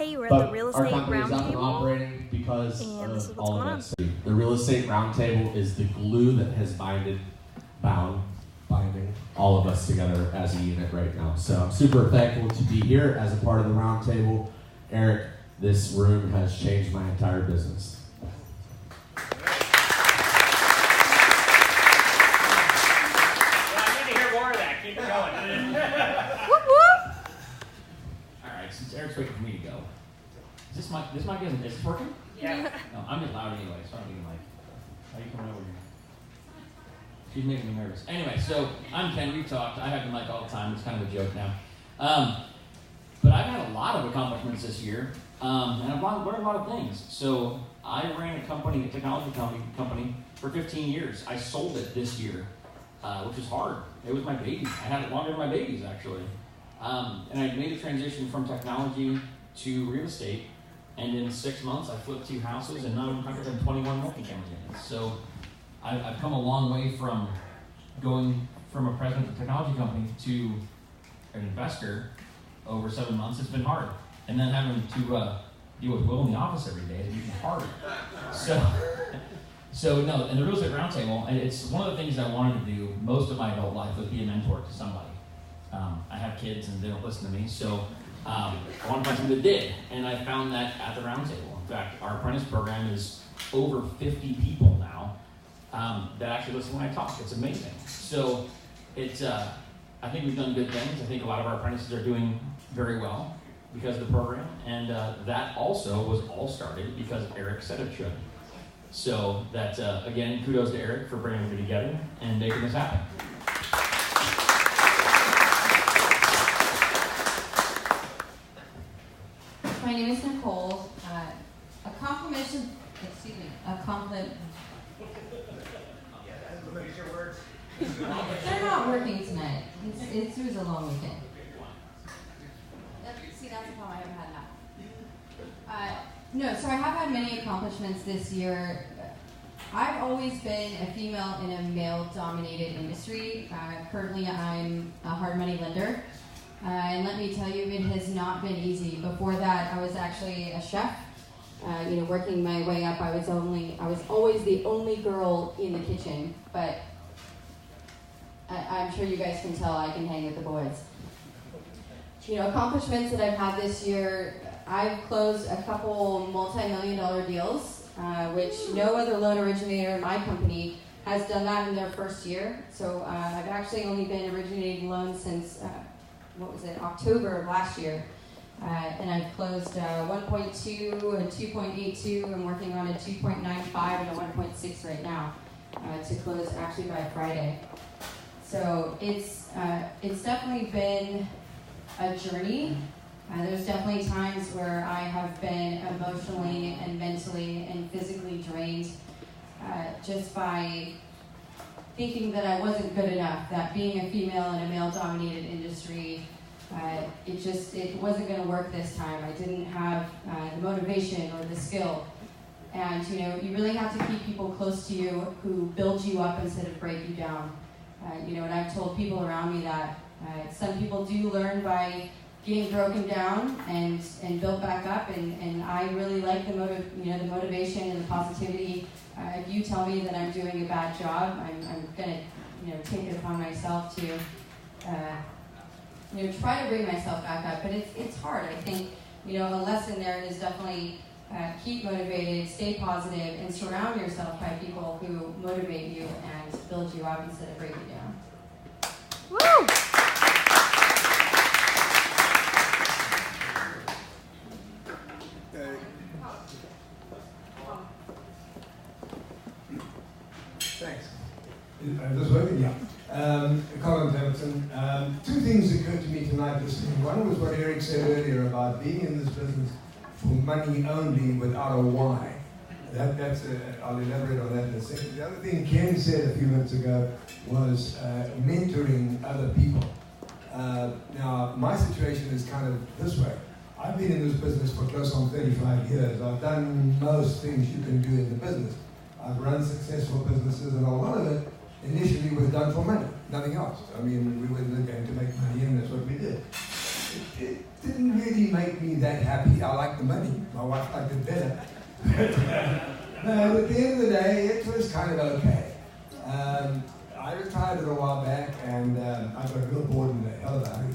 Hey, we're at the Real Estate Our company's up and Roundtable, operating because and this is of what's all going of on. this. The Real Estate Roundtable is the glue that has binding all of us together as a unit right now. So I'm super thankful to be here as a part of the roundtable. Eric, this room has changed my entire business. Eric's waiting for me to go. Is this mic is this working? Yeah. No, I'm just loud anyway, so I don't need a mic. How are you coming over here? She's making me nervous. Anyway, so I'm Ken. We've talked. I have the mic all the time. It's kind of a joke now. But I've had a lot of accomplishments this year, and I've learned a lot of things. So I ran a company, a technology company, for 15 years. I sold it this year, which was hard. It was my baby. I had it longer than my babies, actually. And I made a transition from technology to real estate, and in 6 months I flipped 2 houses and now I'm 121 multifamily units. So I've come a long way from going from a president of a technology company to an investor over 7 months. It's been hard. And then having to deal with Will in the office every day is even harder. So no, in the Real Estate Roundtable, it's one of the things I wanted to do most of my adult life was be a mentor to somebody. I have kids and they don't listen to me, so I want to find somebody that did, and I found that at the roundtable. In fact, our apprentice program is over 50 people now that actually listen when I talk. It's amazing. So I think we've done good things. I think a lot of our apprentices are doing very well because of the program, and that also was all started because Eric said it should. So that, again, kudos to Eric for bringing me together and making this happen. My name is Nicole. They're not working tonight. It was a long weekend. See, that's the problem. I haven't had enough. No, so I have had many accomplishments this year. I've always been a female in a male-dominated industry. Currently, I'm a hard money lender. And let me tell you, it has not been easy. Before that, I was actually a chef. Working my way up, I was always the only girl in the kitchen. But I'm sure you guys can tell I can hang with the boys. Accomplishments that I've had this year, I've closed a couple multi-million-dollar deals, which no other loan originator in my company has done that in their first year. So I've actually only been originating loans since October of last year. And I've closed 1.2, a 2.82, I'm working on a 2.95 and a 1.6 right now to close actually by Friday. So it's definitely been a journey. There's definitely times where I have been emotionally and mentally and physically drained just by thinking that I wasn't good enough, that being a female in a male-dominated industry, it wasn't going to work this time. I didn't have the motivation or the skill. And, you really have to keep people close to you who build you up instead of break you down. And I've told people around me that some people do learn by getting broken down and built back up, and I really like the motivation and the positivity. If you tell me that I'm doing a bad job, I'm gonna take it upon myself to try to bring myself back up. But it's hard. I think a lesson there is definitely keep motivated, stay positive, and surround yourself by people who motivate you and build you up instead of break you down. Woo! Thanks. This working? Yeah. Colin Davidson. 2 things occurred to me tonight listening. One was what Eric said earlier about being in this business for money only without a why. I'll elaborate on that in a second. The other thing Ken said a few minutes ago was mentoring other people. Now, my situation is kind of this way. I've been in this business for close on 35 years. I've done most things you can do in the business. I've run successful businesses, and a lot of it initially was done for money, nothing else. I mean, we were going to make money, and that's what we did. didn't really make me that happy. I liked the money. My wife liked it better. No, at the end of the day, it was kind of okay. I retired a little while back, and I got real bored in the hell of a hurry.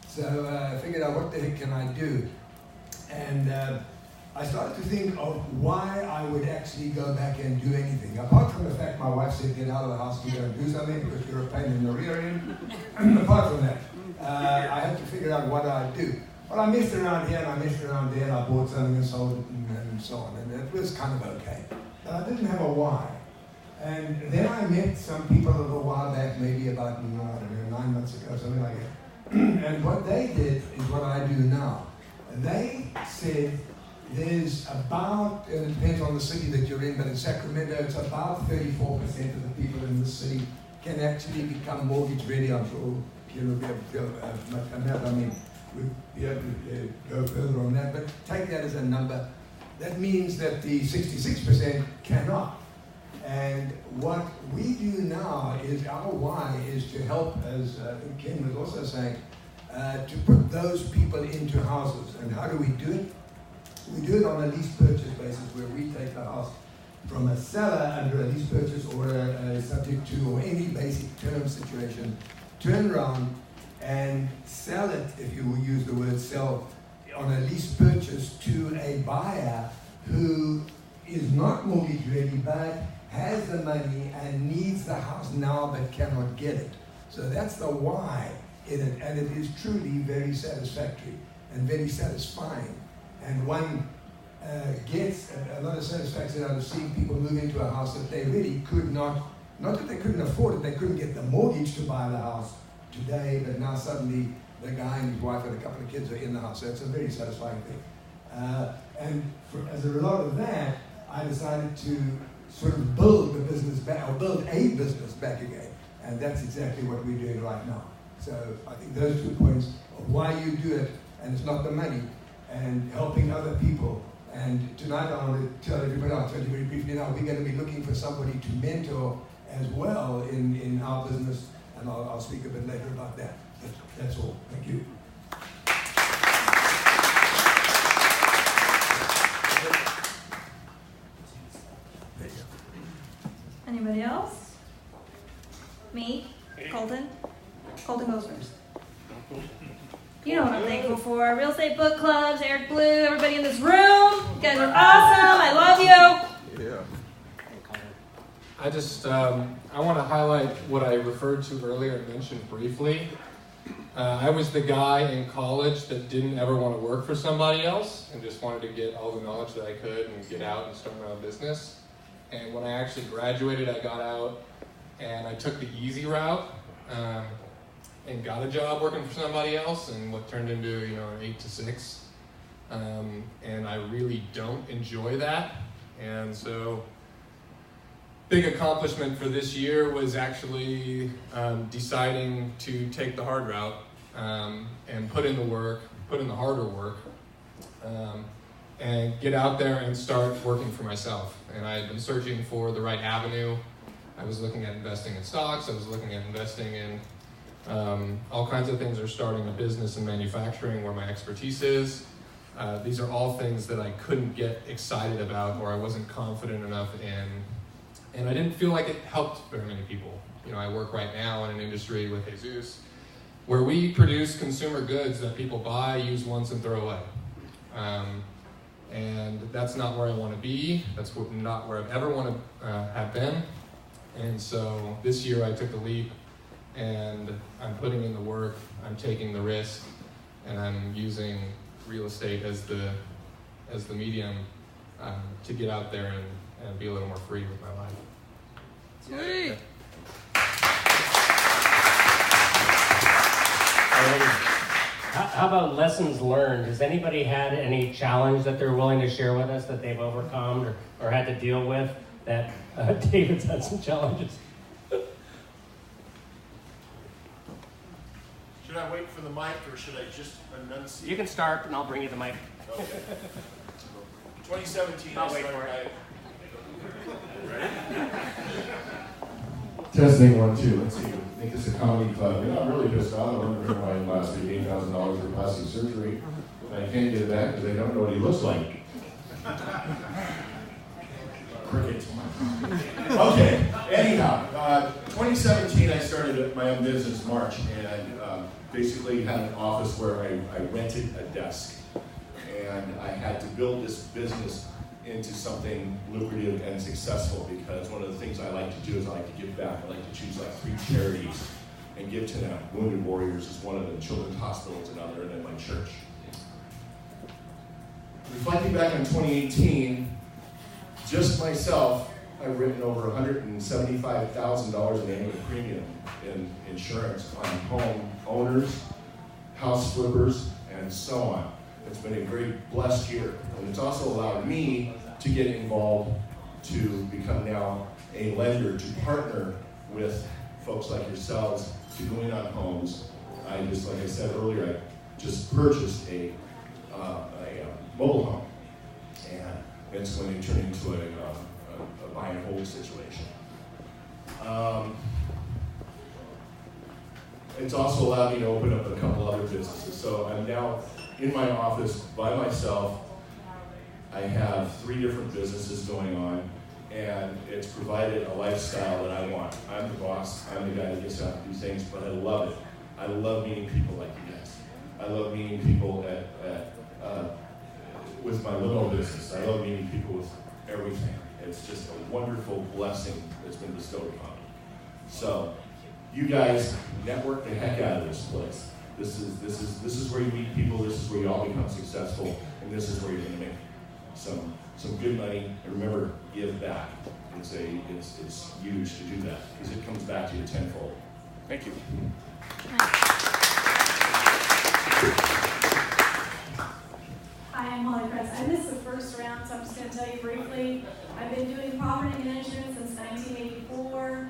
So I figured out, what the heck can I do? And I started to think of why I would actually go back and do anything. Apart from the fact my wife said, get out of the house and go and do something because you're a pain in the rear end. Apart from that, I had to figure out what I'd do. Well, I messed around here and I messed around there, and I bought something and sold it and so on. And it was kind of okay. But I didn't have a why. And then I met some people a little while back, maybe about, I don't know, 9 months ago, something like that. And what they did is what I do now. They said there's about, and it depends on the city that you're in, but in Sacramento, it's about 34% of the people in the city can actually become mortgage ready. I'm sure you'll be able to feel much on that. I mean, we'll be able to go further on that, but take that as a number. That means that the 66% cannot. And what we do now is, our why is to help, as I think Ken was also saying, to put those people into houses. And how do we do it? We do it on a lease purchase basis, where we take the house from a seller under a lease purchase or a subject to or any basic term situation, turn around and sell it, if you will use the word sell, on a lease purchase to a buyer who is not mortgage ready but has the money and needs the house now but cannot get it. So that's the why in it, and it is truly very satisfactory and very satisfying. And one gets a lot of satisfaction out of seeing people move into a house that they really could not that they couldn't afford it, they couldn't get the mortgage to buy the house today, but now suddenly the guy and his wife and a couple of kids are in the house. So it's a very satisfying thing. As a result of that, I decided to sort of build the business back, or build a business back again. And that's exactly what we're doing right now. So I think those 2 points of why you do it, and it's not the money, and helping other people. And tonight I want to tell everybody, I'll tell you very briefly now, we're going to be looking for somebody to mentor as well in our business, and I'll speak a bit later about that. That's all. Thank you. Anybody else? Me? Colton? Colton goes first. You know what I'm thankful for. Real estate book clubs, Eric Blue, everybody in this room. You guys are awesome. I love you. Yeah. I want to highlight what I referred to earlier and mentioned briefly. I was the guy in college that didn't ever want to work for somebody else and just wanted to get all the knowledge that I could and get out and start my own business. And when I actually graduated, I got out and I took the easy route and got a job working for somebody else, and what turned into an 8 to 6. And I really don't enjoy that. And so big accomplishment for this year was actually deciding to take the hard route and put in the harder work, and get out there and start working for myself. And I had been searching for the right avenue. I was looking at investing in stocks. I was looking at investing in all kinds of things, or starting a business in manufacturing where my expertise is. These are all things that I couldn't get excited about, or I wasn't confident enough in. And I didn't feel like it helped very many people. I work right now in an industry with Jesus where we produce consumer goods that people buy, use once, and throw away. And that's not where I want to be. That's not where I've ever want to have been. And so this year I took the leap, and I'm putting in the work, I'm taking the risk, and I'm using real estate as the medium to get out there and be a little more free with my life. Sweet. How about lessons learned? Has anybody had any challenge that they're willing to share with us that they've overcome or had to deal with? That David's had some challenges. Should I wait for the mic, or should I just enunciate? You can start, and I'll bring you the mic. Okay. 2017, I'll wait for it. Testing 1, 2. Let's see. Make this a comedy club. I'm really pissed off. I learned from my last week $8,000 for plastic surgery. and I can't get it back because I don't know what he looks like. Cricket. Okay, anyhow, 2017 I started my own business, March, and basically had an office where I rented a desk. And I had to build this business into something lucrative and successful, because one of the things I like to do is I like to give back. I like to choose like 3 charities and give to them. Wounded Warriors is one of them, Children's Hospital is another, and then my church. Reflecting back on 2018, just myself, I've written over $175,000 in annual premium in insurance on home owners, house flippers, and so on. It's been a very blessed year, and it's also allowed me to get involved to become now a lender, to partner with folks like yourselves to go in on homes. I just, like I said earlier, I just purchased a mobile home, and it's going to turn into a buy and hold situation. It's also allowed me to open up a couple other businesses. So I'm now in my office by myself. I have 3 different businesses going on, and it's provided a lifestyle that I want. I'm the boss, I'm the guy that gets out to do things, but I love it. I love meeting people like you guys. I love meeting people with my little business. I love meeting people with everything. It's just a wonderful blessing that's been bestowed upon me. So, you guys network the heck out of this place. This is where you meet people. This is where you all become successful, and this is where you're going to make some good money. And remember, give back. It's huge to do that because it comes back to you tenfold. Thank you. Hi, I'm Holly Press. I missed the first round, so I'm just going to tell you briefly. I've been doing property management since 1984.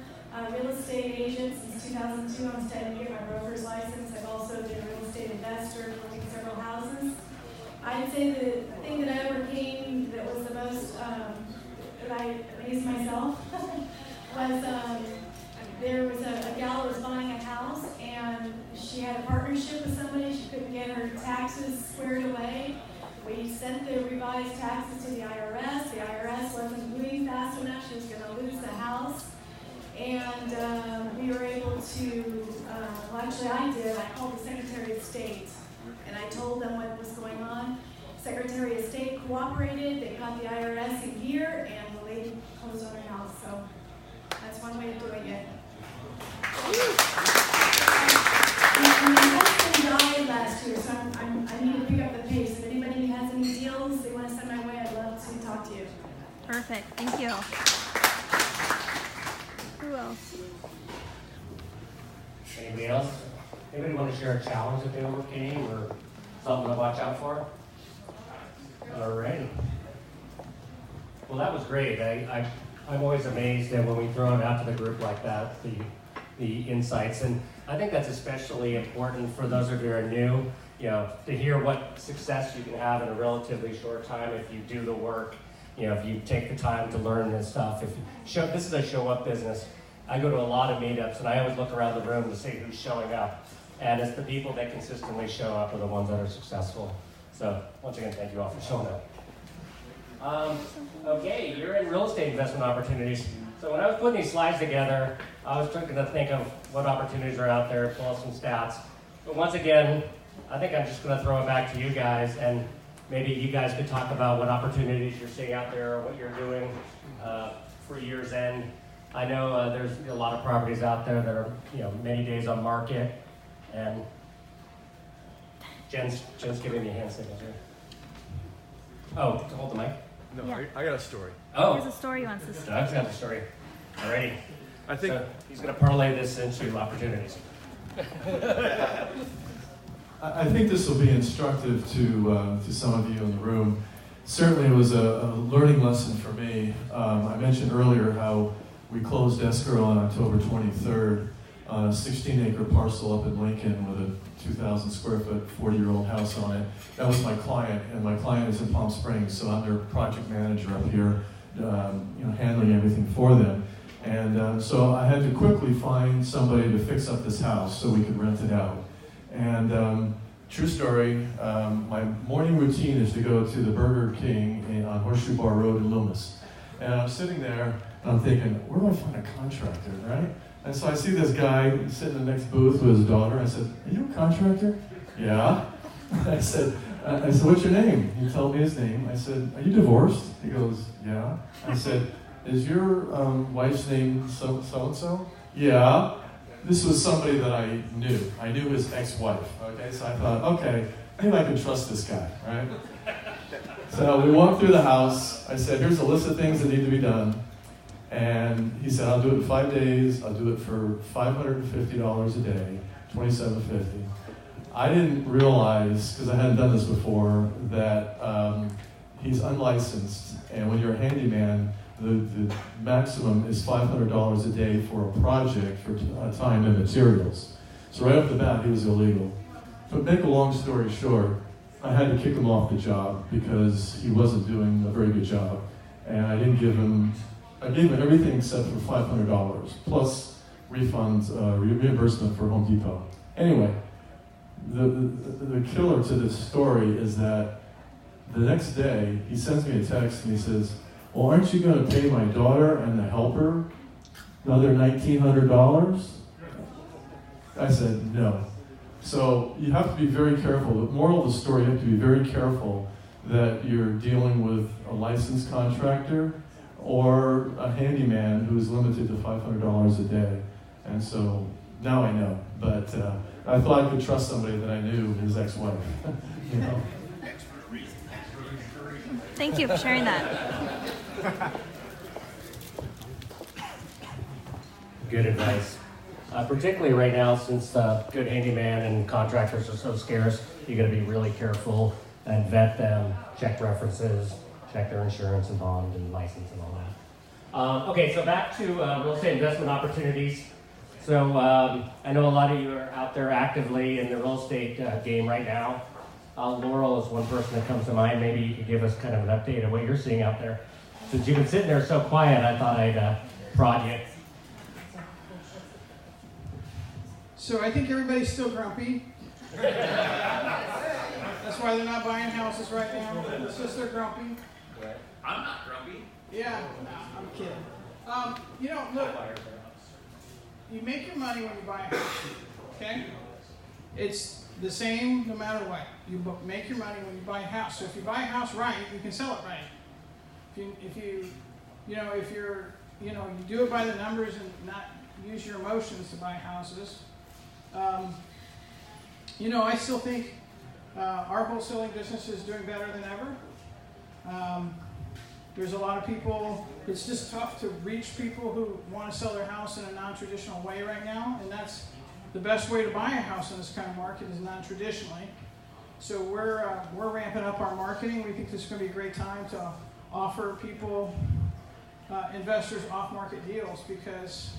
Real estate agent since 2002. I'm studying to get my broker's license. I've also been a real estate investor, working several houses. I'd say the thing that I overcame that was the most, that I amazed myself, was there was a gal that was buying a house, and she had a partnership with somebody. She couldn't get her taxes squared away. We sent the revised taxes to the IRS. The IRS wasn't moving fast enough. She was going to lose the house. And we were able to, well, actually I did. I called the Secretary of State, and I told them what was going on. Secretary of State cooperated. They got the IRS in gear, and the lady closed on her house. So that's one way of doing it. And my husband died last year, so I need to pick up the pace. If anybody has any deals they want to send my way, I'd love to talk to you. Perfect. Thank you. Who else? Anybody else? Anybody want to share a challenge that they overcame or something to watch out for? All right. Well, that was great. I'm always amazed that when we throw it out to the group like that, the insights, and I think that's especially important for those of you who are new, to hear what success you can have in a relatively short time if you do the work, if you take the time to learn this stuff. This is a show-up business. I go to a lot of meetups, and I always look around the room to see who's showing up, and it's the people that consistently show up are the ones that are successful. So, once again, thank you all for showing up. Okay, you're in real estate investment opportunities. So when I was putting these slides together, I was trying to think of what opportunities are out there, pull up some stats. But once again, I think I'm just going to throw it back to you guys, and maybe you guys could talk about what opportunities you're seeing out there, or what you're doing for year's end. I know there's a lot of properties out there that are, many days on market, and Jen's giving me a hand signal here. Oh, to hold the mic. No, Yeah. I got a story. Oh, Here's a story he wants to say. Doug's got the story. Alrighty. I think So he's going to parlay this into opportunities. I think this will be instructive to some of you in the room. Certainly it was a learning lesson for me. I mentioned earlier how we closed escrow on October 23rd on a 16-acre parcel up in Lincoln with a 2,000 square foot, 40-year-old house on it. That was my client, and my client is in Palm Springs, so I'm their project manager up here, handling everything for them. And so I had to quickly find somebody to fix up this house so we could rent it out. And true story, my morning routine is to go to the Burger King on Horseshoe Bar Road in Loomis. And I'm sitting there, and I'm thinking, where do I find a contractor, right? And so I see this guy sitting in the next booth with his daughter. I said, are you a contractor? Yeah. I said, what's your name? He told me his name. I said, are you divorced? He goes, yeah. I said, is your wife's name so-and-so? Yeah. This was somebody that I knew. I knew his ex-wife, okay? So I thought, okay, maybe I can trust this guy, right? So we walked through the house. I said, here's a list of things that need to be done. And he said, I'll do it in 5 days. I'll do it for $550 a day, $27.50. I didn't realize, because I hadn't done this before, that he's unlicensed. And when you're a handyman, the maximum is $500 a day for a project for time and materials. So right off the bat, he was illegal. But make a long story short, I had to kick him off the job because he wasn't doing a very good job. And I gave him everything except for $500, plus refunds, reimbursement for Home Depot. Anyway, the killer to this story is that the next day, he sends me a text and he says, well, aren't you going to pay my daughter and the helper another $1,900? I said, no. So you have to be very careful. The moral of the story, you have to be very careful that you're dealing with a licensed contractor or a handyman who's limited to $500 a day. And so now I know. But I thought I could trust somebody that I knew, his ex-wife. You know? Thank you for sharing that. Good advice. Particularly right now, since good handyman and contractors are so scarce, you got to be really careful and vet them, check references, check their insurance and bond and license and all that. Okay, so back to real estate investment opportunities. So I know a lot of you are out there actively in the real estate game right now. Laurel is one person that comes to mind. Maybe you could give us kind of an update of what you're seeing out there. Since you've been sitting there so quiet, I thought I'd prod you. So I think everybody's still grumpy. That's why they're not buying houses right now. It's just they're grumpy. I'm not grumpy. Yeah, no, I'm kidding. You know, look, you make your money when you buy a house, okay? It's the same no matter what. You make your money when you buy a house. So if you buy a house right, you can sell it right. If you do it by the numbers and not use your emotions to buy houses. I still think our wholesaling business is doing better than ever. There's a lot of people, it's just tough to reach people who want to sell their house in a non-traditional way right now, and that's the best way to buy a house in this kind of market is non-traditionally. So we're ramping up our marketing. We think this is going to be a great time to offer people, investors, off-market deals because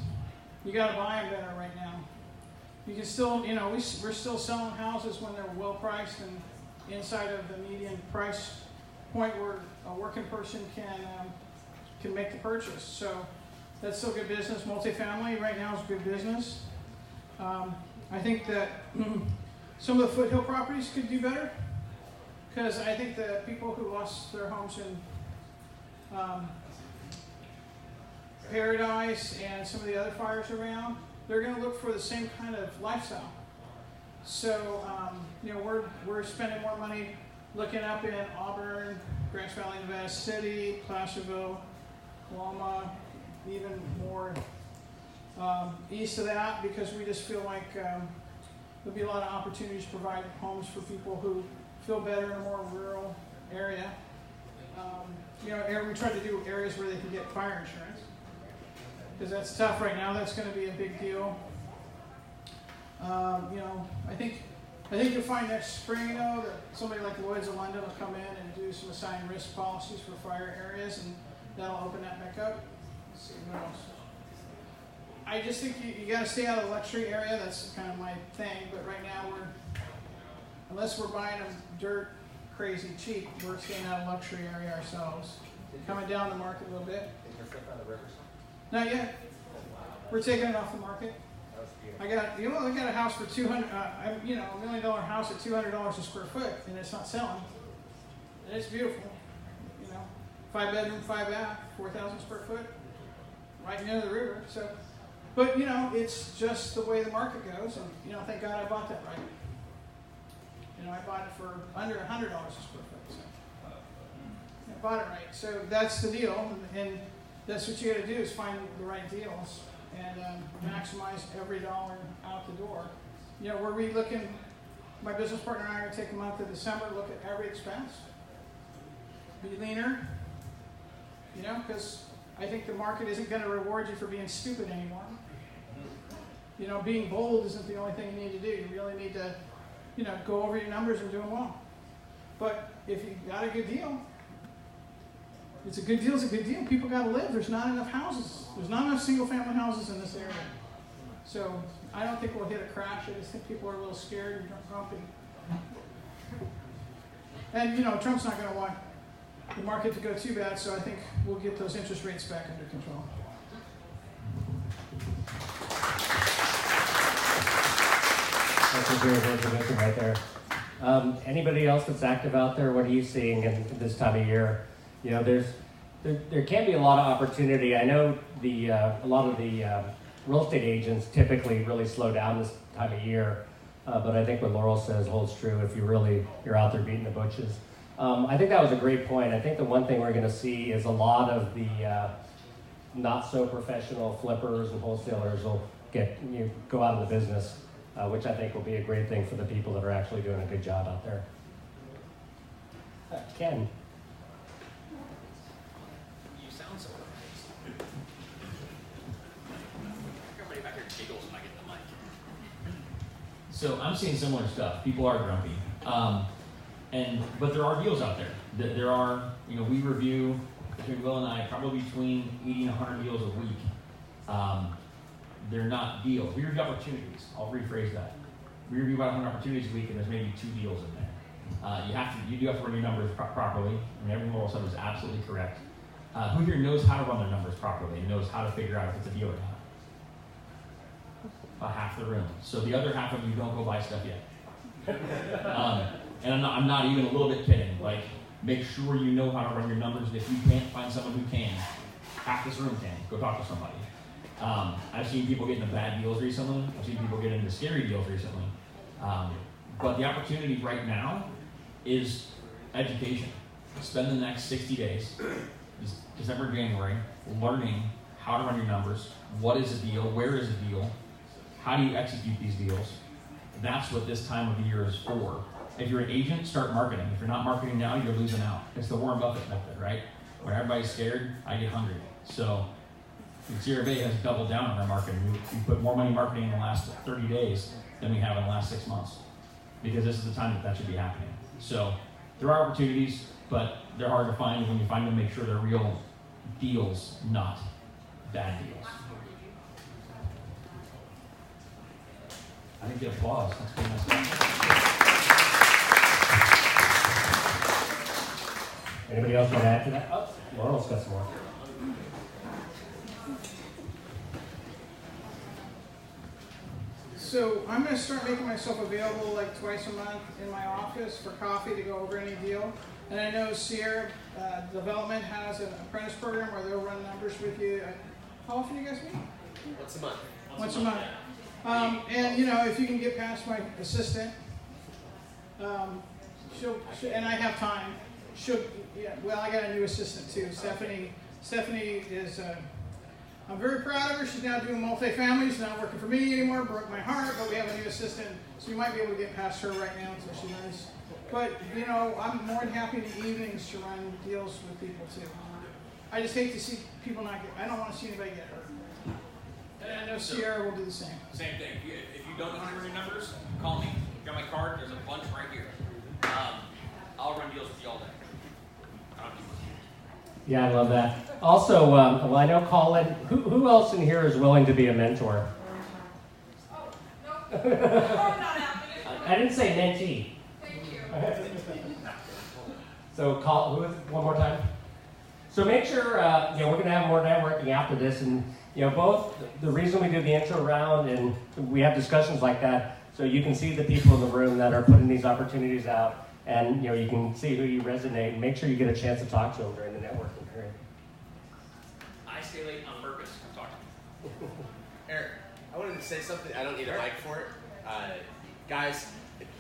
you got to buy them better right now. You can still, we're still selling houses when they're well priced and inside of the median price point where a working person can make the purchase. So that's still good business. Multifamily right now is good business. I think that some of the foothill properties could do better because I think that people who lost their homes in Paradise and some of the other fires around, they're going to look for the same kind of lifestyle. So, we're spending more money looking up in Auburn, Grass Valley, Nevada City, Placerville, Loma, even more east of that because we just feel like there'll be a lot of opportunities to provide homes for people who feel better in a more rural area. We try to do areas where they can get fire insurance because that's tough right now. That's going to be a big deal. I think you'll find next spring, that somebody like Lloyd's of London will come in and do some assigned risk policies for fire areas, and that'll open that back up. Let's see what else. I just think you got to stay out of the luxury area. That's kind of my thing. But right now, unless we're buying them dirt crazy cheap, we're staying out of the luxury area ourselves. Coming down the market a little bit. Is your stuff on the Riverside? Not yet. We're taking it off the market. I got a house for $200. $1 million house at $200 a square foot, and it's not selling. And it's beautiful. 5 bedroom, 5 bath, 4,000 square foot, right near the river. So, but it's just the way the market goes, and thank God I bought that right. I bought it for under $100 a square foot. So I bought it right. So that's the deal, and that's what you got to do is find the right deals and maximize every dollar out the door. We're relooking. My business partner and I are going to take a month of December, look at every expense, be leaner. Because I think the market isn't going to reward you for being stupid anymore. Being bold isn't the only thing you need to do. You really need to, go over your numbers and do them well. But if you got a good deal, it's a good deal. It's a good deal. People got to live. There's not enough houses. There's not enough single-family houses in this area. So I don't think we'll hit a crash. I just think people are a little scared and grumpy. And Trump's not going to want the market to go too bad, so I think we'll get those interest rates back under control. That's a great information right there. Anybody else that's active out there? What are you seeing in this time of year? There can be a lot of opportunity. I know a lot of the real estate agents typically really slow down this time of year, but I think what Laurel says holds true if you're out there beating the bushes. I think that was a great point. I think the one thing we're going to see is a lot of the not so professional flippers and wholesalers will go out of the business, which I think will be a great thing for the people that are actually doing a good job out there. Ken. You sound so nice. Everybody back here giggles when I get the mic. So I'm seeing similar stuff. People are grumpy. But there are deals out there. There are, we review, between Will and I, probably between 80 and 100 deals a week. They're not deals. We review opportunities. I'll rephrase that. We review about 100 opportunities a week, and there's maybe 2 deals in there. You do have to run your numbers properly. Everything Laurel said was absolutely correct. Who here knows how to run their numbers properly and knows how to figure out if it's a deal or not? About half the room. So the other half of you don't go buy stuff yet. And I'm not even a little bit kidding. Make sure you know how to run your numbers. And if you can't find someone who can, half this room can. Go talk to somebody. I've seen people get into bad deals recently. I've seen people get into scary deals recently. But the opportunity right now is education. Spend the next 60 days, December, January, learning how to run your numbers. What is a deal? Where is a deal? How do you execute these deals? That's what this time of the year is for. If you're an agent, start marketing. If you're not marketing now, you're losing out. It's the Warren Buffett method, right? When everybody's scared, I get hungry. So Sierra Bay has doubled down on our marketing. We put more money in marketing in the last 30 days than we have in the last 6 months, because this is the time that should be happening. So there are opportunities, but they're hard to find. And when you find them, make sure they're real deals, not bad deals. I didn't get applause. That's pretty nice. Anybody else want to add to that? Oh, Laurel's got some more. So I'm going to start making myself available twice a month in my office for coffee to go over any deal. And I know Sierra Development has an apprentice program where they'll run numbers with you. How often do you guys meet? Once a month. Once a month. And if you can get past my assistant, and I have time. I got a new assistant too. Stephanie is. I'm very proud of her. She's now doing multifamily. She's not working for me anymore. Broke my heart, but we have a new assistant, so you might be able to get past her right now until she learns. But I'm more than happy in the evenings to run deals with people too. I just hate to see people not get. I don't want to see anybody get hurt. And I know Sierra will do the same. Same thing. If you don't know how to run your numbers, call me. Got my card. There's a bunch right here. I'll run deals with you all day. Yeah, I love that. Also, well, I know Colin. Who else in here is willing to be a mentor? Oh, no. I didn't say mentee. Thank you. So, one more time. So make sure, we're going to have more networking after this, and both the reason we do the intro round and we have discussions like that, so you can see the people in the room that are putting these opportunities out, and you can see who you resonate, and make sure you get a chance to talk to them during the networking period. I stay late on purpose. I'm talking. Eric, I wanted to say something. I don't need a mic for it. Guys,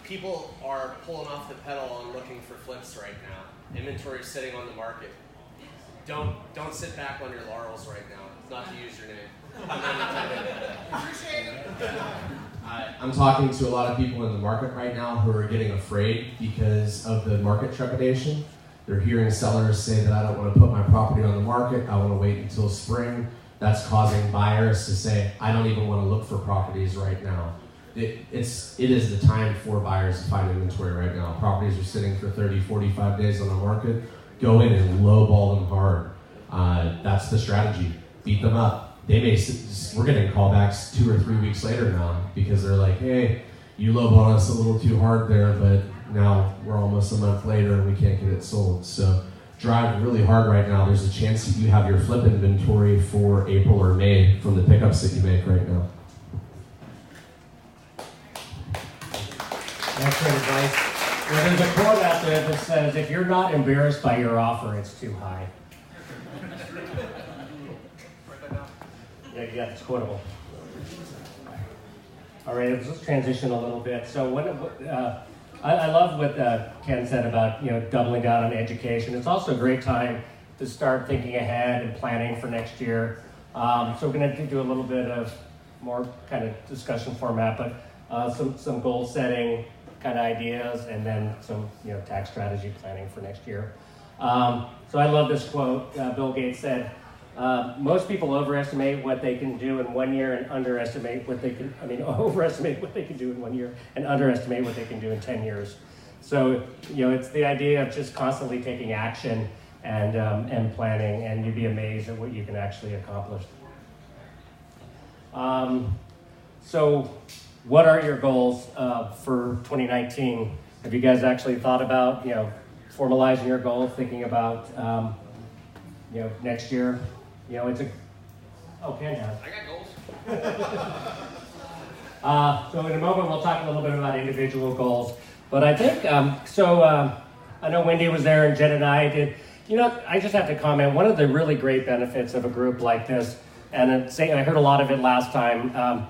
people are pulling off the pedal and looking for flips right now. Inventory is sitting on the market. Don't sit back on your laurels right now. It's not to use your name. Appreciate it. I'm talking to a lot of people in the market right now who are getting afraid because of the market trepidation. They're hearing sellers say that I don't want to put my property on the market. I want to wait until spring. That's causing buyers to say, I don't even want to look for properties right now. It is the time for buyers to find inventory right now. Properties are sitting for 30, 45 days on the market. Go in and lowball them hard. That's the strategy. Beat them up. We're getting callbacks 2 or 3 weeks later now because they're like, hey, you lowballed us a little too hard there, but now we're almost a month later and we can't get it sold. So drive really hard right now. There's a chance that you have your flip inventory for April or May from the pickups that you make right now. Excellent advice. Well, there's a quote out there that says, if you're not embarrassed by your offer, it's too high. Yeah, it's quotable. All right, let's transition a little bit. So I love what Ken said about doubling down on education. It's also a great time to start thinking ahead and planning for next year. So we're going to do a little bit of more kind of discussion format, but some goal setting kind of ideas, and then some tax strategy planning for next year. So I love this quote. Bill Gates said, most people overestimate what they can do in 1 year and overestimate what they can do in 1 year and underestimate what they can do in 10 years. So, it's the idea of just constantly taking action and planning, and you'd be amazed at what you can actually accomplish. So what are your goals for 2019? Have you guys actually thought about, formalizing your goals, thinking about, next year? Ken has. I got goals. So in a moment, we'll talk a little bit about individual goals. But I think, I know Wendy was there and Jen and I did. I just have to comment, one of the really great benefits of a group like this, and I heard a lot of it last time,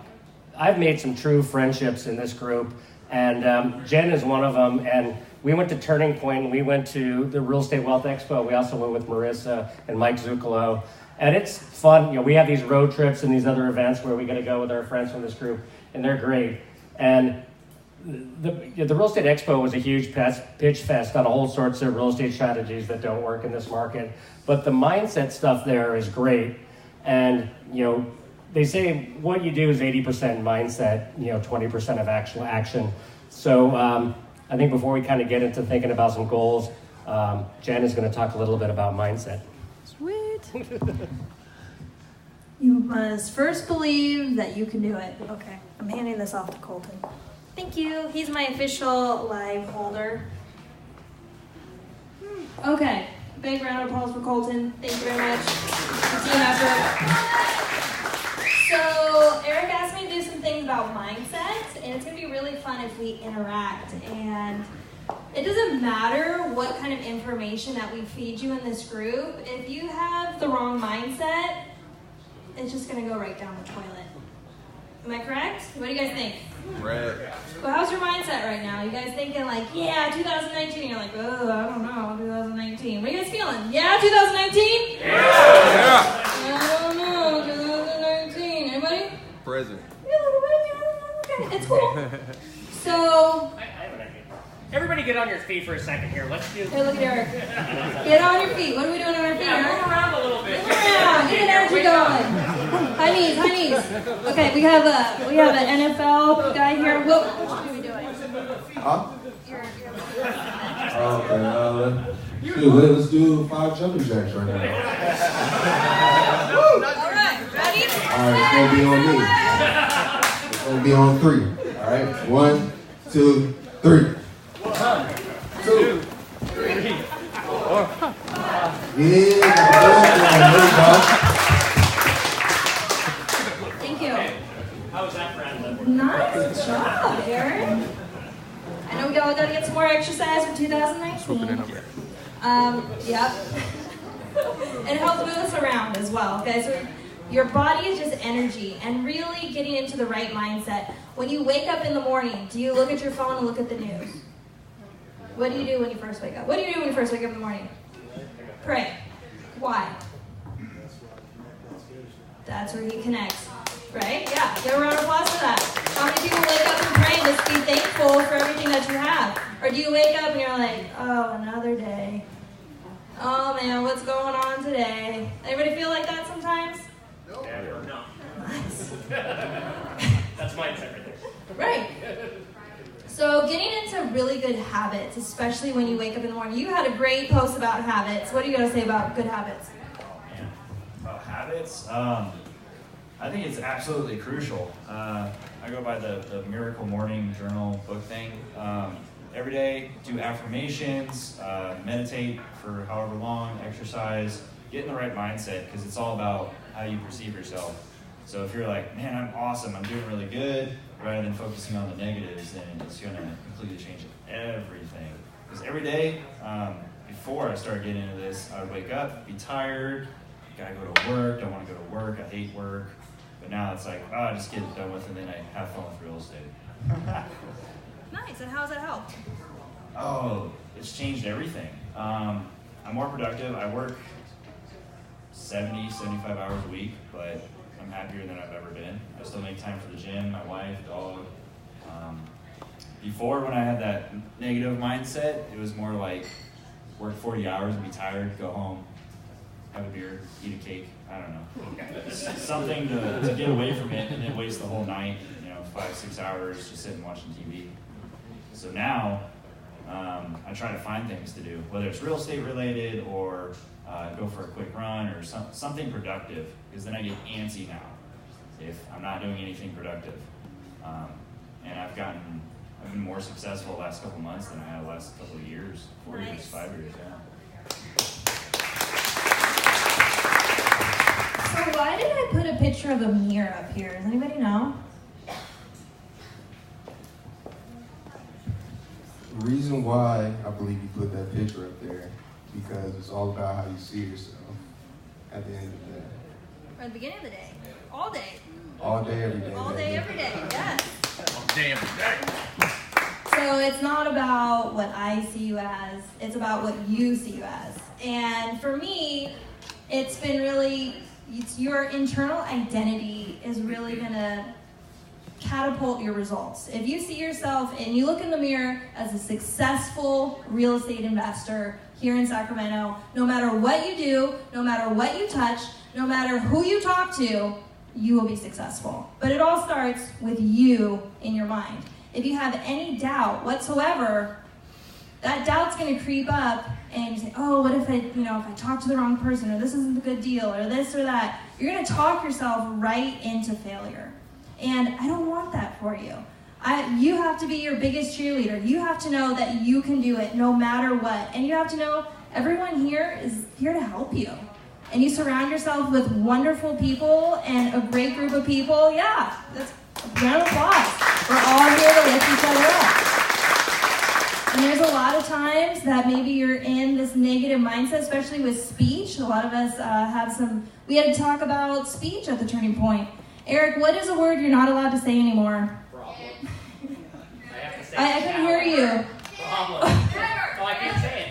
I've made some true friendships in this group, and Jen is one of them, and we went to Turning Point, and we went to the Real Estate Wealth Expo. We also went with Marissa and Mike Zuccolo, and it's fun. We have these road trips and these other events where we get to go with our friends from this group, and they're great. And the Real Estate Expo was a huge pitch fest on all sorts of real estate strategies that don't work in this market, but the mindset stuff there is great, and they say what you do is 80% mindset, 20% of actual action. So I think before we kind of get into thinking about some goals, Jen is going to talk a little bit about mindset. Sweet. You must first believe that you can do it. Okay, I'm handing this off to Colton. Thank you. He's my official live holder. Okay, big round of applause for Colton. Thank you very much. Team effort. So Eric asked me to do some things about mindset, and it's going to be really fun if we interact. And it doesn't matter what kind of information that we feed you in this group. If you have the wrong mindset, it's just going to go right down the toilet. Am I correct? What do you guys think? Right. Well, how's your mindset right now? You guys thinking like, yeah, 2019? You're like, oh, I don't know, 2019. What are you guys feeling? Yeah, 2019? Yeah! I don't know, 2019. Anybody? Present. Yeah, okay, it's cool. So, I have an idea. Everybody get on your feet for a second here. Let's do. Hey, look at Eric. Get on your feet. What are we doing on our feet? Yeah, move around a little bit. Move around. Get an energy going. High knees, high knees. Okay, we have an NFL guy here. What are we doing? Huh? Okay, let's do 5 jumping jacks right now. All right, ready? All right, it's gonna be on me. It's gonna be on 3. All right, 1, 2, 3. 1, 2, 3, 4. Yeah, Yep. It helps move us around as well. Okay, so your body is just energy, and really getting into the right mindset. When you wake up in the morning, do you look at your phone and look at the news? What do you do when you first wake up? What do you do when you first wake up in the morning? Pray. Why? That's where he connects. Right? Yeah. Give a round of applause for that. How many people wake up and pray and just be thankful for everything that you have? Or do you wake up and you're like, oh, another day. Oh man, what's going on today? Anybody feel like that sometimes? Never. No. Nice. That's mindset right there. Right. So getting into really good habits, especially when you wake up in the morning. You had a great post about habits. What are you going to say about good habits? Man, about habits? I think it's absolutely crucial. I go by the Miracle Morning Journal book thing. Every day, do affirmations, meditate for however long, exercise, get in the right mindset, because it's all about how you perceive yourself. So if you're like, man, I'm awesome, I'm doing really good, rather than focusing on the negatives, then it's going to completely change everything. Because every day, before I started getting into this, I would wake up, be tired, gotta go to work, don't want to go to work, I hate work. But now it's like, just get it done with, and then I have fun with real estate. Nice. And how's that helped? Oh, it's changed everything. I'm more productive. I work 70, 75 hours a week, but I'm happier than I've ever been. I still make time for the gym, my wife, dog. Before, when I had that negative mindset, it was more like work 40 hours and be tired, go home, have a beer, eat a cake. I don't know. Something to get away from it and then waste the whole night, 5-6 hours just sitting watching TV. So now, I try to find things to do, whether it's real estate related or go for a quick run or something productive, because then I get antsy now if I'm not doing anything productive. And I've been more successful the last couple months than I have the last couple of years, 4 years, 5 years, yeah. So why did I put a picture of a mirror up here? Does anybody know? The reason why I believe you put that picture up there, because it's all about how you see yourself at the end of the day. Or at the beginning of the day. All day. All day, every day. All day, every day, yes. All day, every day. So it's not about what I see you as, it's about what you see you as. And for me, it's been really, your internal identity is really gonna catapult your results. If you see yourself and you look in the mirror as a successful real estate investor here in Sacramento, no matter what you do, no matter what you touch, no matter who you talk to, you will be successful. But it all starts with you in your mind. If you have any doubt whatsoever, that doubt's going to creep up and you say, oh, what if I talk to the wrong person, or this isn't a good deal, or this or that. You're going to talk yourself right into failure. And I don't want that for you. You have to be your biggest cheerleader. You have to know that you can do it no matter what. And you have to know everyone here is here to help you. And you surround yourself with wonderful people and a great group of people. Yeah, that's a round of applause. We're all here to lift each other up. And there's a lot of times that maybe you're in this negative mindset, especially with speech. A lot of us we had to talk about speech at the Turning Point. Eric, what is a word you're not allowed to say anymore? Problem. I have to say I couldn't hear you. Problem. Oh, I can't say it.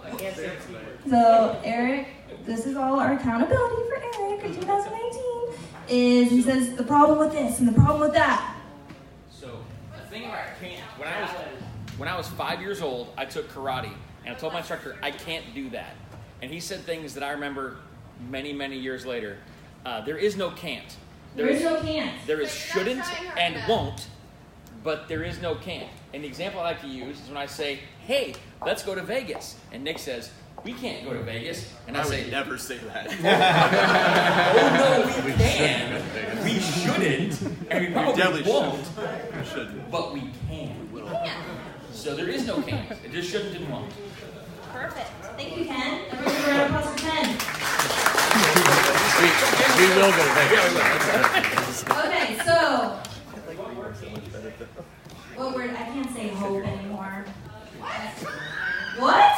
I can't say it. So, Eric, this is all our accountability for Eric in 2019, is he says the problem with this and the problem with that. So, the thing about when I was 5 years old, I took karate, and I told my instructor, I can't do that. And he said things that I remember many, many years later. There is no can't. There is no can't. There is shouldn't and won't, but there is no can't. And the example I like to use is when I say, hey, let's go to Vegas. And Nick says, we can't go to Vegas. And I say, would never say that. oh, no, we can. We shouldn't. And we probably won't. Shouldn't. But we can. So there is no can't. It just shouldn't and won't. Perfect. Thank you, Ken. Everybody give a round of applause for Ken. We will go to Vegas. Okay, so what word? I can't say hope anymore. What?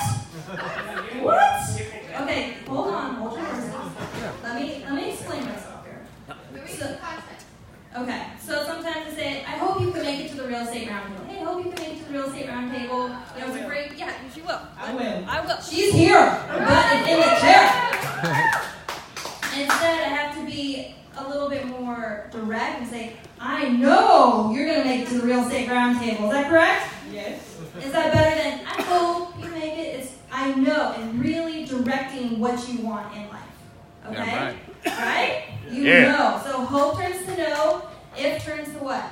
I will. She's here. Her butt is in the chair. Instead, I have to be a little bit more direct and say, I know you're going to make it to the real estate roundtable. Is that correct? Yes. Is that better than, I hope you make it? It's, I know, and really directing what you want in life. Okay? Yeah, right? You Yeah. know. So hope turns to no. If turns to what?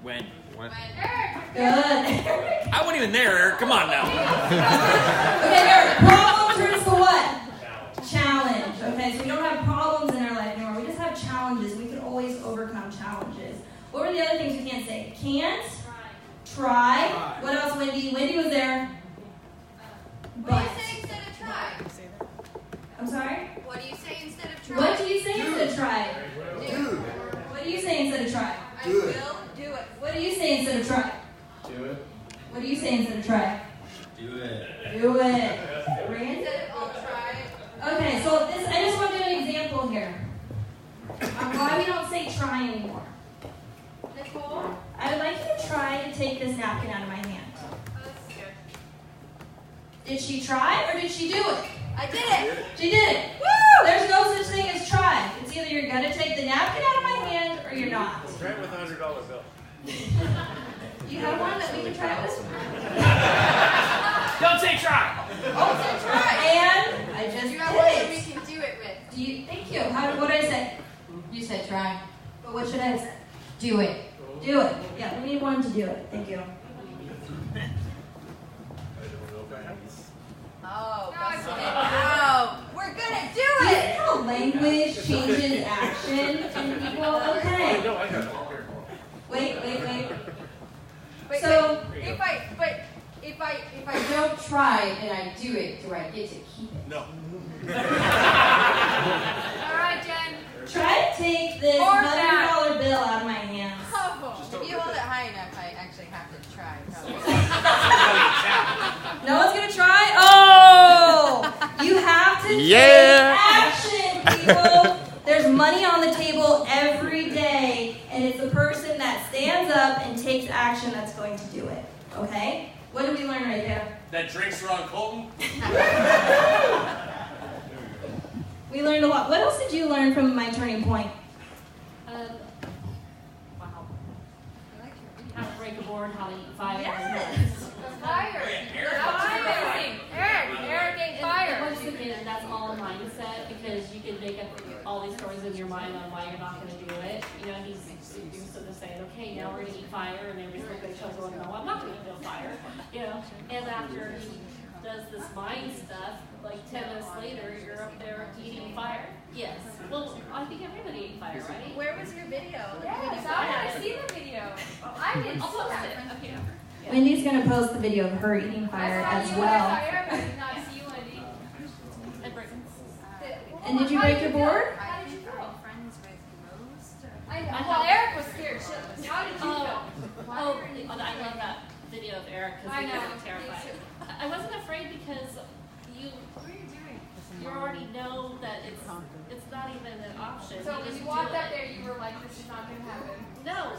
When? Good. I wasn't even there, Eric. Come on now. Okay, Eric. Problem turns to what? Challenge. Okay, so we don't have problems in our life anymore. We just have challenges. We can always overcome challenges. What were the other things we can't say? Can't. Try. What else, Wendy? Wendy was there. What do you say instead of try? I'm sorry? What do you say instead of try? What do you say instead of try? Do. What do you say instead of try? I will do it. What do you say instead of try? Do it. What do you say instead of try? Do it. Do it. Rand? Instead of I'll try. Okay, so this, I just want to do an example here. Why we don't say try anymore. Nicole? I would like you to try to take this napkin out of my hand. Did she try or did she do it? I did it. She did it. Woo! There's no such thing as try. It's either you're going to take the napkin out of my hand or you're not. Try it with a $100 bill. You have one that we can try it with? Don't say try. Oh, so try. And I just You have did one it. that we can do it with. Do you? Thank you. What did I say? You said try. But what should I have said? Do it. Do it. Yeah, we need one to do it. Thank you. Oh, that's it. Oh, we're gonna do Do you it. see how language changes action in people? Okay. Wait. Wait, So if I If I don't try and I do it, do I get to keep it? No. all right, Jen. try to take this Or $100 bill out of my hands. Oh, if you hold it high enough, I actually have to try. No one's gonna try? Oh! You have to take action, people! There's money on the table every day, and it's the person that stands up and takes action that's going to do it. Okay? What did we learn right there? That drinks are on Colton. We learned a lot. What else did you learn from my turning point? Wow. How to break a board, how to eat fire. Yes. Fire. Eric ate fire. Once again, that's all mindset because you can make up all these stories in your mind on why you're not going to do it. You know, he's sort of saying, okay, now we're going to eat fire, and everybody's looking at each other going, no, I'm not going to feel fire. You know, and after he does this mind stuff, like 10 minutes later, you're up there eating fire. Yes. Well, I think everybody ate fire, right? Where was your video? Yes, I want to see the video. Oh, I didn't. I'll post it. Okay. Wendy's going to post the video of her eating fire as well. Fire, but I did not see you, Wendy. And did you break your board? How did you feel? I know. Well, Eric was scared shitless. How did you feel? I love that video of Eric because he was terrified. I wasn't afraid because you already know that it's not even an option. So when you walked up there, you were like, "This is not going to happen." No.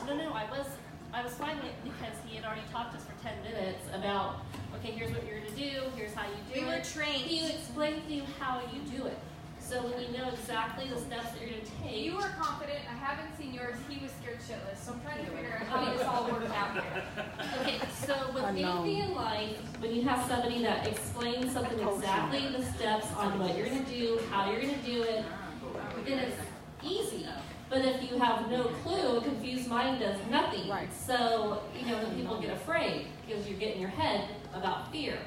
I was fine with it because he had already talked to us for 10 minutes about, okay, here's what you're going to do, here's how you do it. We were trained. He explained to you how you do it. So when you know exactly the steps that you're going to take. You were confident. I haven't seen yours. He was scared shitless. So I'm trying to figure out how this all worked out here. Okay, so with anything in life, when you have somebody that explains something exactly the steps on what you're going to do, how you're going to do it, then it's easy. But if you have no clue, a confused mind does nothing. Right. So, then people get afraid because you get in your head about fear.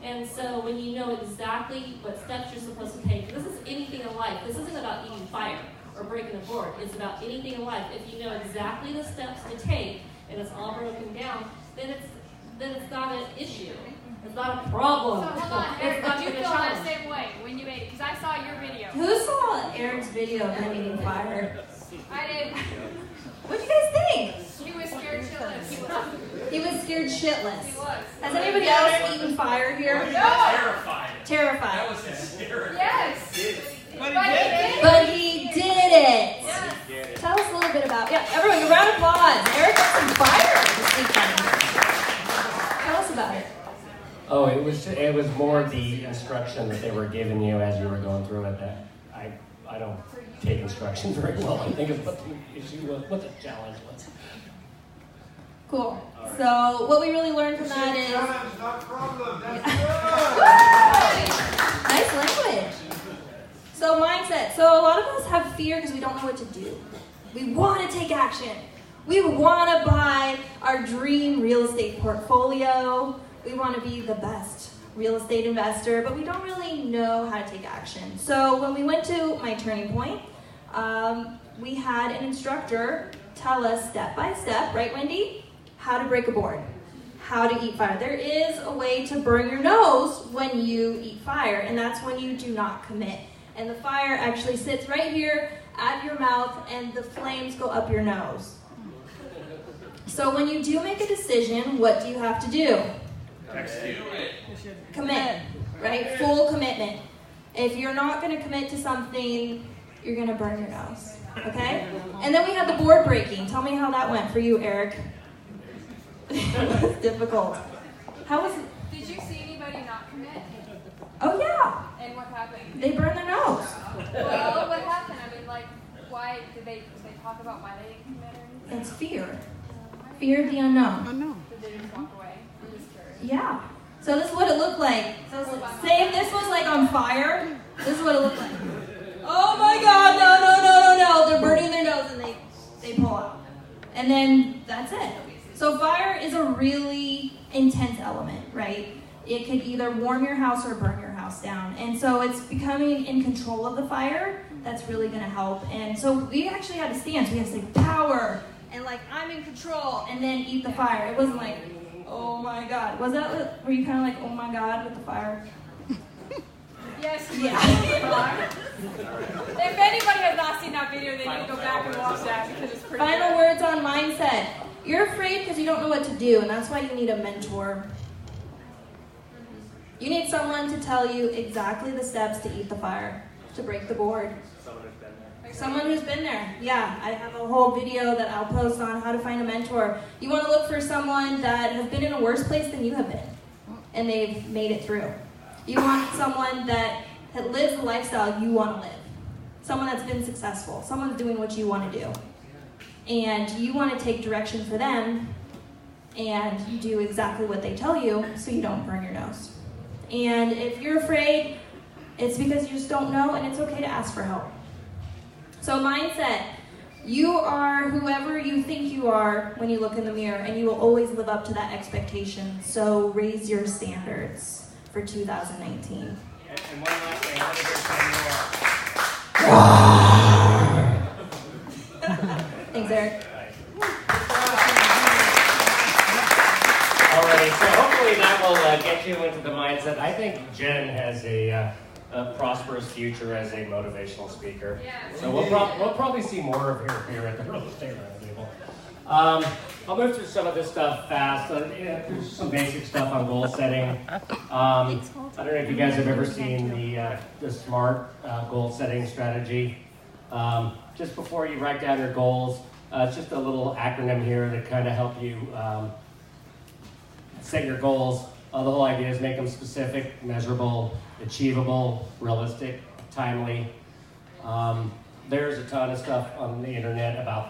And so when you know exactly what steps you're supposed to take, this is anything in life. This isn't about eating fire or breaking a board. It's about anything in life. If you know exactly the steps to take and it's all broken down, then it's not an issue. It's not a problem. So hold on, Eric, It's did you feel that same way when you ate it? Because I saw your video. Who saw Eric's video of him eating fire? I did. What do you guys think? He was scared shitless. He was scared shitless. He was. Has anybody else eaten fire here? No. Terrified. That was hysterical. Yes. But he did it. Yes. Tell us a little bit about. Yeah, everyone, a round of applause. Eric got some fire this weekend. Tell us about it. Oh, it was more the instruction that they were giving you as you were going through it. That I don't take instruction very well. I think is what the issue was, what the challenge was. Cool. So what we really learned from that is nice language. So mindset. So a lot of us have fear because we don't know what to do. We want to take action. We want to buy our dream real estate portfolio. We want to be the best real estate investor, but we don't really know how to take action. So when we went to my turning point, we had an instructor tell us step by step, right, Wendy? How to break a board, how to eat fire. There is a way to burn your nose when you eat fire, and that's when you do not commit. And the fire actually sits right here at your mouth, and the flames go up your nose. So when you do make a decision, what do you have to do? Commit, right? Full commitment. If you're not going to commit to something, you're going to burn your nose, okay? And then we had the board breaking. Tell me how that went for you, Eric. It was difficult. How was it? Did you see anybody not commit? Oh, yeah. And what happened? They burned their nose. Well, what happened? I mean, like, why did they talk about why they didn't commit or anything? It's fear. Fear of the unknown. Did they just walk away? I'm just curious. Yeah. So this is what it looked like. So say if this was like on fire, this is what it looked like. Oh my God, no. They're burning their nose and they pull out. And then that's it. So fire is a really intense element, right? It could either warm your house or burn your house down. And so it's becoming in control of the fire that's really gonna help. And so we actually had a stance. We had to say power and like I'm in control and then eat the fire. It wasn't like, oh my God. Were you kind of like, oh my God with the fire? Yes. Yeah. If anybody has not seen that video, they need to go back and watch that because it's pretty Final good. words on mindset. You're afraid because you don't know what to do, and that's why you need a mentor. You need someone to tell you exactly the steps to eat the fire, to break the board. Someone who's been there. Yeah, I have a whole video that I'll post on how to find a mentor. You want to look for someone that has been in a worse place than you have been, and they've made it through. You want someone that lives the lifestyle you want to live. Someone that's been successful. Someone's doing what you want to do. And you want to take direction for them, and you do exactly what they tell you so you don't burn your nose. And if you're afraid, it's because you just don't know, and it's okay to ask for help. So mindset, you are whoever you think you are when you look in the mirror, and you will always live up to that expectation. So raise your standards for 2019. And one last thing, have a great time. Thanks, Eric. All right, so hopefully that will get you into the mindset. I think Jen has a prosperous future as a motivational speaker. So we'll probably see more of her here at the real estate roundtable. I'll move through some of this stuff fast. There's some basic stuff on goal setting. I don't know if you guys have ever seen the SMART goal setting strategy. Just before you write down your goals, it's just a little acronym here that kind of help you set your goals. The whole idea is make them specific, measurable, achievable, realistic, timely. There's a ton of stuff on the internet about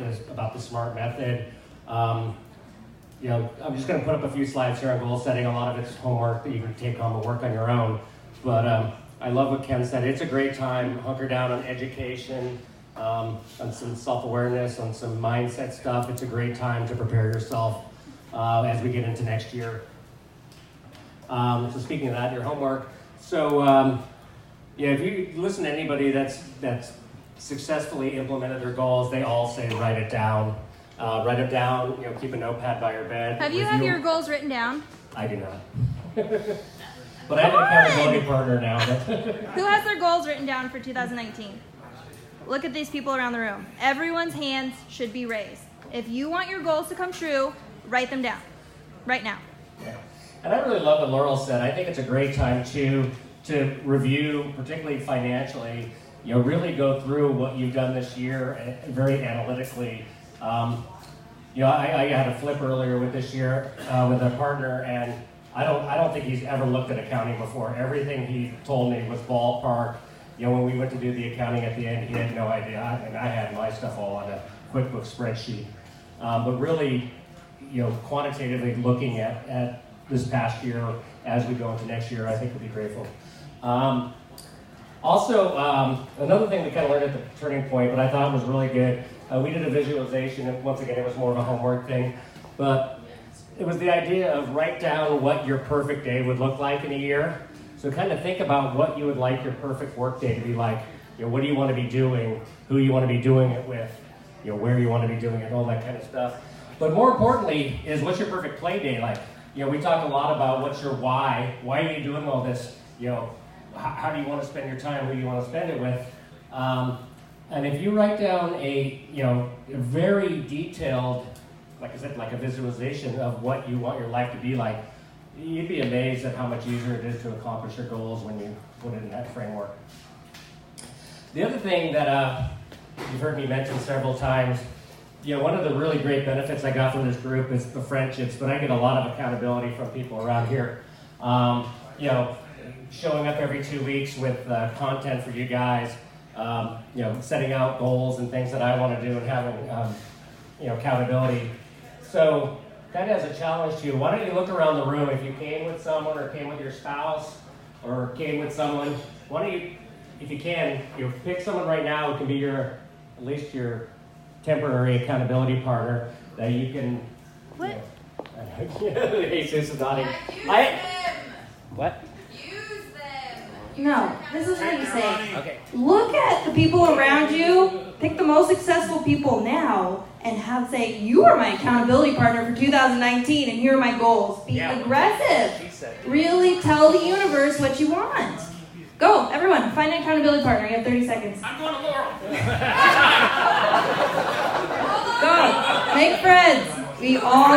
the SMART method. I'm just going to put up a few slides here on goal setting. A lot of it's homework that you can take home and work on your own. But I love what Ken said. It's a great time. Hunker down on education, on some self-awareness, on some mindset stuff. It's a great time to prepare yourself as we get into next year. So speaking of that, your homework. So if you listen to anybody that's successfully implemented their goals, they all say write it down. Write it down, keep a notepad by your bed. Have you had your goals written down? I do not. But I have an accountability partner now. Who has their goals written down for 2019? Look at these people around the room. Everyone's hands should be raised. If you want your goals to come true, write them down right now. Yeah. And I really love what Laurel said. I think it's a great time to review, particularly financially, really go through what you've done this year very analytically. I had a flip earlier with this year with a partner, and I don't think he's ever looked at accounting before. Everything he told me was ballpark. You know, when we went to do the accounting at the end, he had no idea, and I had my stuff all on a QuickBooks spreadsheet. But really, you know, quantitatively looking at this past year as we go into next year, I think we'll be grateful. Also, another thing we kind of learned at the turning point, but I thought was really good, we did a visualization, and once again, it was more of a homework thing, but it was the idea of write down what your perfect day would look like in a year. So kind of think about what you would like your perfect work day to be like. You know, what do you want to be doing, who you want to be doing it with, you know, where you want to be doing it, all that kind of stuff. But more importantly is what's your perfect play day like? You know, we talk a lot about what's your why. Why are you doing all this? You know, how do you want to spend your time? Who do you want to spend it with? And if you write down a very detailed, like I said, like a visualization of what you want your life to be like, you'd be amazed at how much easier it is to accomplish your goals when you put it in that framework. The other thing that you've heard me mention several times, you know, one of the really great benefits I got from this group is the friendships, but I get a lot of accountability from people around here. You know, showing up every 2 weeks with content for you guys, you know, setting out goals and things that I want to do and having, you know, accountability. So, kind of as a challenge to you, why don't you look around the room, if you came with someone or came with your spouse or came with someone, why don't you, if you can, you know, pick someone right now who can be your, at least your temporary accountability partner that you can. What? You know, Jesus is nodding. What? No, this is what you say. Okay. Look at the people around you, pick the most successful people now, and say, you are my accountability partner for 2019, and here are my goals. Be aggressive. Really tell the universe what you want. Go, everyone, find an accountability partner. You have 30 seconds. I'm going to Laurel. Go, make friends. We all,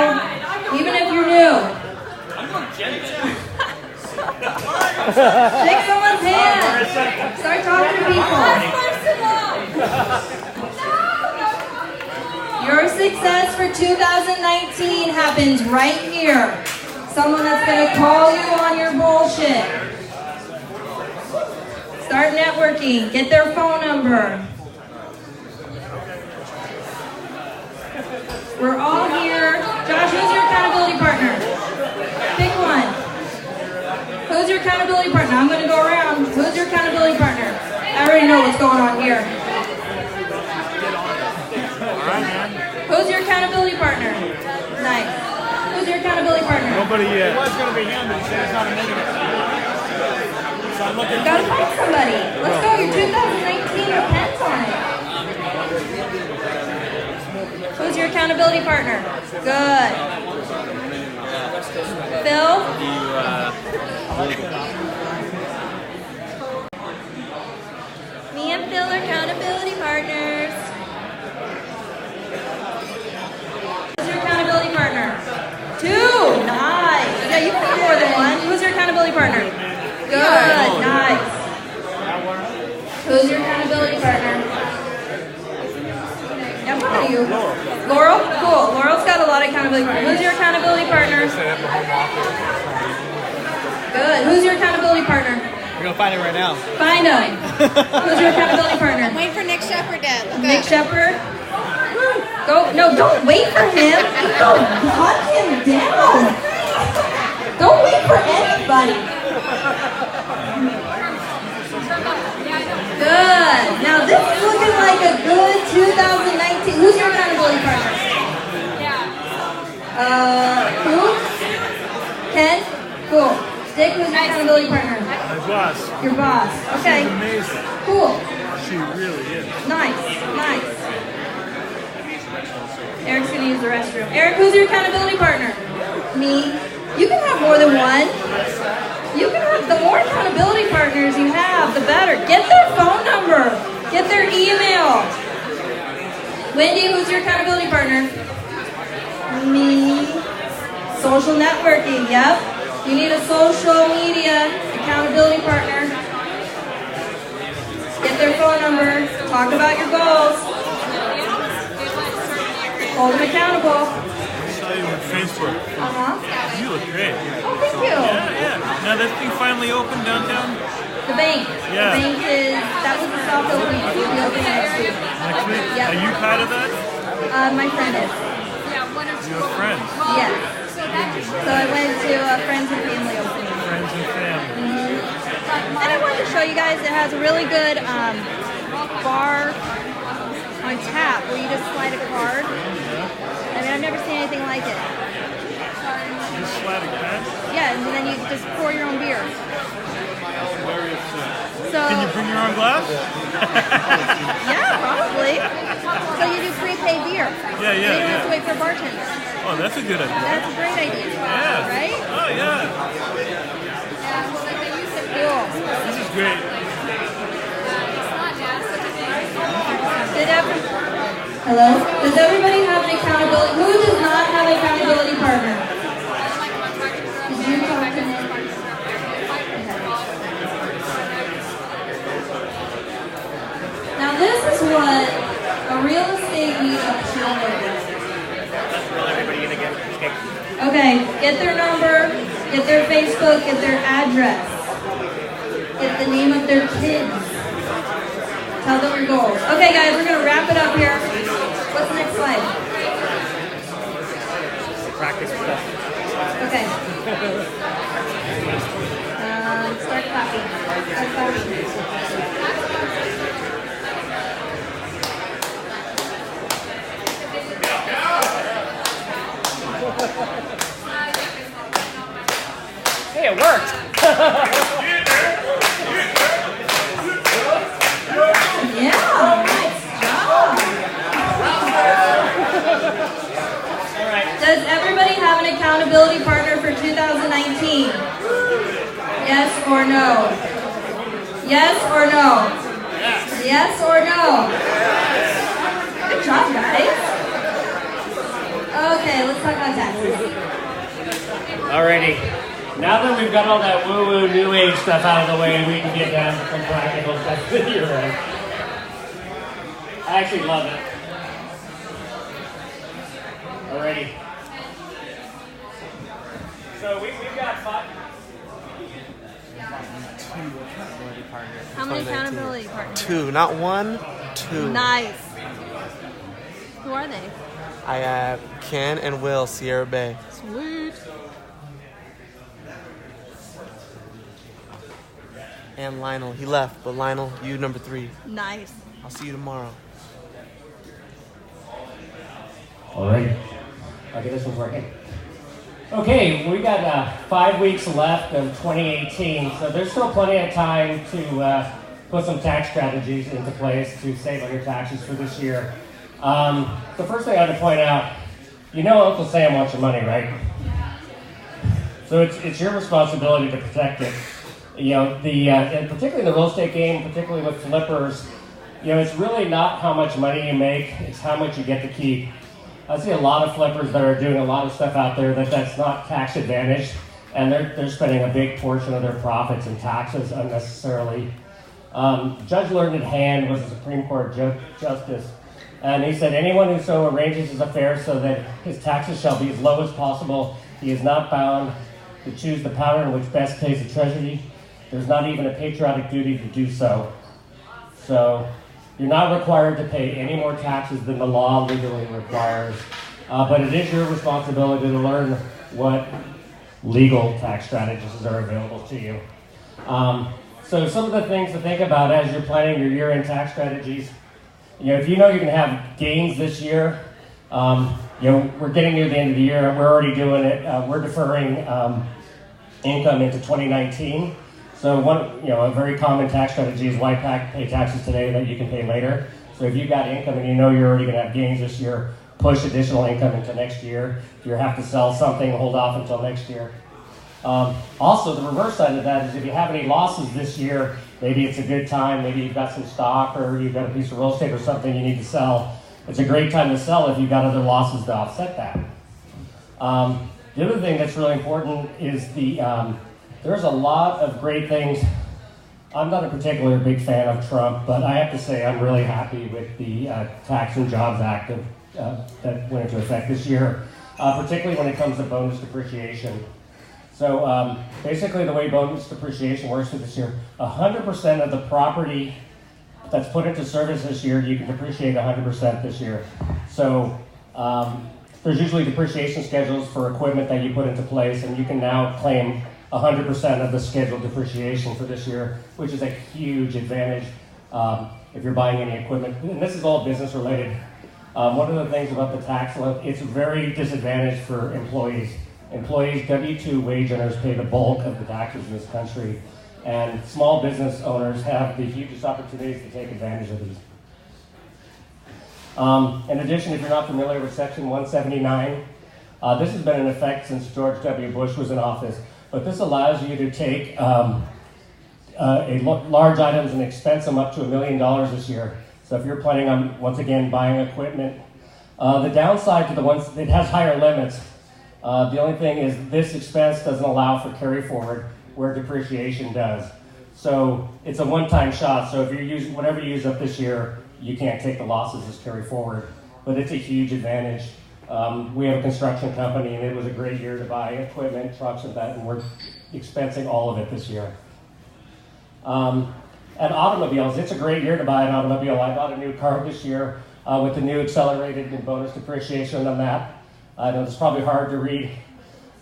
even if you're new. I'm going to Jenny. Shake someone's hand. Start talking to people. Your success for 2019 happens right here. Someone that's going to call you on your bullshit. Start networking. Get their phone number. We're all here. Josh, who's your accountability partner? Pick one. Who's your accountability partner? I'm going to go around. Who's your accountability partner? I already know what's going on here. Who's your accountability partner? Nice. Who's your accountability partner? Nobody yet. It was going to be him, but he said it's not a negative. So I'm looking. You got to find somebody. Let's go. Your 2019 depends on it. Who's your accountability partner? Good. Phil? Me and Phil are accountability partners. Who's your accountability partner? 2. Nice. Yeah, you can have more than one. Who's your accountability partner? Good. Nice. Who's your accountability partner? Yeah, what are you? Laurel? Cool. Laurel's got a lot of accountability partners. Who's your accountability partner? Good. Who's your accountability partner? We're going to find him right now. Find him. Who's your accountability partner? I'm waiting for Nick Shepard, Dad. Look Nick up. Shepard? Go. No, don't wait for him. Go hunt him down. Don't wait for anybody. Good. Now this is looking like a good 2019. Who's your accountability partner? Who? Ken? Cool. Dick, who's your accountability partner? My boss. Your boss. Okay. She's amazing. Cool. She really is. Nice. Nice. Eric's gonna use the restroom. Eric, who's your accountability partner? Me. You can have more than one. You can have, the more accountability partners you have, the better. Get their phone number. Get their email. Wendy, who's your accountability partner? Me. Social networking, yep. You need a social media accountability partner. Get their phone number. Talk about your goals. Hold them accountable. I saw you on Facebook store. You look great. Oh, thank you. Yeah. Now that thing finally opened downtown? The bank. Yeah. The bank that was the soft opening. It will be open next week. Next week? Yep. Are you part of that? My friend is. You have friends? Yes. So I went to a friends and family opening. Friends and family. And I wanted to show you guys, it has a really good bar on tap where you just slide a card. I mean, I've never seen anything like it. Just slide a card? Yeah, and then you just pour your own beer. So, can you bring your own glass? Yeah, probably. So you do prepaid beer. Yeah. You don't have to wait for a bartender. Oh, that's a good idea. That's a great idea. Yeah. Right? Oh, yeah. Cool. This is great. Hello? Does everybody have an accountability? Who does not have an accountability partner? Did you talk to Nick? Now this is what a real estate meetup should look like. Okay, get their number, get their Facebook, get their address, get the name of their kids. Tell them your goals. Okay guys, we're going to wrap it up here. What's the next slide? Practice stuff. Okay. Start clapping. Start clapping. Hey, it worked. Yeah, nice job. All right. Does everybody have an accountability partner for 2019? Yes or no? Yes or no? Yes or no? Good job, guys. Okay, let's talk about taxes. Alrighty. Now that we've got all that woo-woo new age stuff out of the way, we can get down to some practical stuff. You're right. I actually love it. Alrighty. So we've got 5. How many accountability partners? 2, not 1, 2. Nice. Who are they? I have Ken and Will, Sierra Bay. Sweet. And Lionel. He left, but Lionel, you number 3. Nice. I'll see you tomorrow. Alright. Okay, this one's working. Okay, we got 5 weeks left of 2018, so there's still plenty of time to put some tax strategies into place to save on your taxes for this year. The first thing I want to point out, you know Uncle Sam wants your money, right? So it's your responsibility to protect it. You know, and particularly in the real estate game, particularly with flippers, you know, it's really not how much money you make, it's how much you get to keep. I see a lot of flippers that are doing a lot of stuff out there that's not tax advantaged, and they're spending a big portion of their profits in taxes unnecessarily. Judge Learned Hand was a Supreme Court justice, and he said, anyone who so arranges his affairs so that his taxes shall be as low as possible, he is not bound to choose the pattern which best pays the treasury. There's not even a patriotic duty to do so. So you're not required to pay any more taxes than the law legally requires, but it is your responsibility to learn what legal tax strategies are available to you. So some of the things to think about as you're planning your year-end tax strategies, you know, if you know you're going to have gains this year, you know, we're getting near the end of the year, we're already doing it, we're deferring income into 2019. So a very common tax strategy is why pay taxes today that you can pay later. So if you've got income and you know you're already going to have gains this year, push additional income into next year. If you have to sell something, hold off until next year. Also, the reverse side of that is if you have any losses this year, maybe it's a good time, maybe you've got some stock or you've got a piece of real estate or something you need to sell. It's a great time to sell if you've got other losses to offset that. The other thing that's really important is there's a lot of great things. I'm not a particularly big fan of Trump, but I have to say I'm really happy with the Tax and Jobs Act that went into effect this year. particularly when it comes to bonus depreciation. So basically the way bonus depreciation works for this year, 100% of the property that's put into service this year, you can depreciate 100% this year. So there's usually depreciation schedules for equipment that you put into place, and you can now claim 100% of the scheduled depreciation for this year, which is a huge advantage if you're buying any equipment. And this is all business related. One of the things about the tax law, it's very disadvantaged for employees. Employees, W-2 wage earners pay the bulk of the taxes in this country, and small business owners have the hugest opportunities to take advantage of these. In addition, if you're not familiar with Section 179, this has been in effect since George W. Bush was in office, but this allows you to take large items and expense them up to $1 million this year. So if you're planning on, once again, buying equipment, the downside to the ones, it has higher limits. The only thing is this expense doesn't allow for carry forward where depreciation does. So it's a one-time shot. So if you use whatever you use up this year, you can't take the losses as carry forward. But it's a huge advantage. We have a construction company, and it was a great year to buy equipment, trucks, and that, and we're expensing all of it this year. And automobiles, it's a great year to buy an automobile. I bought a new car this year with the new accelerated and bonus depreciation on that. I know it's probably hard to read,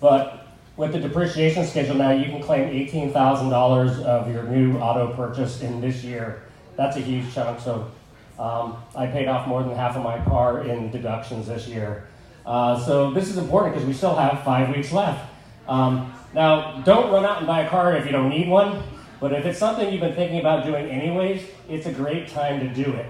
but with the depreciation schedule now, you can claim $18,000 of your new auto purchase in this year. That's a huge chunk, so I paid off more than half of my car in deductions this year. So this is important because we still have 5 weeks left. Now, don't run out and buy a car if you don't need one, but if it's something you've been thinking about doing anyways, it's a great time to do it.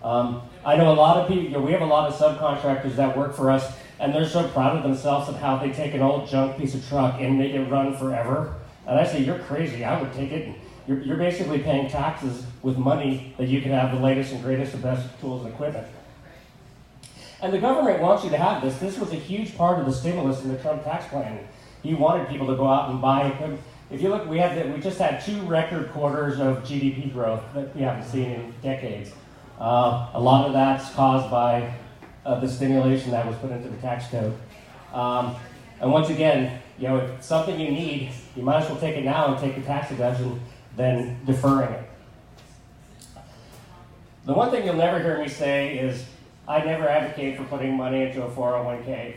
I know a lot of people, we have a lot of subcontractors that work for us, and they're so proud of themselves of how they take an old junk piece of truck and make it run forever. And I say, you're crazy, I would take it. You're basically paying taxes with money that you can have the latest and greatest and best tools and equipment. And the government wants you to have this. This was a huge part of the stimulus in the Trump tax plan. He wanted people to go out and buy equipment. If you look, we just had 2 record quarters of GDP growth that we haven't seen in decades. A lot of that's caused by the stimulation that was put into the tax code. And once again, if it's something you need, you might as well take it now and take the tax deduction than deferring it. The one thing you'll never hear me say is, I never advocate for putting money into a 401k.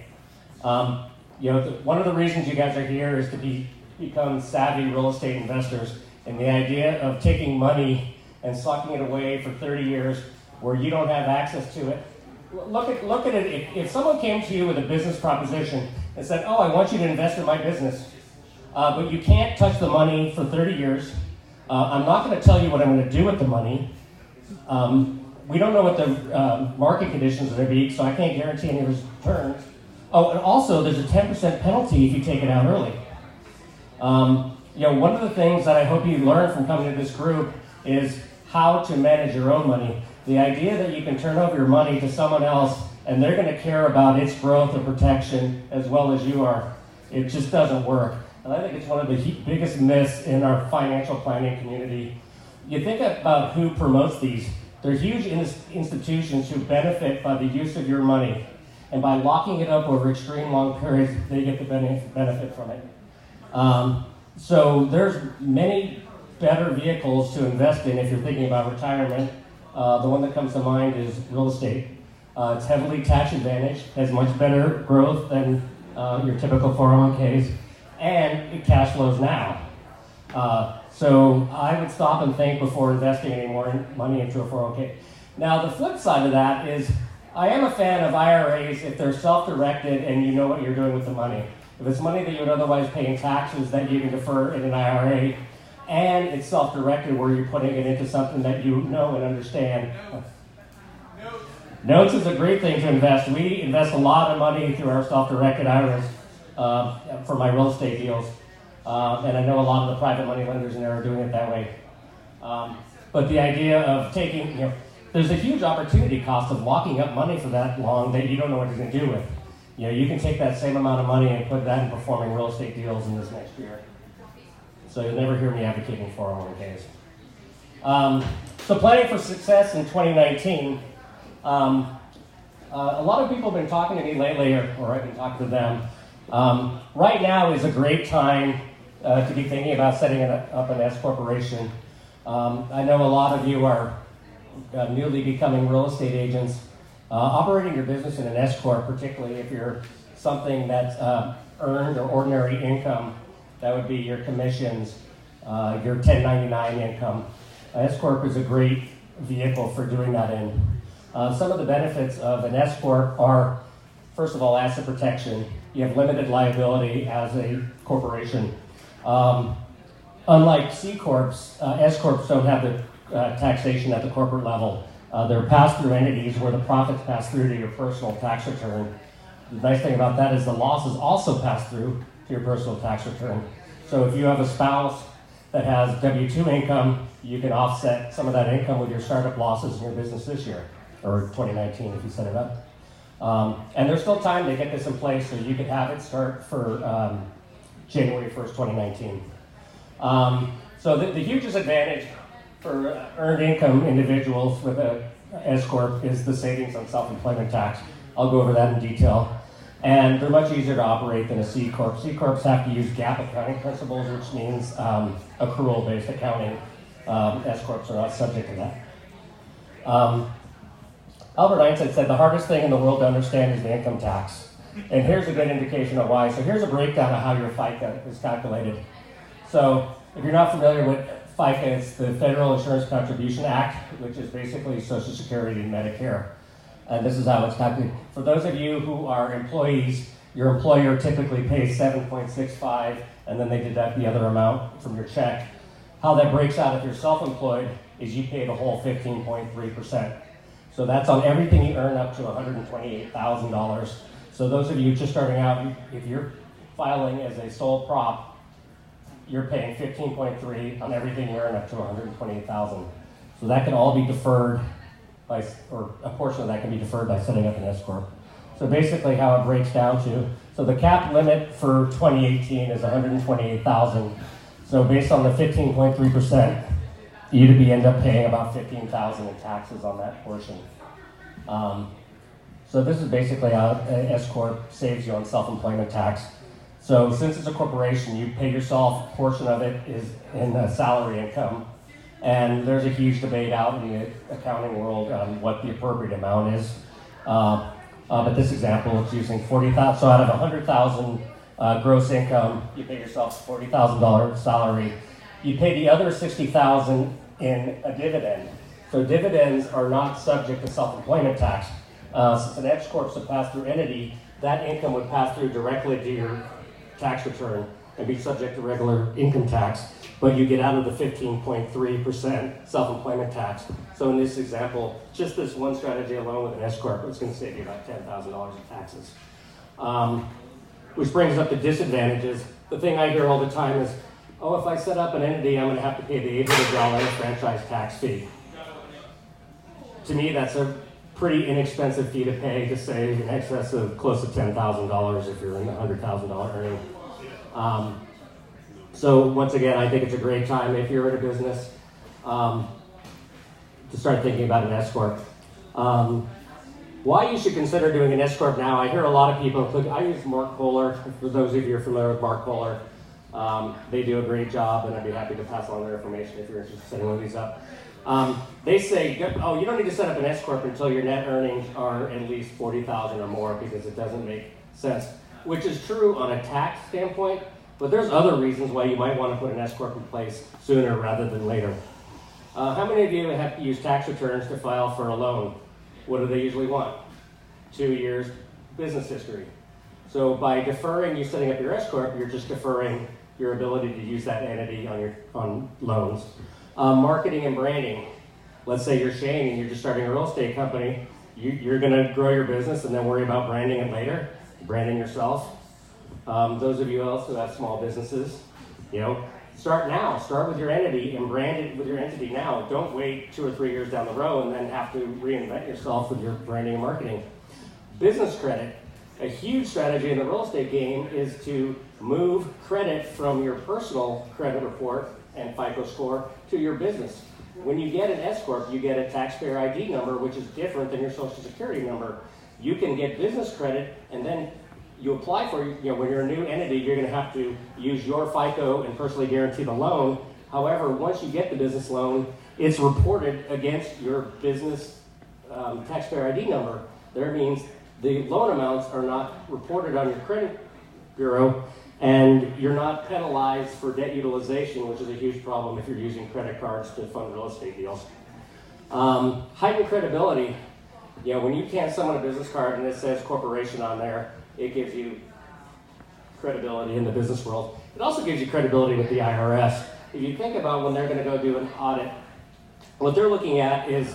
One of the reasons you guys are here is to become savvy real estate investors, and the idea of taking money and sucking it away for 30 years where you don't have access to it. Look at it. If someone came to you with a business proposition and said, oh, I want you to invest in my business, but you can't touch the money for 30 years. I'm not going to tell you what I'm going to do with the money. We don't know what the market conditions are going to be, so I can't guarantee any returns. Oh, and also there's a 10% penalty if you take it out early. One of the things that I hope you learn from coming to this group is how to manage your own money. The idea that you can turn over your money to someone else and they're going to care about its growth and protection as well as you are, it just doesn't work. And I think it's one of the biggest myths in our financial planning community. You think about who promotes these. They're huge institutions who benefit by the use of your money. And by locking it up over extreme long periods, they get the benefit from it. So there's many better vehicles to invest in if you're thinking about retirement. The one that comes to mind is real estate. It's heavily tax advantaged, has much better growth than your typical 401ks, and it cash flows now. So I would stop and think before investing any more money into a 401k. Now the flip side of that is I am a fan of IRAs if they're self-directed and you know what you're doing with the money. If it's money that you would otherwise pay in taxes that you can defer in an IRA, and it's self-directed where you're putting it into something that you know and understand. Notes is a great thing to invest. We invest a lot of money through our self-directed IRAs for my real estate deals. And I know a lot of the private money lenders in there are doing it that way. But the idea of taking, there's a huge opportunity cost of locking up money for that long that you don't know what you're going to do with. You can take that same amount of money and put that in performing real estate deals in this next year. So you'll never hear me advocating 401ks. So planning for success in 2019. A lot of people have been talking to me lately, or I've been talking to them. Right now is a great time to be thinking about setting up an S corporation. I know a lot of you are newly becoming real estate agents. Operating your business in an S corp, particularly if you're something that's earned or ordinary income, that would be your commissions, your 1099 income. S corp is a great vehicle for doing that in. Some of the benefits of an S corp are, first of all, asset protection. You have limited liability as a corporation. Unlike C corps, S corps don't have the taxation at the corporate level. They're pass-through entities where the profits pass through to your personal tax return. The nice thing about that is the losses also pass through to your personal tax return. So if you have a spouse that has W-2 income, you can offset some of that income with your startup losses in your business this year, or 2019 if you set it up. And there's still time to get this in place, so you could have it start for January 1st, 2019. So the hugest advantage for earned income individuals with a S corp is the savings on self-employment tax. I'll go over that in detail. And they're much easier to operate than a C corp. C corps have to use GAAP accounting principles, which means accrual-based accounting. S corps are not subject to that. Albert Einstein said the hardest thing in the world to understand is the income tax. And here's a good indication of why. So here's a breakdown of how your FICA is calculated. So if you're not familiar with FICA, it's the Federal Insurance Contribution Act, which is basically Social Security and Medicare. And this is how it's calculated. For those of you who are employees, your employer typically pays 7.65, and then they deduct the other amount from your check. How that breaks out if you're self-employed is you pay the whole 15.3%. So that's on everything you earn up to $128,000. So those of you just starting out, if you're filing as a sole prop, you're paying 15.3 on everything you earn up to $128,000. So that can all be deferred by, or a portion of that can be deferred by setting up an S corp. So basically how it breaks down to, so the cap limit for 2018 is $128,000. So based on the 15.3%, you'd end up paying about $15,000 in taxes on that portion. So this is basically how an S corp saves you on self-employment tax. So since it's a corporation, you pay yourself, a portion of it is in salary income. And there's a huge debate out in the accounting world on what the appropriate amount is. But this example, it's using $40,000. So out of $100,000 gross income, you pay yourself $40,000 salary. You pay the other $60,000 in a dividend. So dividends are not subject to self-employment tax. Since an S corp is a pass-through entity, that income would pass through directly to your tax return and be subject to regular income tax, but you get out of the 15.3% self-employment tax. So in this example, just this one strategy alone with an S corp, it's going to save you about $10,000 in taxes. Which brings up the disadvantages. The thing I hear all the time is, oh, if I set up an entity, I'm going to have to pay the $800 franchise tax fee. To me, that's a pretty inexpensive fee to pay to save in excess of close to $10,000 if you're in the $100,000 earning. So once again, I think it's a great time if you're in a business to start thinking about an S corp. Why you should consider doing an S corp now? I hear a lot of people. I use Mark Kohler. For those of you who are familiar with Mark Kohler, they do a great job, and I'd be happy to pass along their information if you're interested in setting one of these up. They say, oh, you don't need to set up an S corp until your net earnings are at least $40,000 or more because it doesn't make sense, which is true on a tax standpoint, but there's other reasons why you might want to put an S corp in place sooner rather than later. How many of you have to use tax returns to file for a loan? What do they usually want? 2 years business history. So by deferring you setting up your S corp, you're just deferring your ability to use that entity on loans. Marketing and branding. Let's say you're Shane and you're just starting a real estate company. You're going to grow your business and then worry about branding it later, branding yourself. Those of you else who have small businesses, start now. Start with your entity and brand it with your entity now. Don't wait 2 or 3 years down the road and then have to reinvent yourself with your branding and marketing. Business credit. A huge strategy in the real estate game is to move credit from your personal credit report and FICO score to your business. When you get an S corp, you get a taxpayer ID number, which is different than your Social Security number. you can get business credit, and then you apply for, when you're a new entity, you're going to have to use your FICO and personally guarantee the loan. However, once you get the business loan, it's reported against your business taxpayer ID number. That means the loan amounts are not reported on your credit bureau, and you're not penalized for debt utilization, which is a huge problem if you're using credit cards to fund real estate deals. Heightened credibility. When you can't summon a business card and it says corporation on there, it gives you credibility in the business world. It also gives you credibility with the IRS. If you think about when they're going to go do an audit, what they're looking at is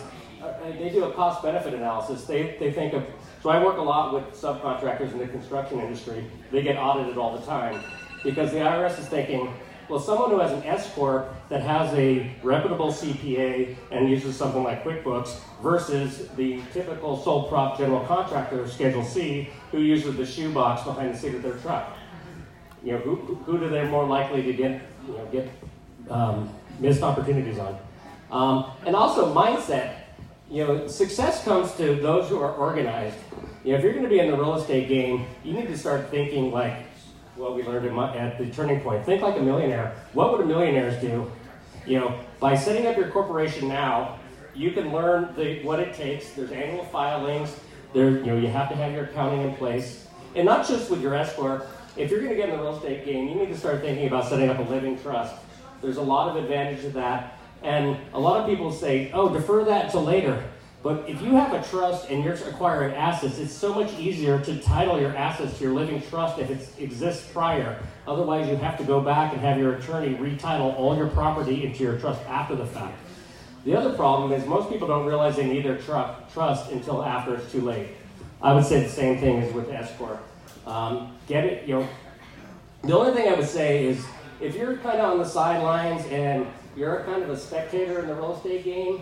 they do a cost-benefit analysis. They think of, so I work a lot with subcontractors in the construction industry. They get audited all the time because the IRS is thinking, well, someone who has an S-Corp that has a reputable CPA and uses something like QuickBooks versus the typical sole prop general contractor, Schedule C, who uses the shoebox behind the seat of their truck. Who do they more likely to get missed opportunities on? And also mindset. Success comes to those who are organized. If you're going to be in the real estate game, you need to start thinking like what we learned at the Turning Point. Think like a millionaire. What would millionaires do? By setting up your corporation now, you can learn what it takes. There's annual filings. You have to have your accounting in place. And not just with your S-Corp. If you're going to get in the real estate game, you need to start thinking about setting up a living trust. There's a lot of advantage to that. And a lot of people say, oh, defer that until later. But if you have a trust and you're acquiring assets, it's so much easier to title your assets to your living trust if it exists prior. Otherwise, you have to go back and have your attorney retitle all your property into your trust after the fact. The other problem is most people don't realize they need their trust until after it's too late. I would say the same thing as with S-Corp. Get it, The only thing I would say is if you're kind of on the sidelines and you're kind of a spectator in the real estate game,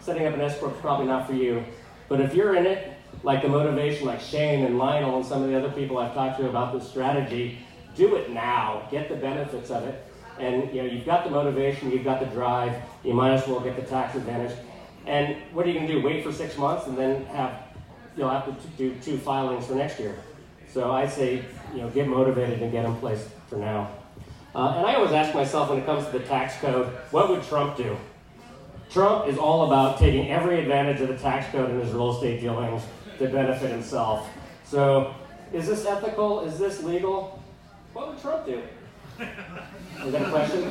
setting up an S-Corp is probably not for you. But if you're in it, like the motivation, like Shane and Lionel and some of the other people I've talked to about this strategy, do it now. Get the benefits of it. And you've got the motivation, you've got the drive, you might as well get the tax advantage. And what are you going to do? Wait for 6 months and then you'll have to do 2 filings for next year. So I say, get motivated and get in place for now. And I always ask myself when it comes to the tax code, what would Trump do? Trump is all about taking every advantage of the tax code in his real estate dealings to benefit himself. So, is this ethical? Is this legal? What would Trump do? Is that a question?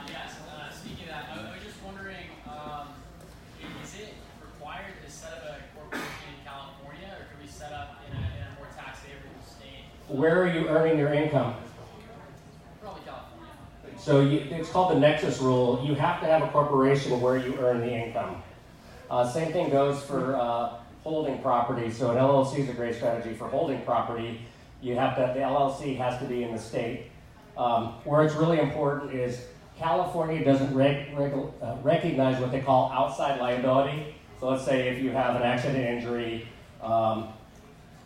Yes. Speaking of that, I was just wondering, is it required to set up a corporation in California, or can we set up in a more tax-favorable state? Where are you earning your income? So it's called the Nexus Rule. You have to have a corporation where you earn the income. Same thing goes for holding property. So an LLC is a great strategy for holding property. The LLC has to be in the state. Where it's really important is California doesn't recognize what they call outside liability. So let's say if you have an accident injury kind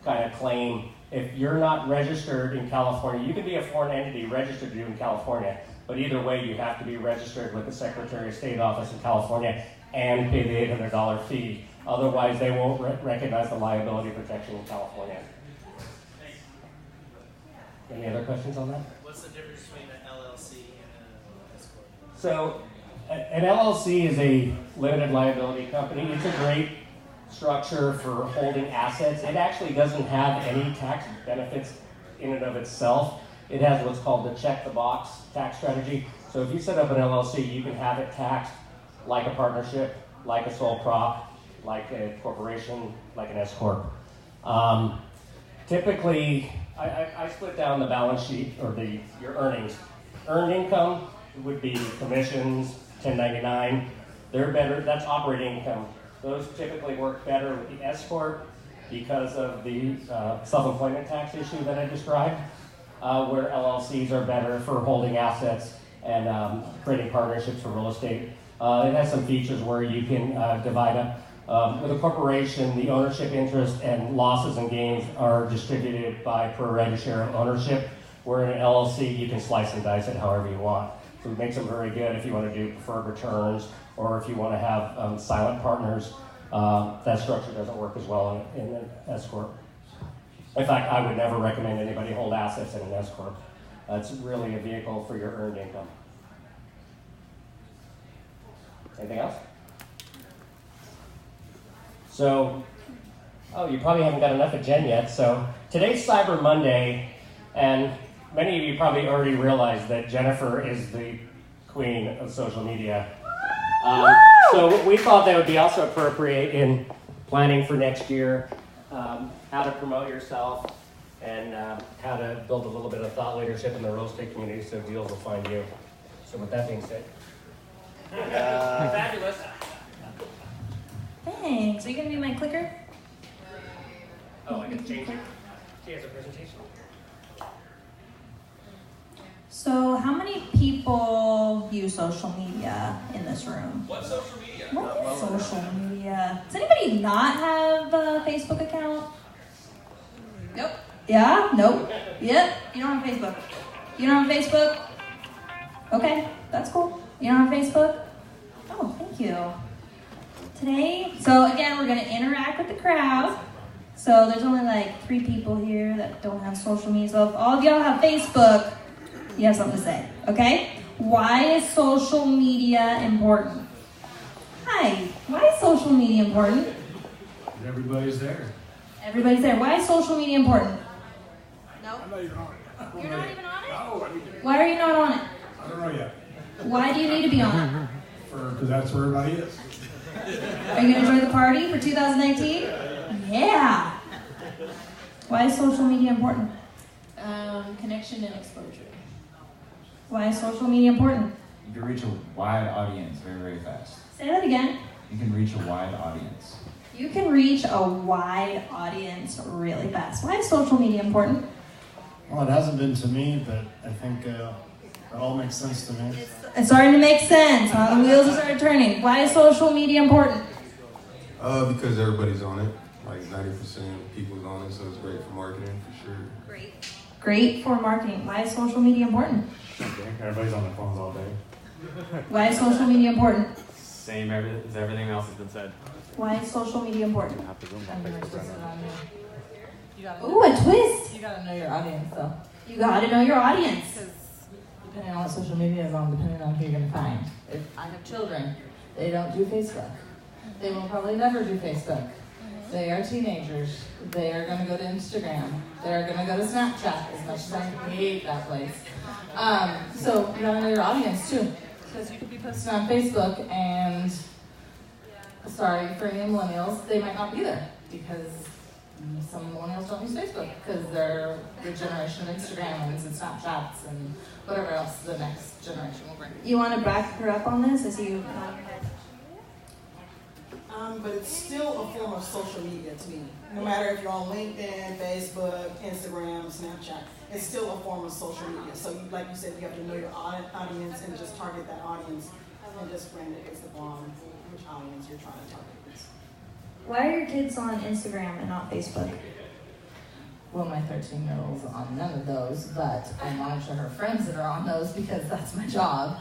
of claim, if you're not registered in California, you can be a foreign entity registered to you in California. But either way, you have to be registered with the Secretary of State office in California and pay the $800 fee. Otherwise, they won't recognize the liability protection in California. Any other questions on that? What's the difference between an LLC and an S-Corp? So, an LLC is a limited liability company. It's a great structure for holding assets. It actually doesn't have any tax benefits in and of itself. It has what's called the check-the-box tax strategy. So if you set up an LLC, you can have it taxed like a partnership, like a sole prop, like a corporation, like an S-Corp. Typically, I split down the balance sheet, or your earnings. Earned income would be commissions, 1099. They're better, that's operating income. Those typically work better with the S-Corp because of the self-employment tax issue that I described. Where LLCs are better for holding assets and creating partnerships for real estate. It has some features where you can divide up. With a corporation, the ownership interest and losses and gains are distributed by per rata share of ownership, where in an LLC, you can slice and dice it however you want. So it makes them very good if you want to do preferred returns or if you want to have silent partners. that structure doesn't work as well in an S corp. In fact, I would never recommend anybody hold assets in an S corp. It's really a vehicle for your earned income. Anything else? So, you probably haven't got enough of Jen yet. So today's Cyber Monday, and many of you probably already realized that Jennifer is the queen of social media. So we thought that would be also appropriate in planning for next year, how to promote yourself, and how to build a little bit of thought leadership in the real estate community so deals will find you. So with that being said. Fabulous. Thanks. Are you going to be my clicker? Oh, I can change it. She has a presentation. So, how many people use social media in this room? What's social media? What is social media? Does anybody not have a Facebook account? Nope. Yeah? Nope. Yep. You don't have Facebook. You don't have Facebook? Okay, that's cool. You don't have Facebook? Oh, thank you. Today, so again, we're going to interact with the crowd. So there's only like 3 people here that don't have social media. So if all of y'all have Facebook, you have something to say, okay? Why is social media important? Hi, why is social media important? Everybody's there. Everybody's there. Why is social media important? No. I'm not even on it. You're not even on it? No, I mean, Why are you not on it? I don't know yet. Why do you need to be on it? Because that's where everybody is. Are you going to join the party for 2019? Yeah. Why is social media important? Connection and exposure. Why is social media important? You can reach a wide audience very, very fast. Say that again. You can reach a wide audience. You can reach a wide audience really fast. Why is social media important? Well, it hasn't been to me, but I think it all makes sense to me. It's starting to make sense. Huh? The wheels are starting turning. Why is social media important? Because everybody's on it. Like 90% of people's on it, so it's great for marketing for sure. Great for marketing. Why is social media important? Everybody's on their phones all day. Why is social media important? Same as everything else has been said. Why is social media important? Ooh, a twist! You gotta know your audience, though. You gotta know your audience. Because depending on what social media is on, depending on who you're gonna find. If I have children, they don't do Facebook. They will probably never do Facebook. They are teenagers. They are going to go to Instagram. They're going to go to Snapchat, as much as I hate that place. So you gotta know your audience too, because you could be posting on Facebook, and sorry for any millennials, they might not be there because some millennials don't use Facebook because they're the generation of Instagrams and Snapchats and whatever else the next generation will bring. You want to back her up on this? I see you. But it's still a form of social media to me. No matter if you're on LinkedIn, Facebook, Instagram, Snapchat, it's still a form of social media. So, like you said, you have to know your audience and just target that audience and just brand it based upon which audience you're trying to target. Why are your kids on Instagram and not Facebook? Well, my 13-year-old's on none of those, but I monitor her friends that are on those because that's my job.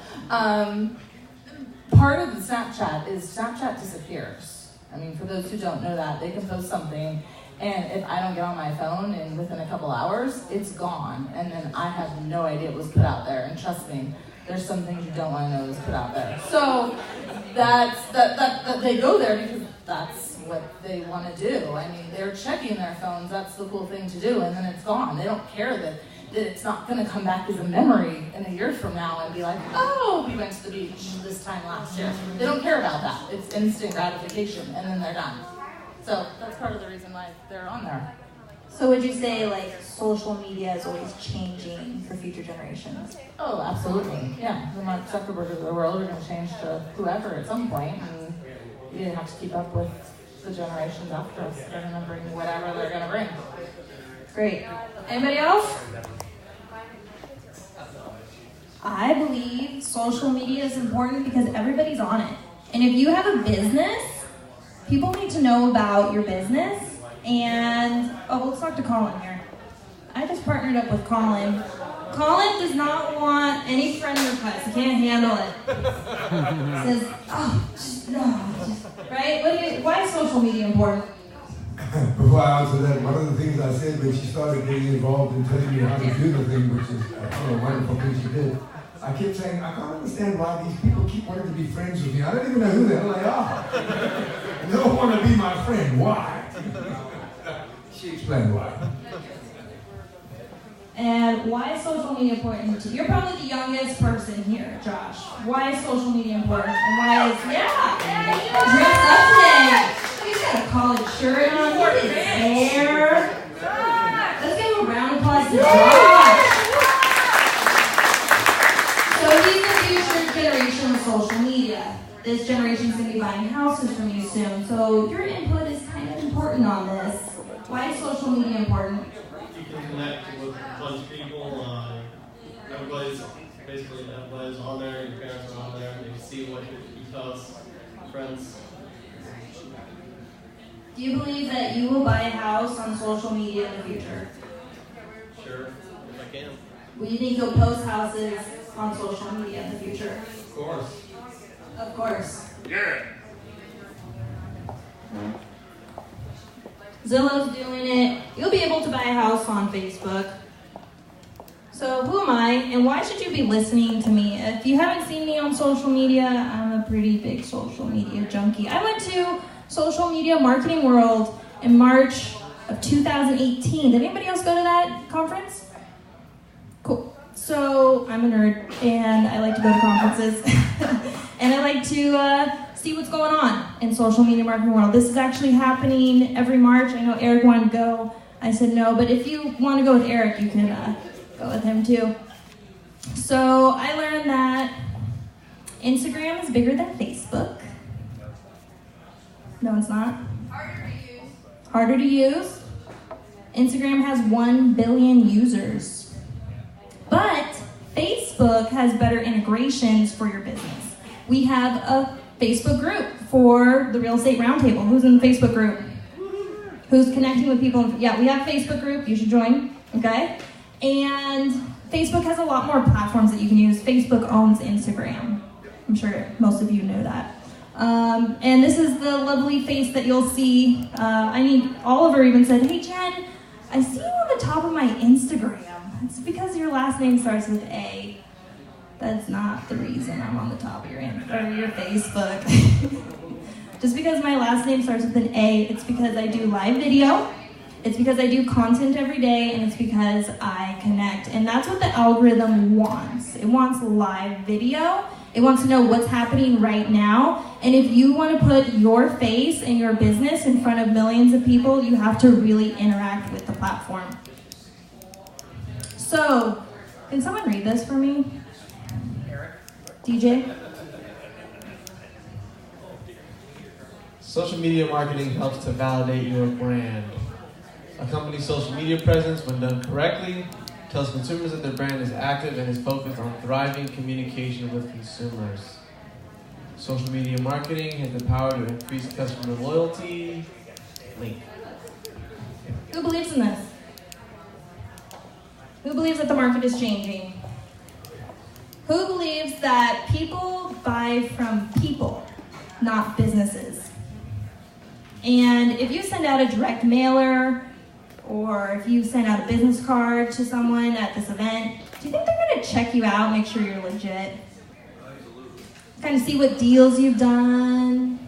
Part of the Snapchat is Snapchat disappears. I mean, for those who don't know that, they can post something, and if I don't get on my phone and within a couple hours, it's gone. And then I have no idea what was put out there. And trust me, there's some things you don't want to know was put out there. So that they go there because that's what they want to do. I mean, they're checking their phones. That's the cool thing to do, and then it's gone. They don't care that it's not going to come back as a memory in a year from now and be like, oh, we went to the beach this time last year. They don't care about that. It's instant gratification, and then they're done. So that's part of the reason why they're on there. So would you say like social media is always changing for future generations? Oh, absolutely. Yeah, the Mark Zuckerberg of the world are going to change to whoever at some point, and you have to keep up with the generations after us. They're going to bring whatever they're going to bring. Great. Anybody else? I believe social media is important because everybody's on it. And if you have a business, people need to know about your business. And, let's talk to Colin here. I just partnered up with Colin Colin does not want any friend requests. He can't handle it. He says, oh, just no. Right? Why is social media important? Before I answer that, one of the things I said when she started getting involved in telling me how to do the thing, which is a wonderful thing she did, I kept saying, I can't understand why these people keep wanting to be friends with me. I don't even know who the hell they are. They don't want to be my friend. Why? She explained why. And why is social media important to you? You're probably the youngest person here, Josh. Why is social media important? And why is, you dressed up today. He's got a college shirt on, his hair. Let's give him a round of applause to Josh. So he's the future generation of social media. This generation's going to be buying houses from you soon. So your input is kind of important on this. Why is social media important? You can connect with a bunch of people. Everybody's on there. Your parents are on there. They can see what you post. Friends. Do you believe that you will buy a house on social media in the future? Sure, if I can. Will you think you'll post houses on social media in the future? Of course. Of course. Yeah. Zillow's doing it. You'll be able to buy a house on Facebook. So who am I, and why should you be listening to me? If you haven't seen me on social media, I'm a pretty big social media junkie. I went to Social Media Marketing World in March of 2018. Did anybody else go to that conference? Cool. So I'm a nerd, and I like to go to conferences. And I like to see what's going on in Social Media Marketing World. This is actually happening every March. I know Eric wanted to go. I said no, but if you want to go with Eric, you can go with him too. So I learned that Instagram is bigger than Facebook. No, it's not. Harder to use. Instagram has 1 billion users. But Facebook has better integrations for your business. We have a Facebook group for the Real Estate Roundtable. Who's in the Facebook group? Who's connecting with people? Yeah, we have a Facebook group. You should join, okay? And Facebook has a lot more platforms that you can use. Facebook owns Instagram. I'm sure most of you know that. And this is the lovely face that you'll see. Oliver even said, hey Jen, I see you on the top of my Instagram. It's because your last name starts with A. That's not the reason I'm on the top of your Facebook. Just because my last name starts with an A, it's because I do live video, it's because I do content every day, and it's because I connect. And that's what the algorithm wants. It wants live video. It wants to know what's happening right now. And if you want to put your face and your business in front of millions of people, you have to really interact with the platform. So, can someone read this for me? DJ? Social media marketing helps to validate your brand. A company's social media presence, when done correctly, tells consumers that their brand is active and is focused on thriving communication with consumers. Social media marketing has the power to increase customer loyalty. Link. Who believes in this? Who believes that the market is changing? Who believes that people buy from people, not businesses? And if you send out a direct mailer, or if you send out a business card to someone at this event, do you think they're going to check you out, make sure you're legit? Kind of see what deals you've done,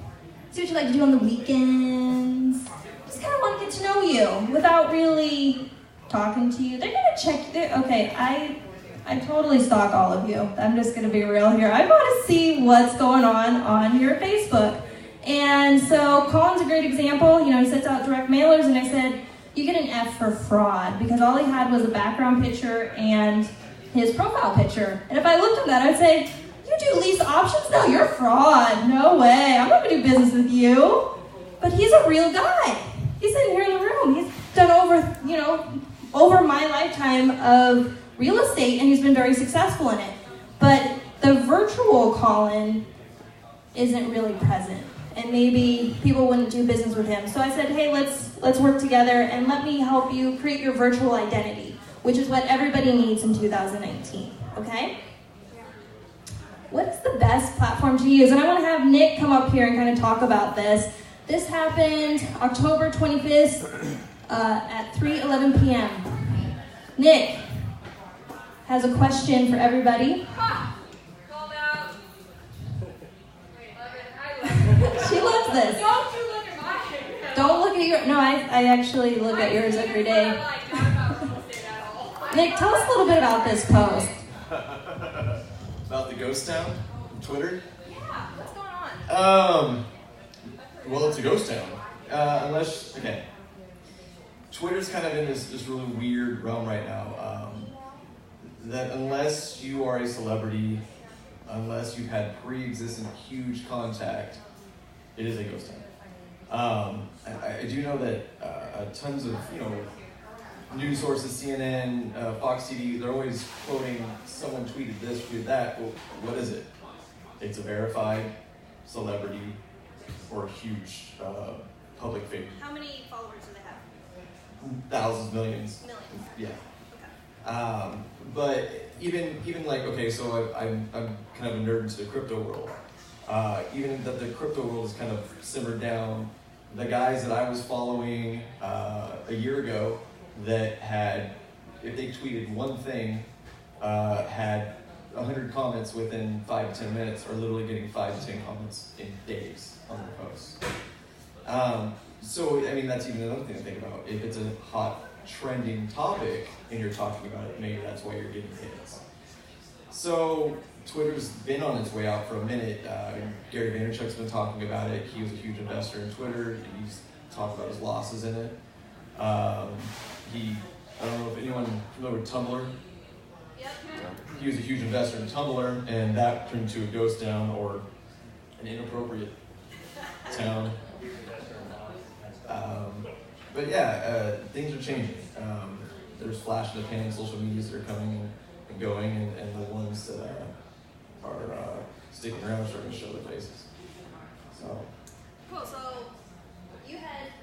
see what you like to do on the weekends. Just kind of want to get to know you without really talking to you. They're going to check. Okay, I totally stalk all of you. I'm just going to be real here. I want to see what's going on your Facebook. And so Colin's a great example. You know, he sets out direct mailers, and I said, you get an F for fraud, because all he had was a background picture and his profile picture. And if I looked at that, I'd say, you do lease options? No, you're fraud. No way. I'm not going to do business with you. But he's a real guy. He's sitting here in the room. He's done over my lifetime of real estate, and he's been very successful in it. But the virtual Colin isn't really present, and maybe people wouldn't do business with him. So I said, hey, let's work together, and let me help you create your virtual identity. which is what everybody needs in 2019, okay? What's the best platform to use? And I want to have Nick come up here and kind of talk about this. This happened October 25th at 3:11 p.m. Nick has a question for everybody. She loves this. Don't you look at my hair. Don't look at your, no, I actually look at yours every day. Nick, tell us a little bit about this post. About the ghost town? Twitter? Yeah, what's going on? Well, it's a ghost town. Okay. Twitter's kind of in this really weird realm right now. That unless you are a celebrity, unless you've had pre-existing huge contact, it is a ghost town. I do know that tons of, news sources, CNN, Fox TV, they're always quoting someone tweeted this, tweeted that. Well, what is it? It's a verified celebrity or a huge public figure. How many followers do they have? Thousands, millions. Millions. Yeah. Okay. But even like, okay, so I'm kind of a nerd into the crypto world. Even that the crypto world has kind of simmered down. The guys that I was following a year ago that had, if they tweeted one thing, had 100 comments within 5 to 10 minutes, are literally getting 5 to 10 comments in days on their posts. So, I mean, that's even another thing to think about. If it's a hot, trending topic and you're talking about it, maybe that's why you're getting hits. So, Twitter's been on its way out for a minute. Gary Vaynerchuk's been talking about it. He was a huge investor in Twitter. He's talked about his losses in it. I don't know if anyone familiar with Tumblr. Yep. He was a huge investor in Tumblr, and that turned into a ghost town or an inappropriate town. But yeah, things are changing. There's flash in the pan social medias that are coming and going, and the ones that are sticking around are starting to show their faces. So. Cool, so you had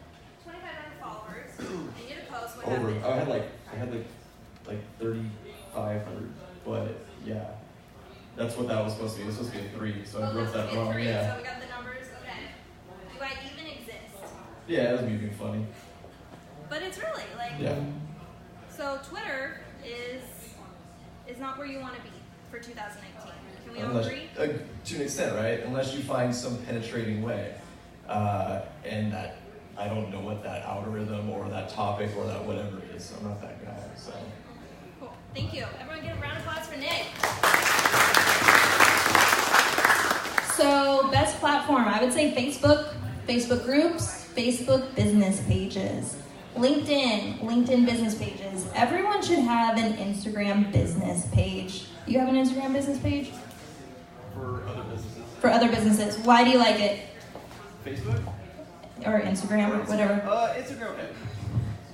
2,500 followers, and you did a post, what happened? I had like 3,500, but yeah, that's what that was supposed to be. It was supposed to be a 3, so I wrote that wrong. Yeah. So we got the numbers, okay. Do I even exist? Yeah, it was me being funny. But it's really, like, Yeah. So Twitter is not where you want to be for 2019. Can we all Unless, agree? to an extent, right? Unless you find some penetrating way, and that I don't know what that algorithm or that topic or that whatever is. I'm not that guy, so. Cool. Thank you. Everyone give a round of applause for Nick. So, best platform, I would say Facebook, Facebook groups, Facebook business pages, LinkedIn business pages. Everyone should have an Instagram business page. You have an Instagram business page? For other businesses. For other businesses. Why do you like it? Facebook? Or Instagram or whatever? Instagram. Okay.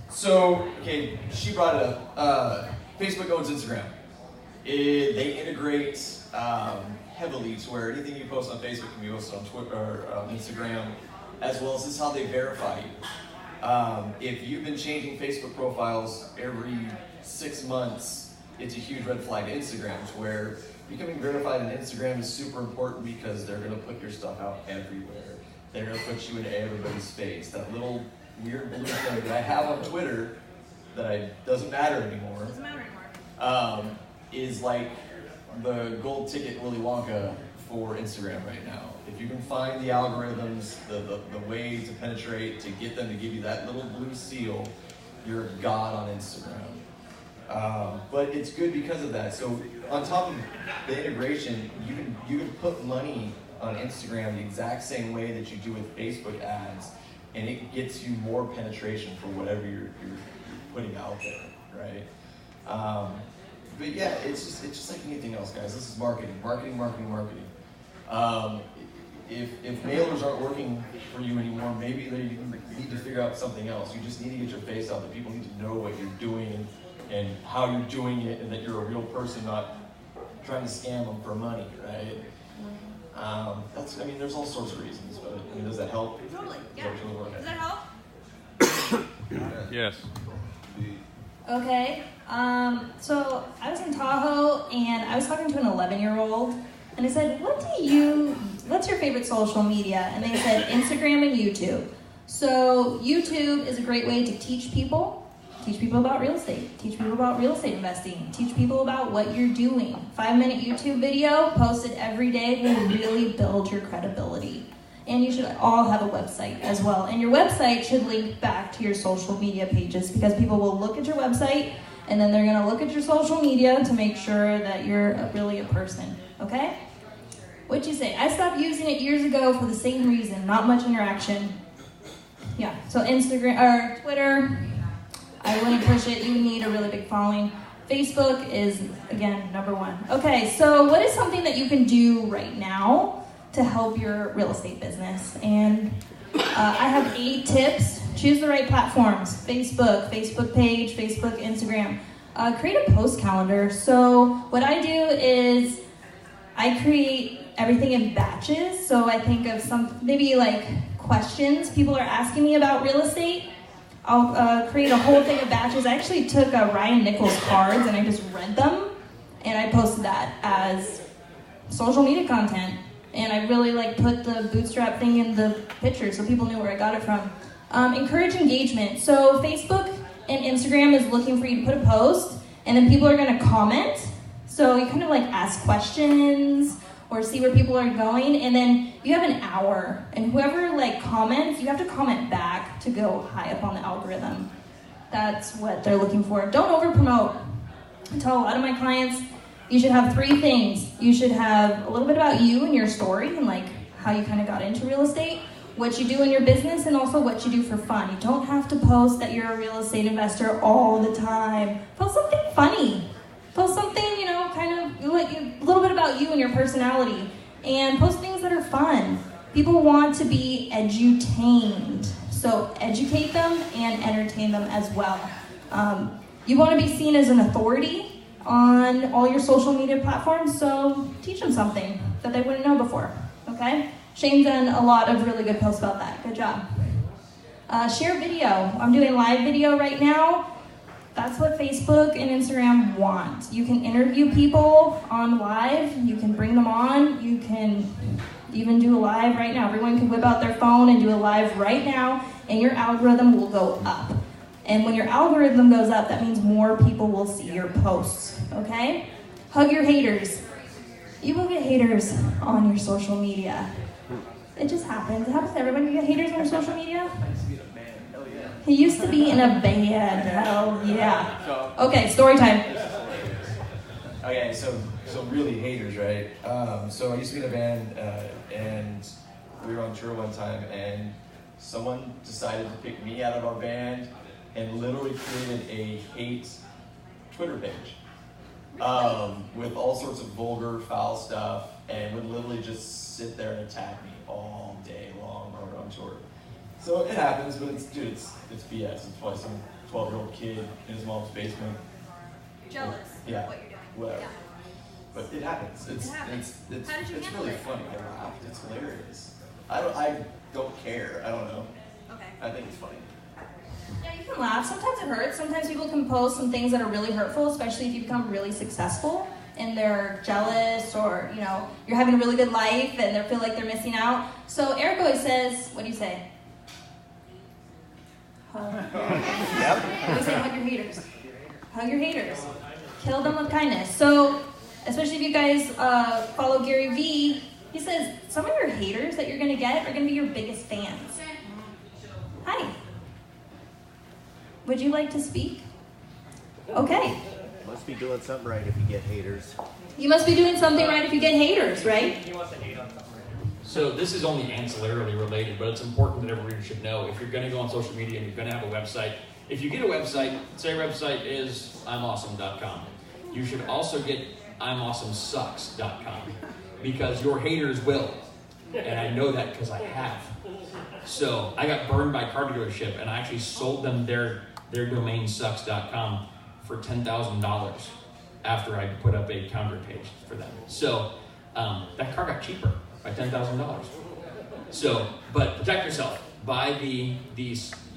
So, okay, she brought it up. Facebook owns Instagram. They integrate heavily to where anything you post on Facebook can be posted on Twitter or Instagram, as well as this is how they verify you. If you've been changing Facebook profiles every 6 months, it's a huge red flag to Instagram, to where becoming verified on Instagram is super important because they're going to put your stuff out everywhere. They're going to put you in everybody's face. That little weird blue thing that I have on Twitter that doesn't matter anymore. Doesn't matter anymore. Is like the gold ticket Willy Wonka for Instagram right now. If you can find the algorithms, the way to penetrate, to get them to give you that little blue seal, you're a god on Instagram. But it's good because of that. So on top of the integration, you can put money on Instagram the exact same way that you do with Facebook ads, and it gets you more penetration for whatever you're putting out there, right? But yeah, it's just like anything else, guys. This is marketing. If mailers aren't working for you anymore, maybe you need to figure out something else. You just need to get your face out there. People need to know what you're doing and how you're doing it, and that you're a real person, not trying to scam them for money, right? There's all sorts of reasons, but does that help? Totally, yeah. Does that help? Yes. Okay. So I was in Tahoe and I was talking to an 11-year-old and I said, what's your favorite social media? And they said Instagram and YouTube. So YouTube is a great way to teach people about real estate, teach people about real estate investing, teach people about what you're doing. 5-minute YouTube video posted every day will really build your credibility. And you should all have a website as well. And your website should link back to your social media pages because people will look at your website and then they're gonna look at your social media to make sure that you're really a person, okay? What'd you say? I stopped using it years ago for the same reason, not much interaction. Yeah, so Instagram, or Twitter, I wouldn't push it. You would need a really big following. Facebook is, again, number one. Okay, so what is something that you can do right now to help your real estate business? And I have 8 tips. Choose the right platforms. Facebook page, Facebook, Instagram. Create a post calendar. So what I do is I create everything in batches. So I think of some, maybe like questions people are asking me about real estate. I'll create a whole thing of batches. I actually took Ryan Nichols cards and I just read them and I posted that as social media content. And I really put the bootstrap thing in the picture so people knew where I got it from. Encourage engagement. So Facebook and Instagram is looking for you to put a post and then people are gonna comment. So you kind of ask questions or see where people are going, and then you have an hour, and whoever comments, you have to comment back to go high up on the algorithm. That's what they're looking for. Don't over promote. I tell a lot of my clients, you should have 3 things. You should have a little bit about you and your story and how you kind of got into real estate, what you do in your business, and also what you do for fun. You don't have to post that you're a real estate investor all the time. Post something funny. Post something, kind of a little bit about you and your personality. And post things that are fun. People want to be edutained. So educate them and entertain them as well. You want to be seen as an authority on all your social media platforms, so teach them something that they wouldn't know before, okay? Shane's done a lot of really good posts about that. Good job. Share video. I'm doing live video right now. That's what Facebook and Instagram want. You can interview people on live. You can bring them on. You can even do a live right now. Everyone can whip out their phone and do a live right now, and your algorithm will go up. And when your algorithm goes up, that means more people will see your posts, okay? Hug your haters. You will get haters on your social media. It just happens. It happens to everyone. You get haters on your social media? He used to be in a band. Hell yeah. Okay, story time. Okay, so really haters, right? So I used to be in a band, and we were on tour one time, and someone decided to pick me out of our band and literally created a hate Twitter page with all sorts of vulgar, foul stuff, and would literally just sit there and attack me all day long while we're on tour. So it happens, but it's BS. It's probably some 12-year-old kid in his mom's basement. Jealous Yeah. of what you're doing. Whatever. Yeah. But it happens. It's How did you it's handle really it? funny. I laughed. It's hilarious. I don't care. I don't know. Okay. I think it's funny. Yeah, you can laugh. Sometimes it hurts. Sometimes people can post some things that are really hurtful, especially if you become really successful and they're jealous, or you're having a really good life and they feel like they're missing out. So Eric always says, what do you say? Hug. Yep. What do you say? Hug your haters. Hug your haters. Kill them with kindness. So, especially if you guys follow Gary Vee, he says some of your haters that you're going to get are going to be your biggest fans. Hi. Would you like to speak? Okay. Must be doing something right if you get haters. You must be doing something right if you get haters, right? He wants to hate on something. So this is only ancillarily related, but it's important that every reader should know. If you're going to go on social media and you're going to have a website, if you get a website, say your website is imawesome.com. You should also get imawesomessucks.com, because your haters will. And I know that because I have. So I got burned by a car dealership, and I actually sold them their domain sucks.com for $10,000 after I put up a counter page for them. So that car got cheaper by $10,000. So, but protect yourself. Buy the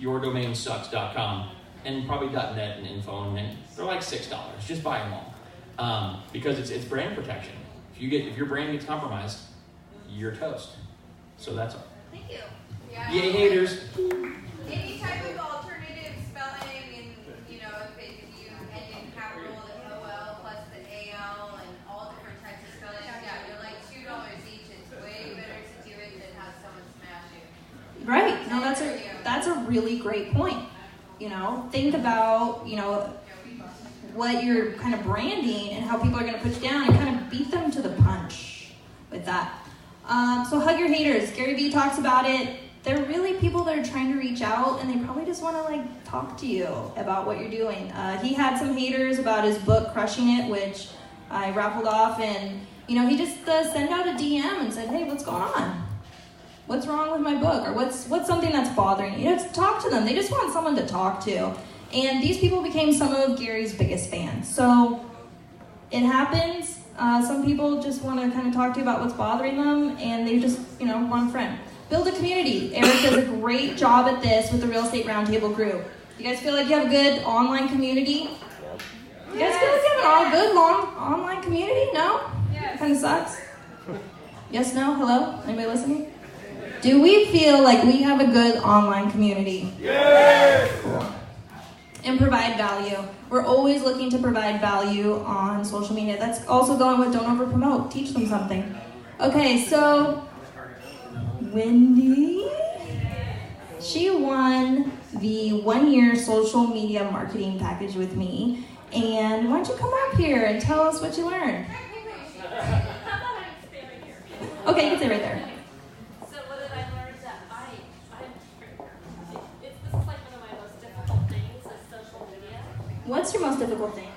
yourdomainsucks.com and probably .net and info, and they're like $6. Just buy them all because it's brand protection. If your brand gets compromised, you're toast. So that's all. Thank you. Yay, haters. Any type of alternative spelling, and if you end in capital the OL plus the AL and all different types of spelling, they're like $2 each. It's way better to do it than have someone smash you. Right. No, that's a really great point. Think about, what you're kind of branding and how people are going to put you down, and kind of beat them to the punch with that. So hug your haters. Gary Vee talks about it. They're really people that are trying to reach out, and they probably just want to talk to you about what you're doing. He had some haters about his book Crushing It, which I raffled off, and he just sent out a DM and said, hey, what's going on? What's wrong with my book? Or what's something that's bothering you? Just talk to them. They just want someone to talk to. And these people became some of Gary's biggest fans. So it happens. Some people just want to kind of talk to you about what's bothering them, and they just, want a friend. Build a community. Eric does a great job at this with the Real Estate Roundtable group. You guys feel like you have a good online community? You guys feel like you have a good long online community? No? It kind of sucks. Yes, no, hello? Anybody listening? Do we feel like we have a good online community? Yes! Cool. And provide value. We're always looking to provide value on social media. That's also going with don't over promote. Teach them something. Okay, so Wendy, she won the 1-year social media marketing package with me. And why don't you come up here and tell us what you learned? Okay, you can stay right there. So what did I learn? That this is like one of my most difficult things is social media. What's your most difficult thing?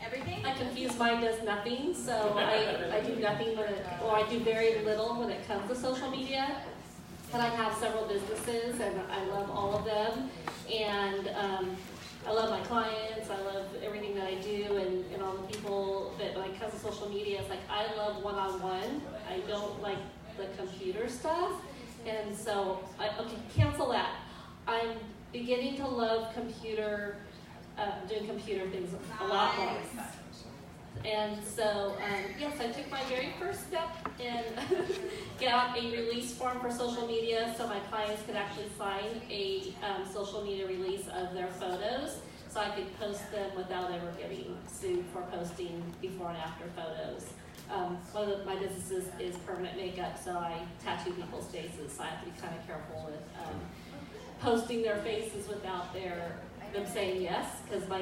Everything? I confuse mine does nothing, so I do nothing I do very little when it comes to social media. But I have several businesses, and I love all of them, and I love my clients, I love everything that I do, and all the people that, when it comes to social media, it's like I love one-on-one. I don't like the computer stuff, and so, okay, cancel that. I'm beginning to love doing computer things a lot more. And so, yes, I took my very first step and got a release form for social media so my clients could actually sign a social media release of their photos so I could post them without ever getting sued for posting before and after photos. One of my businesses is permanent makeup, so I tattoo people's faces, so I have to be kind of careful with posting their faces without them saying yes, because my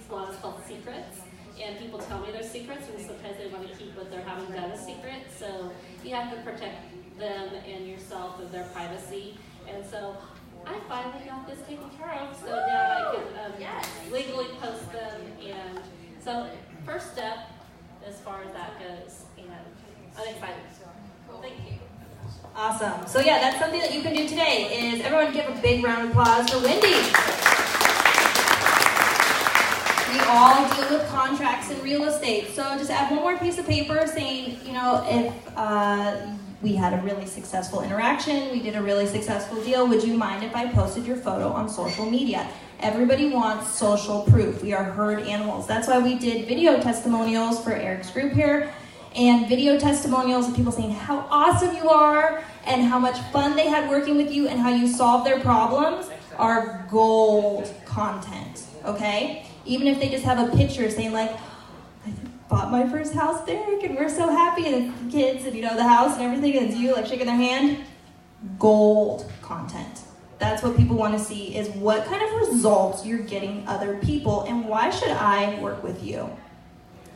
salon is called Secrets. And people tell me their secrets, and sometimes they want to keep what they're having done a secret. So you have to protect them and yourself of their privacy. And so I finally got this taken care of. So now I can legally post them. And so first step as far as that goes. And I'm excited. Thank you. Awesome. So yeah, that's something that you can do today. Is everyone give a big round of applause for Wendy. We all deal with contracts in real estate. So just add one more piece of paper saying, if we had a really successful interaction, we did a really successful deal, would you mind if I posted your photo on social media? Everybody wants social proof. We are herd animals. That's why we did video testimonials for Eric's group here. And video testimonials of people saying how awesome you are and how much fun they had working with you and how you solved their problems are gold content, okay? Even if they just have a picture saying like, I bought my first house there and we're so happy, and the kids and the house and everything, and it's you like shaking their hand. Gold content. That's what people want to see, is what kind of results you're getting other people and why should I work with you?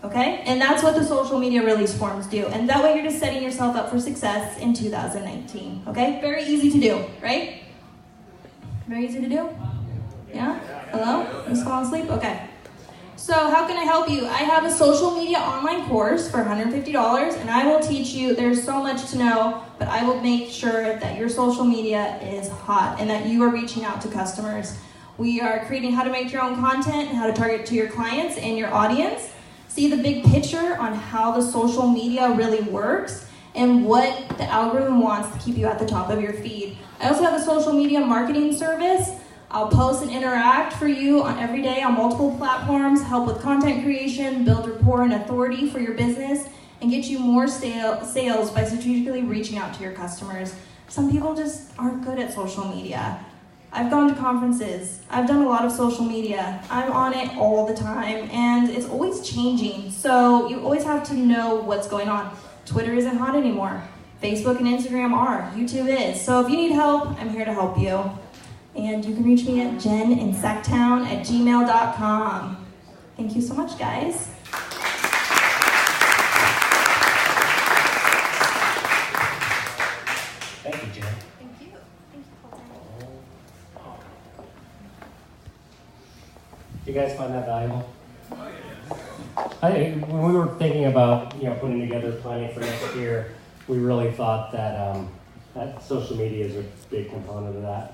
Okay? And that's what the social media release forms do. And that way you're just setting yourself up for success in 2019. Okay? Very easy to do, right? Very easy to do? Yeah? Hello? Just fall asleep? Okay. So how can I help you? I have a social media online course for $150, and I will teach you. There's so much to know, but I will make sure that your social media is hot and that you are reaching out to customers. We are creating how to make your own content and how to target to your clients and your audience. See the big picture on how the social media really works, and what the algorithm wants to keep you at the top of your feed. I also have a social media marketing service. I'll post and interact for you every day on multiple platforms, help with content creation, build rapport and authority for your business, and get you more sales by strategically reaching out to your customers. Some people just aren't good at social media. I've gone to conferences. I've done a lot of social media. I'm on it all the time, and it's always changing. So you always have to know what's going on. Twitter isn't hot anymore. Facebook and Instagram are. YouTube is. So if you need help, I'm here to help you. And you can reach me at jeninsactown@gmail.com. Thank you so much, guys. Thank you, Jen. Thank you. You guys find that valuable? When we were thinking about putting together planning for next year, we really thought that that social media is a big component of that.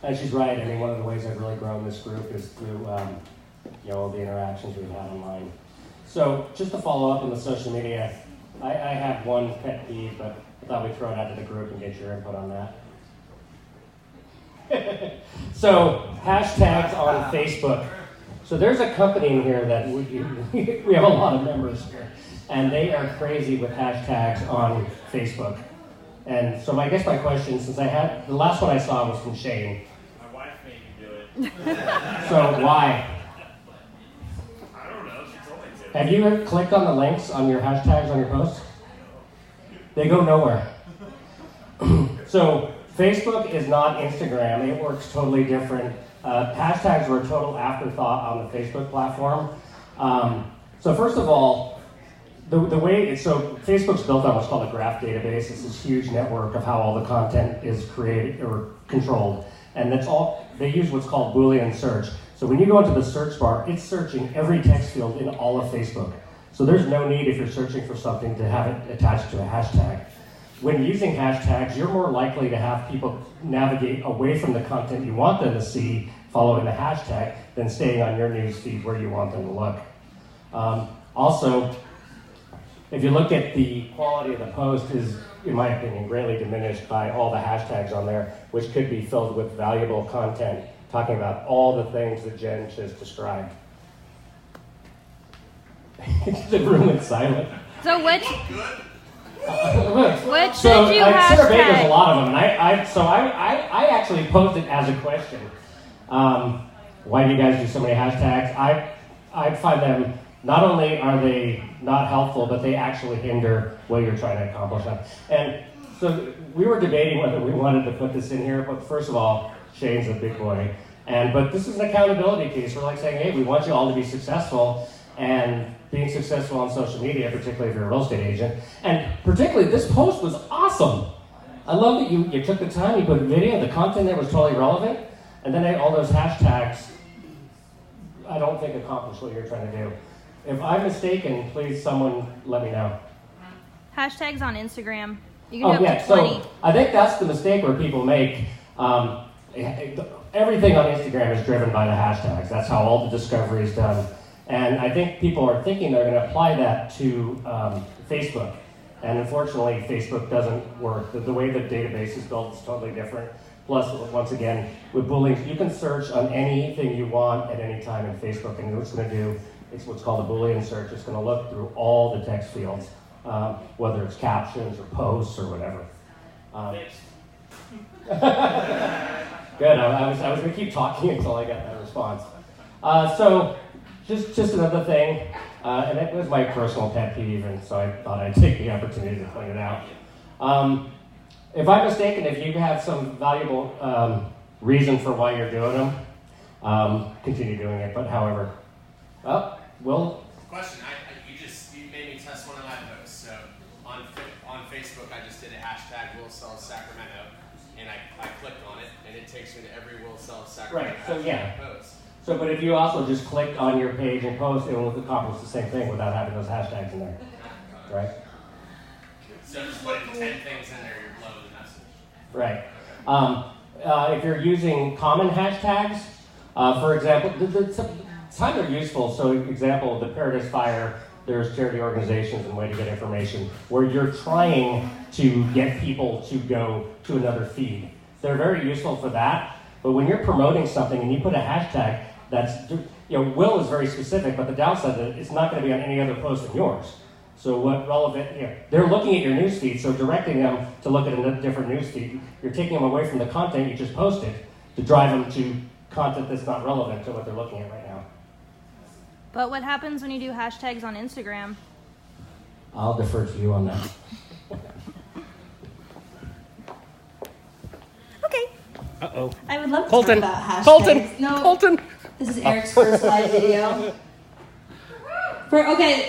And she's right. I mean, one of the ways I've really grown this group is through all the interactions we've had online. So just to follow up on the social media, I have one pet peeve, but I thought we'd throw it out to the group and get your input on that. So hashtags on Facebook. So there's a company in here that we have a lot of members here, and they are crazy with hashtags on Facebook. And so I guess my question, since the last one I saw was from Shane. My wife made me do it. So why? I don't know, she told me to. Have you ever clicked on the links on your hashtags on your posts? They go nowhere. So Facebook is not Instagram. It works totally different. Hashtags were a total afterthought on the Facebook platform. So first of all, the way Facebook's built on what's called a graph database. It's this huge network of how all the content is created or controlled, and they use what's called Boolean search. So when you go into the search bar, it's searching every text field in all of Facebook. So there's no need, if you're searching for something, to have it attached to a hashtag. When using hashtags, you're more likely to have people navigate away from the content you want them to see following the hashtag than staying on your news feed where you want them to look. Also, if you look at the quality of the post is, in my opinion, greatly diminished by all the hashtags on there, which could be filled with valuable content talking about all the things that Jen just described. The room is silent. So which should So you I surveyed hashtag? there's a lot of them, and I actually posed it as a question. Why do you guys do so many hashtags? I find them, not only are they not helpful, but they actually hinder what you're trying to accomplish. And so we were debating whether we wanted to put this in here, but first of all, Shane's a big boy. But this is an accountability piece. We're like saying, hey, we want you all to be successful, and being successful on social media, particularly if you're a real estate agent. And particularly, this post was awesome. I love that you took the time, you put video, the content there was totally relevant, and then all those hashtags, I don't think accomplished what you're trying to do. If I'm mistaken, please someone let me know. Hashtags on Instagram. You can do up to 20. So I think that's the mistake where people make. Everything on Instagram is driven by the hashtags. That's how all the discovery is done. And I think people are thinking they're going to apply that to Facebook. And unfortunately, Facebook doesn't work. The way the database is built is totally different. Plus, once again, with Boolean, you can search on anything you want at any time in Facebook. And what it's going to do, it's what's called a Boolean search. It's going to look through all the text fields, whether it's captions or posts or whatever. Good. I was going to keep talking until I got that response. So just another thing, and it was my personal pet peeve, and so I thought I'd take the opportunity to point it out. If I'm mistaken, if you have some valuable reason for why you're doing them, continue doing it. But however, Will? Question, you made me test one of my posts. So on Facebook, I just did a hashtag Will Sells Sacramento, and I clicked on it, and it takes me to every Will Sells Sacramento post. So, but if you also just clicked on your page and post, it will accomplish the same thing without having those hashtags in there, right? So just putting 10 things in there, you're blowing the message. Right. If you're using common hashtags, for example, the time they're useful. So, example, the Paradise Fire there's charity organizations and way to get information where you're trying to get people to go to another feed. They're very useful for that, but when you're promoting something and you put a hashtag that's, Will is very specific, but the downside is it's not going to be on any other post than yours. So what relevant, they're looking at your newsfeed, so directing them to look at a different newsfeed, you're taking them away from the content you just posted to drive them to content that's not relevant to what they're looking at right now. But what happens when you do hashtags on Instagram? I'll defer to you on that. Okay. Uh-oh. I would love to Colton. talk about hashtags. Colton. No, Colton. This is Eric's first live video.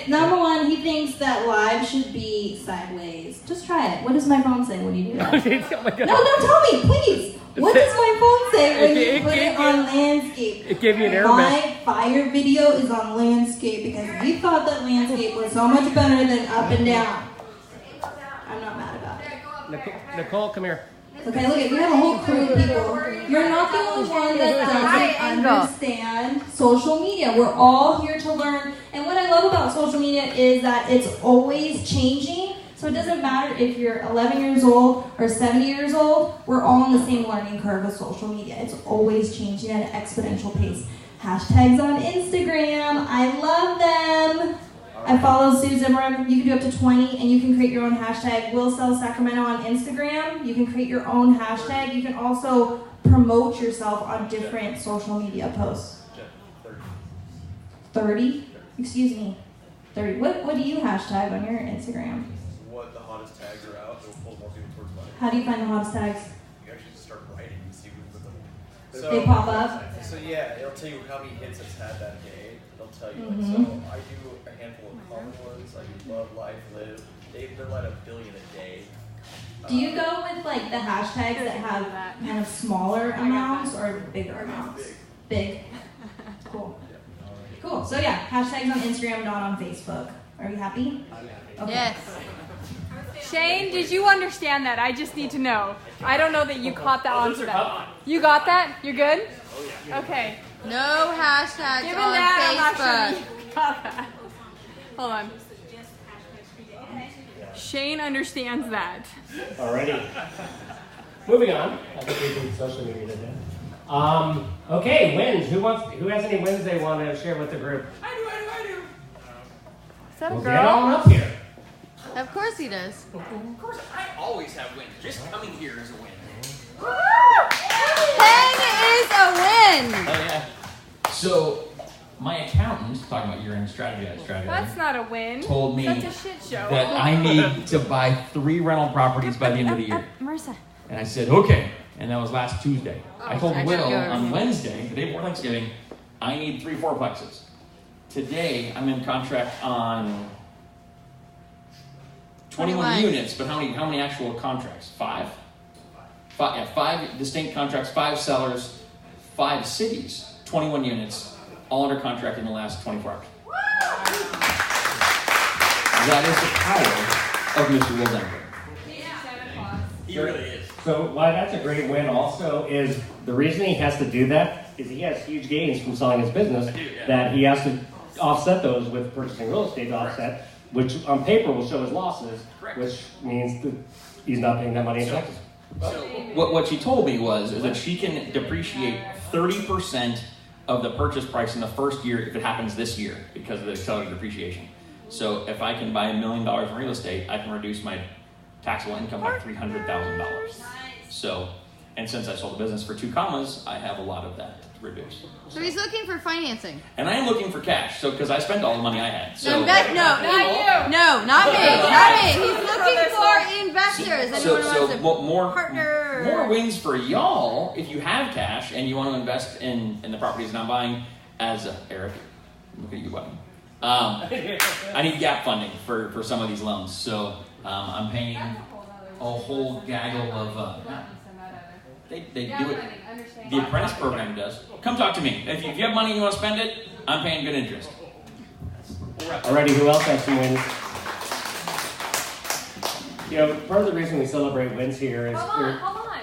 Number one, he thinks that live should be sideways. Just try it. What does my phone say when you do that? Oh my God. No, don't tell me, please. What does my phone say when you put it on landscape? It gave me an error My message. fire video is on landscape because we thought that landscape was so much better than up and down. I'm not mad about it. Nicole, come here. Okay, look at, we have a whole crew of people. You're not the only one that doesn't understand social media. We're all here to learn. And what I love about social media is that it's always changing. So it doesn't matter if you're 11 years old or 70 years old, we're all on the same learning curve of social media. It's always changing at an exponential pace. Hashtags on Instagram, I love them. I follow Sue Zimmer. You can do up to 20, and you can create your own hashtag. Will Sell Sacramento on Instagram. You can create your own hashtag. You can also promote yourself on different social media posts. 30? Excuse me. 30. What do you hashtag on your Instagram? What the hottest tags are out, it'll pull more people towards mine. How do you find the hottest tags? You actually just start writing and see who put them. They pop up? So yeah, it'll tell you how many hits it's had that day. It'll tell you. Mhm. So I do a handful of common ones, like Love, Life, Live. They're like 1 billion a day. Do you go with like the hashtags that have kind of smaller amounts or bigger amounts? Big. Cool. Cool. So yeah, hashtags on Instagram, not on Facebook. Are you happy? Okay. Yes. Shane, did you understand that? I just need to know. I don't know that you caught that onto that. You got that? You're good? Okay. No hashtags Given on that, I'm not Facebook. sure you got that. Hold on. Shane understands that. Alrighty. Moving on. I think we did social media today. Okay, wins. Who has any wins they want to share with the group? I do. Is that a Well, girl? get on up here. Of course he does. Of course, I always have wins. Just coming here is a win. Pen is a win. Oh yeah. So my accountant, talking about year-end strategy, That's not a win. told me That's a shit show. that I need to buy 3 rental properties by the end of the year. Marissa. And I said, okay. And that was last Tuesday. I told I Will gotta go. on Wednesday, the day before Thanksgiving, I need 3 fourplexes. Today, I'm in contract on 21 units, but how many actual contracts? 5? 5 distinct contracts, 5 sellers, 5 cities, 21 units, all under contract in the last 24 hours. That is the power of Mr. Will Denver. He really is. So why that's a great win also is the reason he has to do that is he has huge gains from selling his business that he has to offset those with purchasing real estate to offset, which on paper will show his losses, which means that he's not paying that money in taxes. So what she told me was is that she can depreciate 30% of the purchase price in the first year if it happens this year because of the accelerated depreciation. So if I can buy $1 million in real estate, I can reduce my taxable income by $300,000. So, and since I sold the business for 2 commas, I have a lot of that to reduce. So he's looking for financing. And I am looking for cash, so because I spent all the money I had. So No, not me. Not me. He's looking for investors. Anyone wants to partner? More wins for y'all if you have cash and you want to invest in the properties that I'm buying. As Eric, look at you, buddy. I need gap funding for some of these loans, so I'm paying a whole gaggle of. They do it. The apprentice program does. Come talk to me. If you have money and you want to spend it, I'm paying good interest. Alrighty, who else has some wins? Part of the reason we celebrate wins here is. Hold on.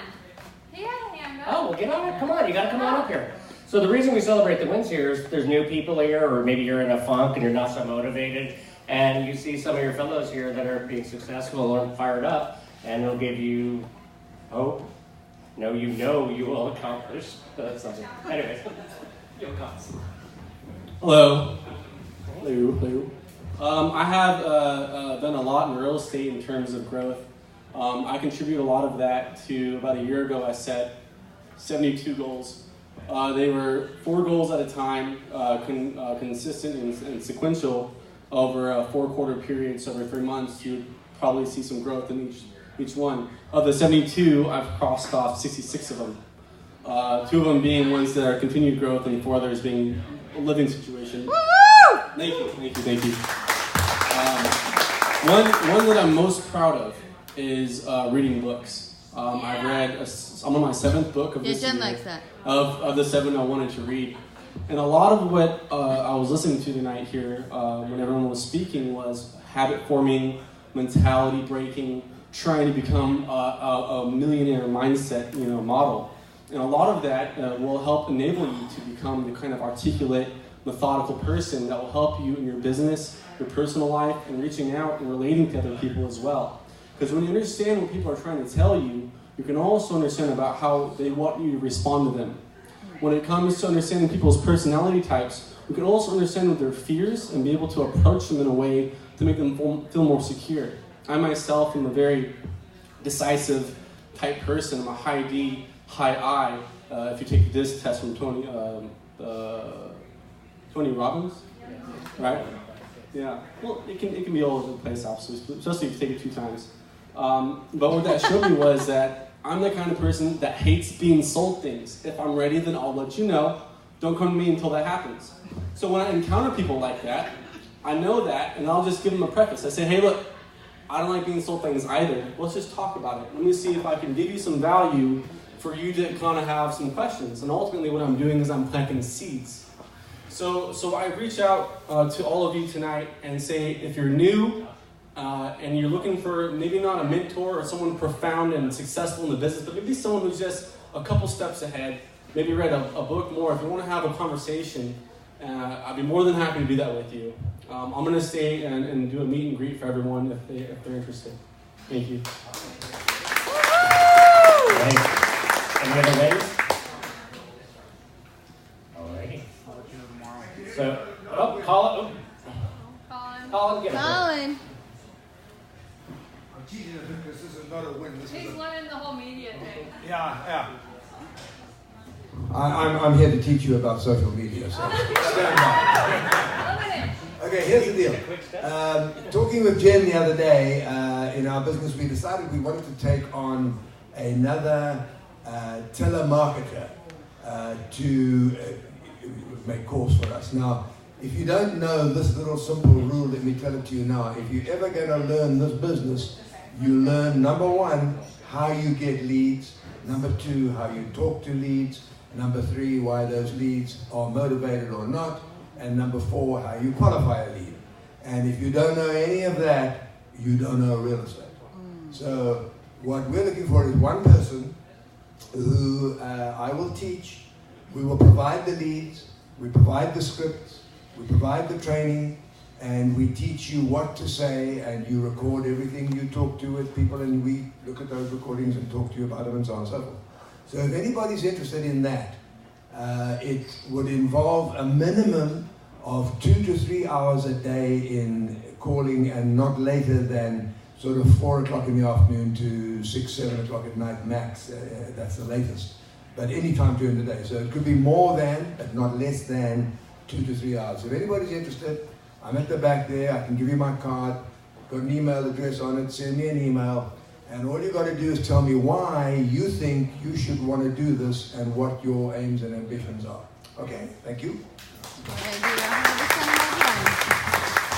He had a hand up. Oh, well, get on it. Come on, you gotta come on up here. So the reason we celebrate the wins here is there's new people here, or maybe you're in a funk and you're not so motivated, and you see some of your fellows here that are being successful or fired up, and it'll give you hope. No, you know you will accomplish something. Anyways, you'll accomplish. Hello. Hello. I have done a lot in real estate in terms of growth. I contribute a lot of that to about a year ago. I set 72 goals. They were 4 goals at a time, consistent and sequential over a 4-quarter period. So every 3 months, you'd probably see some growth in each one. Of the 72, I've crossed off 66 of them. 2 of them being ones that are continued growth, and 4 others being a living situation. Woo! Thank you. One that I'm most proud of is reading books. I've read, I'm on my 7th book of this Jen year, likes that. of the 7 I wanted to read. And a lot of what I was listening to tonight here when everyone was speaking was habit forming, mentality breaking, trying to become a millionaire mindset model. And a lot of that will help enable you to become the kind of articulate, methodical person that will help you in your business, your personal life, and reaching out and relating to other people as well. Because when you understand what people are trying to tell you, you can also understand about how they want you to respond to them. When it comes to understanding people's personality types, we can also understand their fears and be able to approach them in a way to make them feel more secure. I myself am a very decisive type person. I'm a high D, high I. If you take this test from Tony Robbins, right? Yeah. Well, it can be all over the place, obviously, especially if you take it 2 times. But what that showed me was that I'm the kind of person that hates being sold things. If I'm ready, then I'll let you know. Don't come to me until that happens. So when I encounter people like that, I know that, and I'll just give them a preface. I say, hey, look, I don't like being sold things either. Let's just talk about it. Let me see if I can give you some value for you to kind of have some questions. And ultimately what I'm doing is I'm planting seeds. So I reach out to all of you tonight and say, if you're new and you're looking for maybe not a mentor or someone profound and successful in the business, but maybe someone who's just a couple steps ahead, maybe read a book more, if you want to have a conversation, I'd be more than happy to do that with you. I'm going to stay and do a meet and greet for everyone if they're interested. Thank you. Any other ladies? Alrighty. So, Colin, get up Colin. I'm teasing you because this is not a win. He's learning the whole media thing. Yeah. I'm here to teach you about social media, so stand by. Okay, here's the deal. Talking with Jen the other day, in our business, we decided we wanted to take on another telemarketer to make calls for us. Now, if you don't know this little simple rule, let me tell it to you now. If you're ever going to learn this business, you learn, number 1, how you get leads, number 2, how you talk to leads, number 3, why those leads are motivated or not, and number 4, how you qualify a lead. And if you don't know any of that, you don't know real estate. So what we're looking for is one person who I will teach. We will provide the leads, we provide the scripts, we provide the training, and we teach you what to say, and you record everything you talk to with people, and we look at those recordings and talk to you about them and so on and so forth. So if anybody's interested in that, it would involve a minimum of 2 to 3 hours a day in calling, and not later than sort of 4 o'clock in the afternoon to 6, 7 o'clock at night max. That's the latest. But any time during the day. So it could be more than, but not less than 2 to 3 hours. If anybody's interested, I'm at the back there. I can give you my card. Got an email address on it. Send me an email. And all you got to do is tell me why you think you should want to do this and what your aims and ambitions are. Okay, thank you.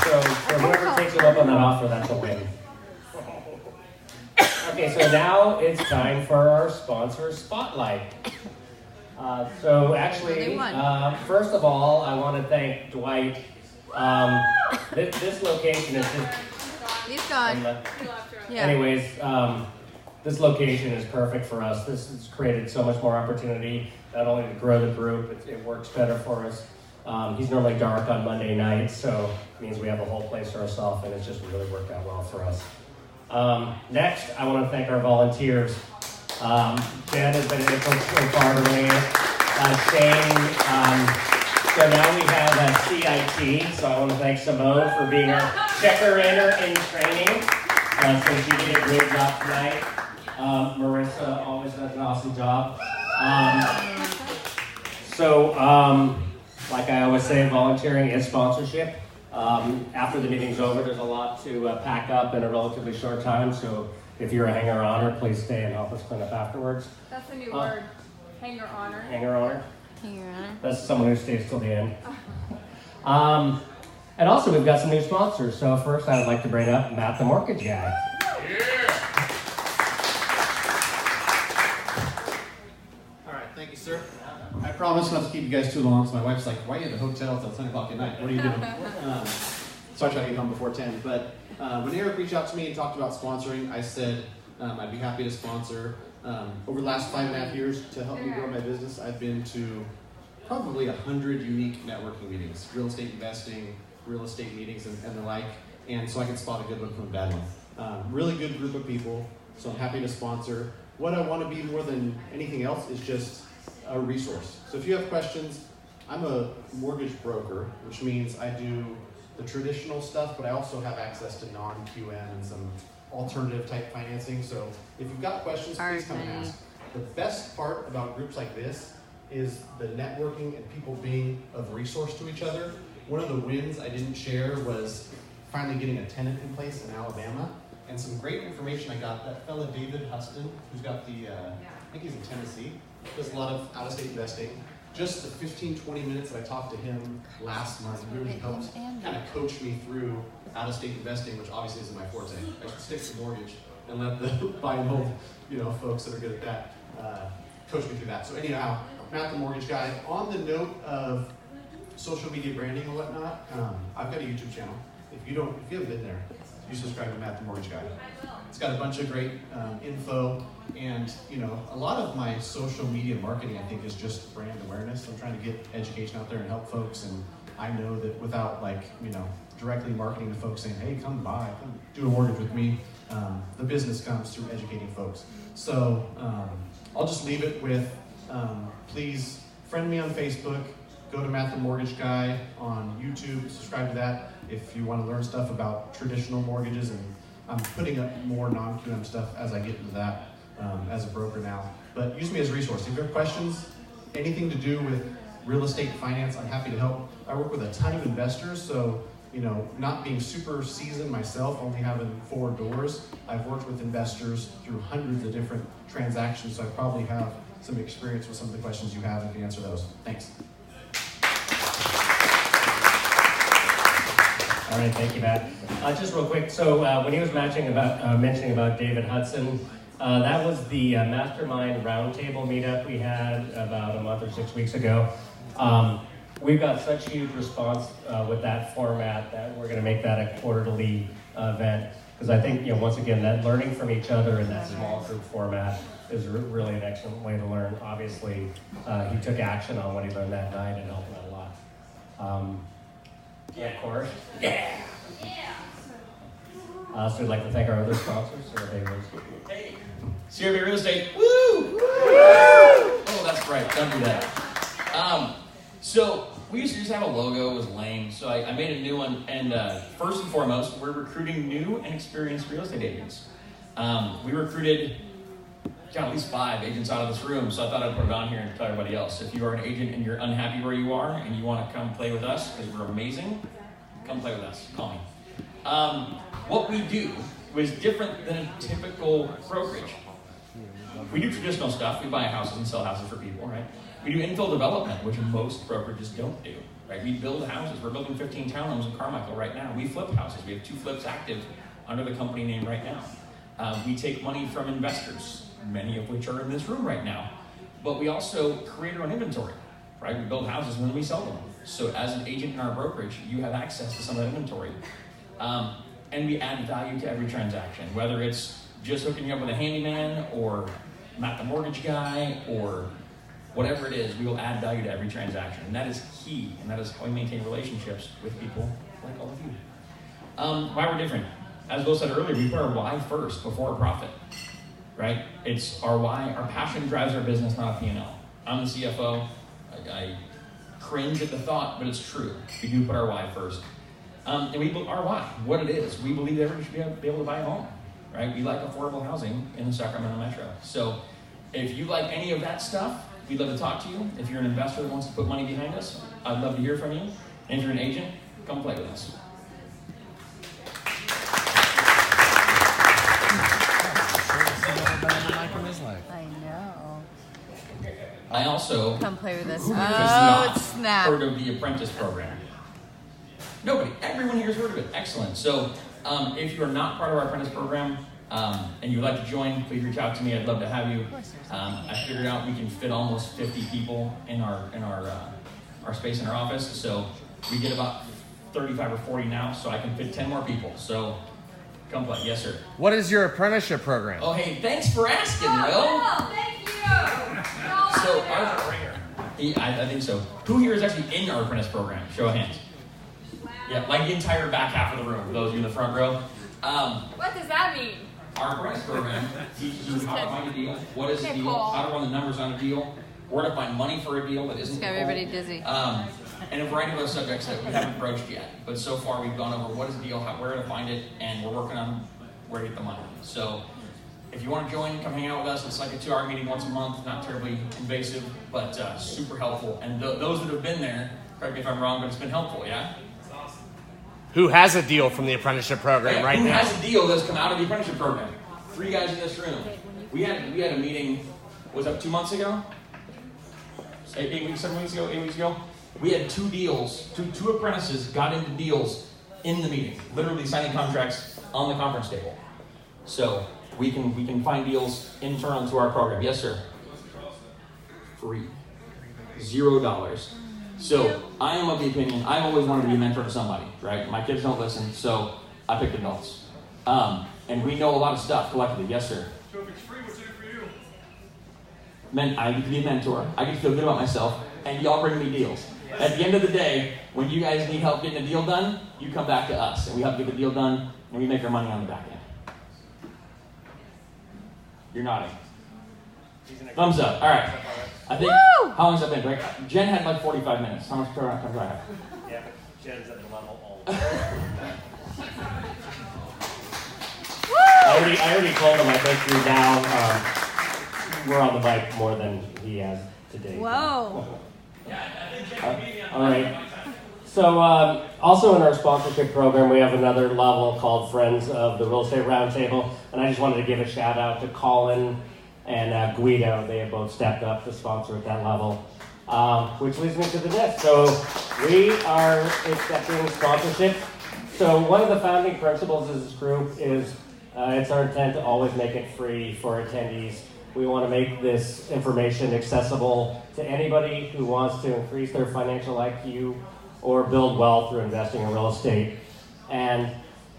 So whoever takes you up on that offer, that's a win. Okay, so now it's time for our sponsor spotlight. So actually, first of all, I want to thank Dwight. This location is just... He's gone. Yeah. Anyways, this location is perfect for us. This has created so much more opportunity, not only to grow the group, it works better for us. He's normally dark on Monday nights, so it means we have the whole place to ourselves, and it's just really worked out well for us. Next, I want to thank our volunteers. Jen has been integral so far to me. Shane. So now we have CIT, so I want to thank Simone for being our checker-inner in training. So she did a great job tonight. Marissa always does an awesome job. Like I always say, volunteering is sponsorship. After the meeting's over, there's a lot to pack up in a relatively short time, so if you're a hanger-oner, please stay and help us clean up afterwards. That's a new word. Hanger-oner. Hanger-oner? Hanger-oner. That's someone who stays till the end. And also, we've got some new sponsors. So first, I would like to bring up Matt the Mortgage Guy. All right, thank you, sir. I promise not to keep you guys too long, so my wife's like, why are you at the hotel until 10 o'clock at night? What are you doing? So I try to get home before 10. But when Eric reached out to me and talked about sponsoring, I said I'd be happy to sponsor. Over the last 5.5 years, to help me grow my business, I've been to probably 100 unique networking meetings, real estate investing, real estate meetings, and the like. And so I can spot a good one from a bad one. Really good group of people, so I'm happy to sponsor. What I want to be more than anything else is just a resource. So if you have questions, I'm a mortgage broker, which means I do the traditional stuff, but I also have access to non-QM and some alternative type financing. So if you've got questions, please come and ask. The best part about groups like this is the networking and people being of resource to each other. One of the wins I didn't share was finally getting a tenant in place in Alabama. And some great information I got, that fella David Huston, who's got the, I think he's in Tennessee, does a lot of out-of-state investing. Just the 15-20 minutes that I talked to him last month really helped kind of coach me through out-of-state investing, which obviously isn't my forte. I should stick to mortgage and let the buy and hold, folks that are good at that coach me through that. So anyhow, Matt the Mortgage Guy. On the note of social media branding and whatnot, I've got a YouTube channel. If you haven't been there, you subscribe to Matt the Mortgage Guy. It's got a bunch of great info, and a lot of my social media marketing, I think, is just brand awareness. I'm trying to get education out there and help folks, and I know that without directly marketing to folks saying, hey, come by, come do a mortgage with me, the business comes through educating folks. So I'll just leave it with, please friend me on Facebook, go to Matt the Mortgage Guy on YouTube, subscribe to that if you want to learn stuff about traditional mortgages, and I'm putting up more non-QM stuff as I get into that as a broker now. But use me as a resource. If you have questions, anything to do with real estate finance, I'm happy to help. I work with a ton of investors, so not being super seasoned myself, only having 4 doors, I've worked with investors through hundreds of different transactions, so I probably have some experience with some of the questions you have and can answer those. Thanks. All right, thank you, Matt. Just real quick, so when he was mentioning about David Hudson, that was the Mastermind Roundtable meetup we had about a month or 6 weeks ago. We've got such huge response with that format that we're going to make that a quarterly event, because I think, once again, that learning from each other in that small group format is really an excellent way to learn. Obviously, he took action on what he learned that night and helped out a lot. Yeah, of course. Yeah. So we'd like to thank our other sponsors, Survey Real Estate. Hey, Survey Real Estate. Woo! Woo! Oh, that's right. Don't do that. So we used to just have a logo. It was lame. So I made a new one. And first and foremost, we're recruiting new and experienced real estate agents. We recruited at least 5 agents out of this room, so I thought I'd put it on here and tell everybody else. If you are an agent and you're unhappy where you are and you want to come play with us because we're amazing, come play with us. Call me. What we do was different than a typical brokerage. We do traditional stuff. We buy houses and sell houses for people, right? We do infill development, which most brokerages don't do, right? We build houses. We're building 15 townhomes in Carmichael right now. We flip houses. We have 2 flips active under the company name right now. We take money from investors, many of which are in this room right now. But we also create our own inventory, right? We build houses and then we sell them. So as an agent in our brokerage, you have access to some of that inventory. And we add value to every transaction, whether it's just hooking you up with a handyman or Matt the Mortgage Guy or whatever it is, we will add value to every transaction. And that is key, and that is how we maintain relationships with people like all of you. Why we're different. As Will said earlier, we put our why first before our profit, right? It's our why, our passion drives our business, not a P&L. I'm the CFO. I cringe at the thought, but it's true. We do put our why first. And our why, what it is. We believe everyone should be able to buy a home, right? We like affordable housing in the Sacramento Metro. So if you like any of that stuff, we'd love to talk to you. If you're an investor that wants to put money behind us, I'd love to hear from you. And if you're an agent, come play with us. I know. I also come play with us. Oh, snap! Heard of the Apprentice program? Nobody. Everyone here has heard of it. Excellent. So, if you are not part of our Apprentice program and you would like to join, please reach out to me. I'd love to have you. I figured out we can fit almost 50 people in our space in our office. So we get about 35 or 40 now. So I can fit 10 more people. So. Come play. Yes, sir. What is your apprenticeship program? Oh, hey, thanks for asking, Will. Oh, thank you. So, I think so. Who here is actually in our apprentice program? Show of hands. Yeah, like the entire back half of the room, for those of you in the front row. What does that mean? Our apprentice program teaches you how to find a deal, what is a deal, how to run the numbers on a deal, where to find money for a deal that isn't got everybody dizzy. And a variety of other subjects that we haven't broached yet. But so far we've gone over what is the deal, where to find it, and we're working on where to get the money. So if you want to join, come hang out with us. It's like a 2-hour meeting once a month, not terribly invasive, but super helpful. And those that have been there, correct me if I'm wrong, but it's been helpful, yeah? Who has a deal from the apprenticeship program right now? now? Who has a deal that's come out of the apprenticeship program? 3 guys in this room. We had a meeting, was that 2 months ago? 8 weeks, 7 weeks ago, 8 weeks ago? We had 2 deals, two apprentices got into deals in the meeting, literally signing contracts on the conference table. So we can find deals internal to our program. Yes, sir. Free. $0. So I am of the opinion, I've always wanted to be a mentor to somebody, right? My kids don't listen, so I picked adults. And we know a lot of stuff collectively. Yes, sir. So if it's free, what's in it for you? I get to be a mentor. I get to feel good about myself, and y'all bring me deals. At the end of the day, when you guys need help getting a deal done, you come back to us, and we help get the deal done, and we make our money on the back end. You're nodding. Thumbs up. All right. I think, how long has that been? Right? Jen had like 45 minutes. How much time do I have? Yeah, but Jen's at the level all I already told him I think you're down. We're on the mic more than he has today. Whoa. All right. So also in our sponsorship program, we have another level called Friends of the Real Estate Roundtable. And I just wanted to give a shout out to Colin and Guido. They have both stepped up to sponsor at that level. Which leads me to the next. So we are accepting sponsorship. So one of the founding principles of this group is it's our intent to always make it free for attendees. We want to make this information accessible to anybody who wants to increase their financial IQ or build wealth through investing in real estate. And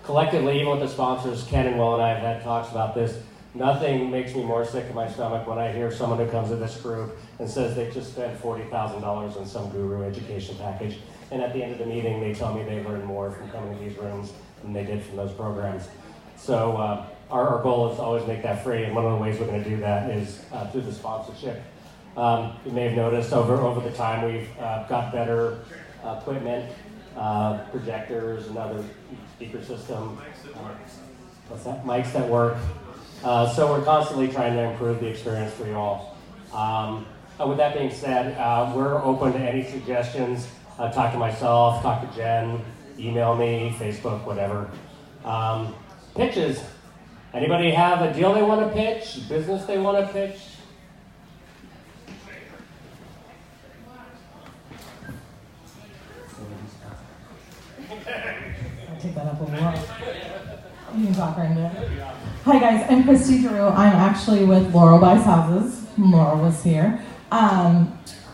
collectively, even with the sponsors, Ken and Will and I have had talks about this, nothing makes me more sick to my stomach when I hear someone who comes to this group and says they just spent $40,000 on some guru education package. And at the end of the meeting, they tell me they've learned more from coming to these rooms than they did from those programs. So our goal is to always make that free, and one of the ways we're going to do that is through the sponsorship. You may have noticed over the time we've got better equipment, projectors, another speaker system, mics that work. So we're constantly trying to improve the experience for you all. With that being said, we're open to any suggestions. Talk to myself, talk to Jen, email me, Facebook, whatever. Pitches. Anybody have a deal they want to pitch? Business they want to pitch? I'll take that up a little. You can talk right now. Hi guys, I'm Christy Drew. I'm actually with Laurel Buys Houses. Laurel was here.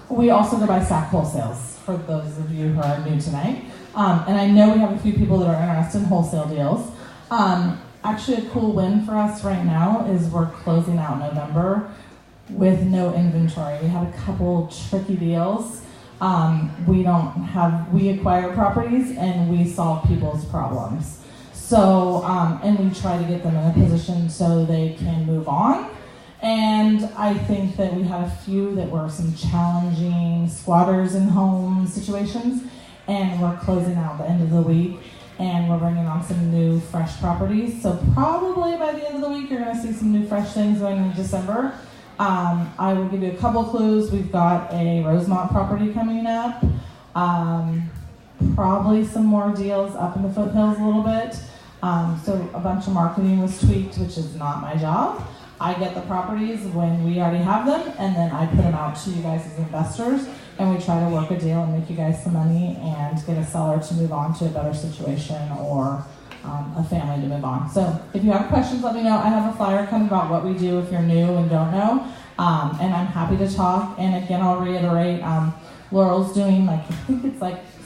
We also go by Sack Wholesales, for those of you who are new tonight. And I know we have a few people that are interested in wholesale deals. Actually, a cool win for us right now is we're closing out November with no inventory. We had a couple tricky deals. We acquire properties and we solve people's problems. So, and we try to get them in a position so they can move on. And I think that we had a few that were some challenging squatters in home situations, and we're closing out the end of the week, and we're bringing on some new fresh properties. So probably by the end of the week, you're gonna see some new fresh things going in December. I will give you a couple clues. We've got a Rosemont property coming up. Probably some more deals up in the foothills a little bit. So a bunch of marketing was tweaked, which is not my job. I get the properties when we already have them, and then I put them out to you guys as investors, and we try to work a deal and make you guys some money and get a seller to move on to a better situation or a family to move on. So if you have questions, let me know. I have a flyer kind of about what we do if you're new and don't know, and I'm happy to talk. And again, I'll reiterate, Laurel's doing I think it's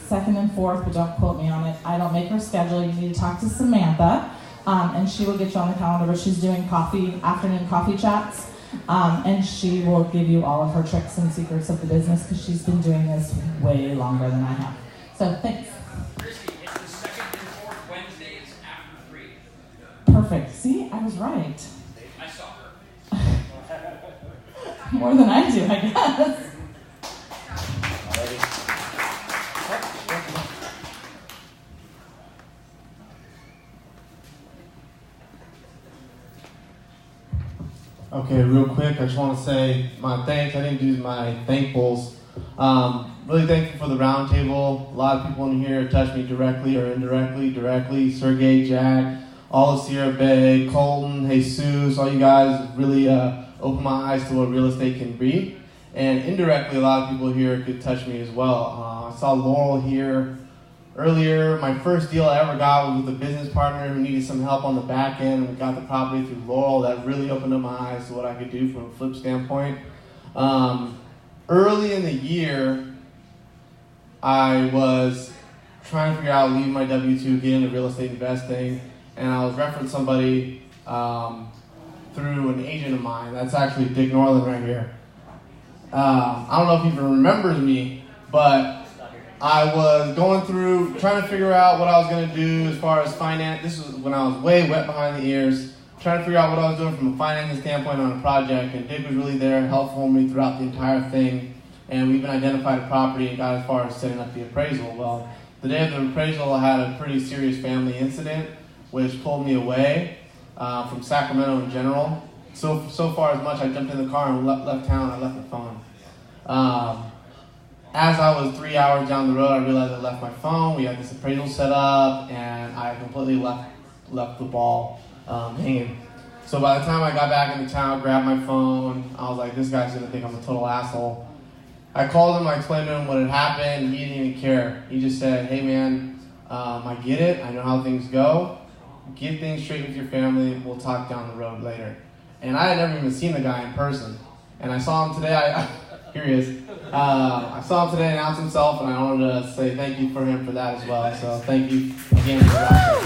second and fourth, but don't quote me on it. I don't make her schedule. You need to talk to Samantha. And she will get you on the calendar, but she's doing afternoon coffee chats, and she will give you all of her tricks and secrets of the business because she's been doing this way longer than I have. So thanks. Christy, it's the second and fourth Wednesdays after 3. Perfect. See, I was right. I saw her. More than I do, I guess. Okay, real quick, I just want to say my thanks. I didn't do my thankfuls. Really thankful for the roundtable. A lot of people in here touched me directly or indirectly. Directly, Sergey, Jack, all of Sierra Bay, Colton, Jesus, all you guys really opened my eyes to what real estate can be. And indirectly, a lot of people here could touch me as well. I saw Laurel here earlier. My first deal I ever got was with a business partner who needed some help on the back end. We got the property through Laurel. That really opened up my eyes to what I could do from a flip standpoint. Early in the year, I was trying to figure out leaving my W-2, get into real estate investing, and I was referenced somebody through an agent of mine. That's actually Dick Norland right here. I don't know if he even remembers me, but I was going through, trying to figure out what I was going to do as far as finance. This was when I was way wet behind the ears, trying to figure out what I was doing from a financing standpoint on a project, and Dick was really there, helpful me throughout the entire thing, and we even identified a property and got as far as setting up the appraisal. Well, the day of the appraisal, I had a pretty serious family incident, which pulled me away from Sacramento in general. So far as much, I jumped in the car and left town. I left the phone. As I was 3 hours down the road, I realized I left my phone. We had this appraisal set up, and I completely left the ball hanging. So by the time I got back into town, grabbed my phone, I was like, this guy's gonna think I'm a total asshole. I called him, I explained to him what had happened. He didn't even care. He just said, hey man, I get it. I know how things go. Get things straight with your family. We'll talk down the road later. And I had never even seen the guy in person. And I saw him today. Here he is. I saw him today announce himself, and I wanted to say thank you for him for that as well. So thank you again for that.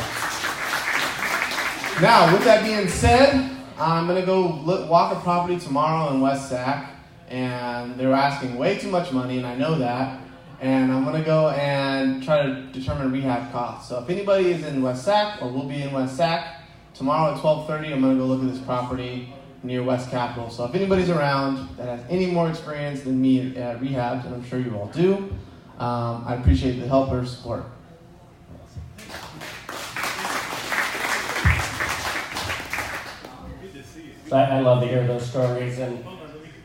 Now, with that being said, I'm going to go walk a property tomorrow in West Sac, and they were asking way too much money, and I know that. And I'm going to go and try to determine rehab costs. So if anybody is in West Sac or will be in West Sac, tomorrow at 12:30, I'm going to go look at this property near West Capitol. So if anybody's around that has any more experience than me at rehabs, and I'm sure you all do, I appreciate the help or support. I love to hear those stories, and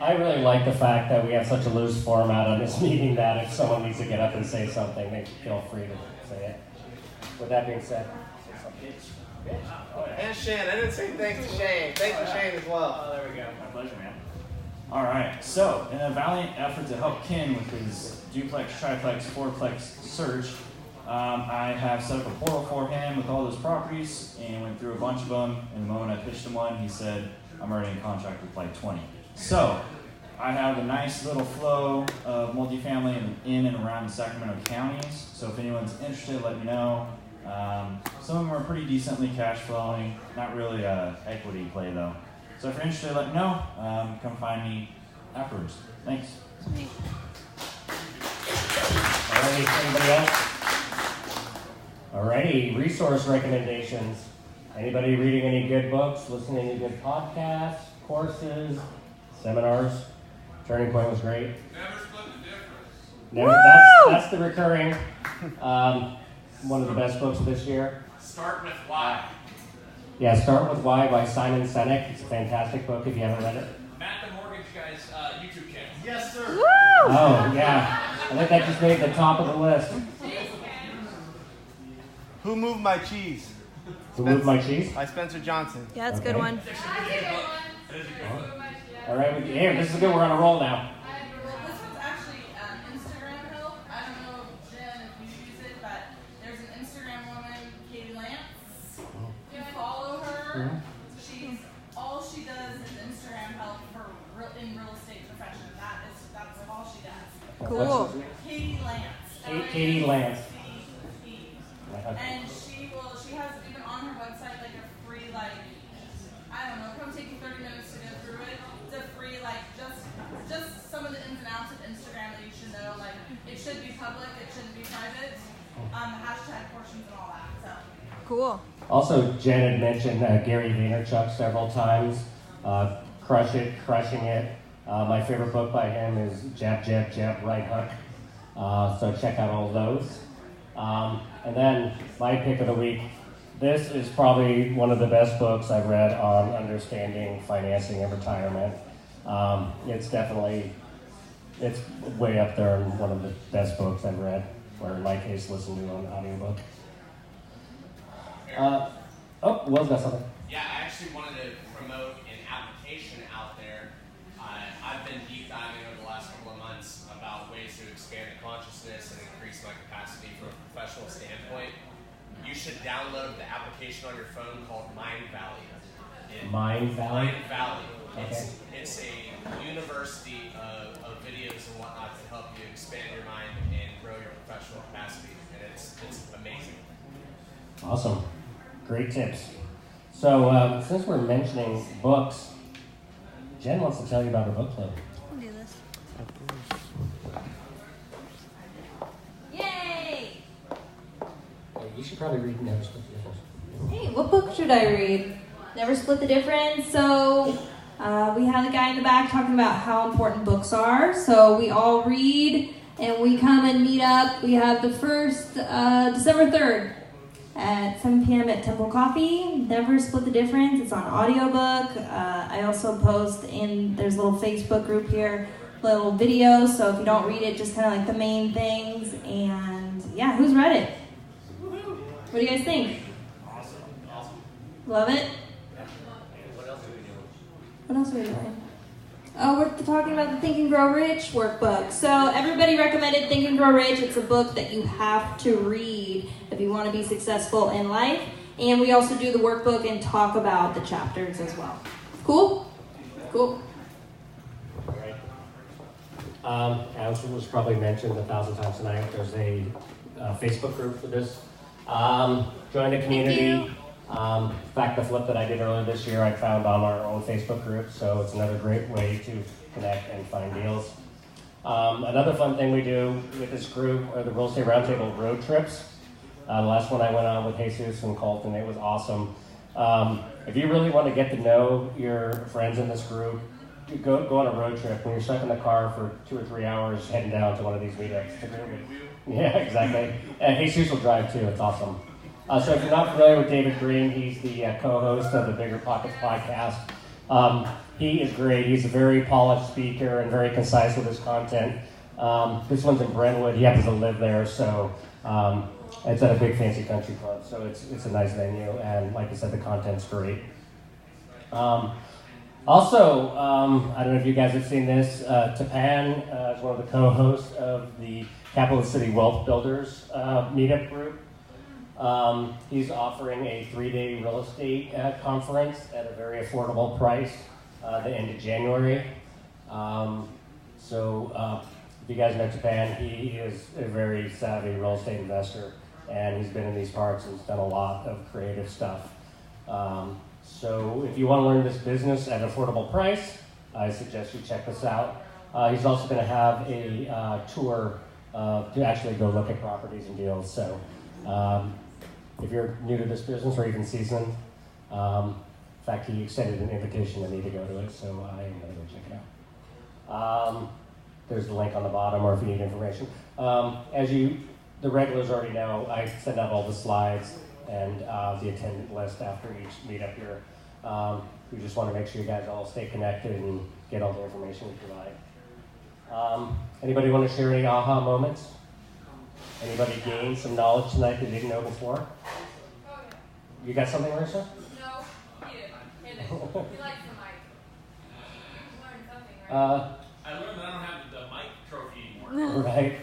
I really like the fact that we have such a loose format on this meeting that if someone needs to get up and say something, they feel free to say it. With that being said, And Shane, I didn't say thanks to Shane. Thanks to Shane as well. Oh, there we go. My pleasure, man. All right, so in a valiant effort to help Ken with his duplex, triplex, fourplex search, I have set up a portal for him with all those properties and went through a bunch of them. And the moment I pitched him one, he said, I'm already in contract with like 20. So I have a nice little flow of multifamily in and around the Sacramento counties. So if anyone's interested, let me know. Some of them are pretty decently cash flowing, not really a equity play though. So if you're interested, let me know. Come find me afterwards. Thanks. Alrighty, anybody else? Alrighty, resource recommendations. Anybody reading any good books, listening to any good podcasts, courses, seminars? Turning Point was great. Never Split the Difference. Never, that's the recurring, one of the best books this year. Start with Why. Yeah, Start With Why by Simon Sinek. It's a fantastic book if you haven't read it. Matt the Mortgage Guy's YouTube channel. Yes, sir. Woo! Oh, yeah. I think that just made the top of the list. Who Moved My Cheese? Who Moved My Cheese? By Spencer Johnson. Yeah, that's a good Okay. one. All right, here, this is good. We're on a roll now. This one's actually Instagram help. I don't know, Jen, if you use it, but there's an Instagram woman, Katie Lance. You follow her. All she does is Instagram help in real estate profession. That's all she does. Cool. Katie Lance. Katie Lance. And she has even on her website like a free I don't know, it'll probably take you 30 minutes to go through it. It's a free just some of the ins and outs of Instagram that you should know. Like it should be public, it shouldn't be private. The hashtag portions and all that. So cool. Also, Jen had mentioned Gary Vaynerchuk several times. Crushing it. My favorite book by him is Jab, Jab, Jab, Right Hook. So check out all of those. And then my pick of the week. This is probably one of the best books I've read on understanding financing and retirement. It's way up there and one of the best books I've read, or in my case, listened to on audiobook. Will's got something. Yeah, I actually wanted to promote an application out there. I've been deep diving over the last couple of months about ways to expand the consciousness and increase my capacity from a professional standpoint. You should download the application on your phone called Mind Valley. Mind Valley? Mind Valley. Okay. It's a university of videos and whatnot to help you expand your mind and grow your professional capacity. And it's amazing. Awesome. Great tips. So, since we're mentioning books, Jen wants to tell you about her book club. I'll do this. Yay! You should probably read Never Split the Difference. Hey, what book should I read? Never Split the Difference. So, we have a guy in the back talking about how important books are. So, we all read and we come and meet up. We have the first, December 3rd at 7 p.m. at Temple Coffee. Never Split the Difference. It's on audiobook. I also post there's a little Facebook group here, little videos. So, if you don't read it, just kind of like the main things. And yeah, who's read it? What do you guys think? Awesome. Love it? What else are we doing? What else are we doing? Oh, we're talking about the Think and Grow Rich workbook. So everybody recommended Think and Grow Rich. It's a book that you have to read if you want to be successful in life. And we also do the workbook and talk about the chapters as well. Cool? Cool. Right. As was probably mentioned 1,000 times tonight, there's a Facebook group for this. Join the community. In fact, the flip that I did earlier this year, I found on our own Facebook group, so it's another great way to connect and find deals. Another fun thing we do with this group are the Real Estate Roundtable road trips. The last one I went on with Jesus and Colton, it was awesome. If you really want to get to know your friends in this group, you go on a road trip when you're stuck in the car for 2 or 3 hours heading down to one of these meetups. Yeah, exactly. And Jesus will drive too, it's awesome. So if you're not familiar with David Green, he's the co-host of the Bigger Pockets podcast. He is great. He's a very polished speaker and very concise with his content. This one's in Brentwood. He happens to live there, so it's at a big fancy country club. So it's a nice venue, and like I said, the content's great. Also, I don't know if you guys have seen this. Tapan is one of the co-hosts of the Capital City Wealth Builders meetup group. He's offering a 3-day real estate conference at a very affordable price the end of January. So if you guys know Japan, he is a very savvy real estate investor, and he's been in these parts and he's done a lot of creative stuff. So if you want to learn this business at an affordable price, I suggest you check this out. He's also going to have a tour to actually go look at properties and deals. So if you're new to this business or even seasoned, in fact, he extended an invitation to me to go to it, so I am going to go check it out. There's the link on the bottom, or if you need information. The regulars already know, I send out all the slides and the attendant list after each meetup here. We just want to make sure you guys all stay connected and get all the information we provide. Anybody want to share any aha moments? Anybody gain some knowledge tonight that they didn't know before? You got something, Marissa? No, he didn't. He likes the mic. You learned something, right? I learned that I don't have the mic trophy anymore. Right.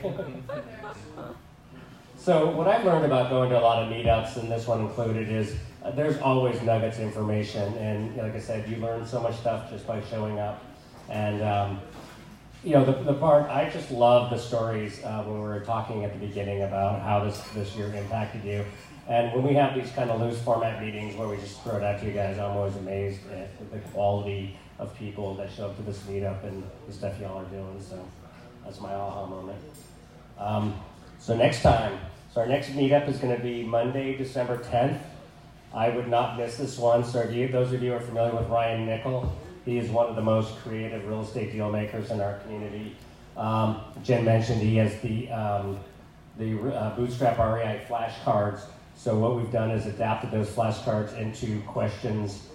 So what I've learned about going to a lot of meetups, and this one included, is there's always nuggets of information. And like I said, you learn so much stuff just by showing up. And the part, I just love the stories when we were talking at the beginning about how this year impacted you. And when we have these kind of loose format meetings where we just throw it out to you guys, I'm always amazed at the quality of people that show up to this meetup and the stuff y'all are doing. So that's my aha moment. So next time, our next meetup is going to be Monday, December 10th. I would not miss this one. So those of you who are familiar with Ryan Nickel, he is one of the most creative real estate deal makers in our community. Jen mentioned he has the Bootstrap REI flashcards. So what we've done is adapted those flashcards into questions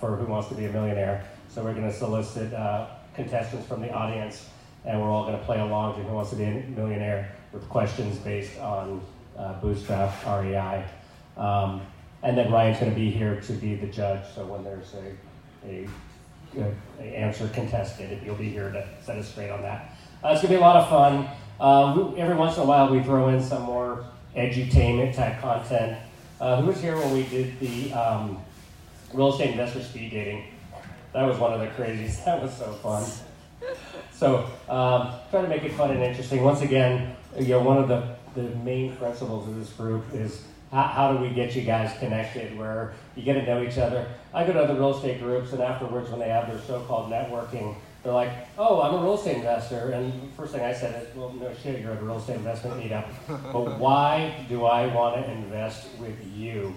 for Who Wants to Be a Millionaire. So we're going to solicit contestants from the audience, and we're all going to play along to Who Wants to Be a Millionaire with questions based on Bootstrap REI. And then Ryan's going to be here to be the judge, so when there's a answer contested, you'll be here to set us straight on that. It's going to be a lot of fun. Every once in a while, we throw in some more edutainment type content. Who was here when we did the real estate investor speed dating? That was one of the crazies. That was so fun. So trying to make it fun and interesting. Once again, one of the main principles of this group is how do we get you guys connected where you get to know each other. I go to other real estate groups, and afterwards when they have their so-called networking, they're like, oh, I'm a real estate investor. And the first thing I said is, well, no shit, you're at a real estate investment meetup. But why do I want to invest with you?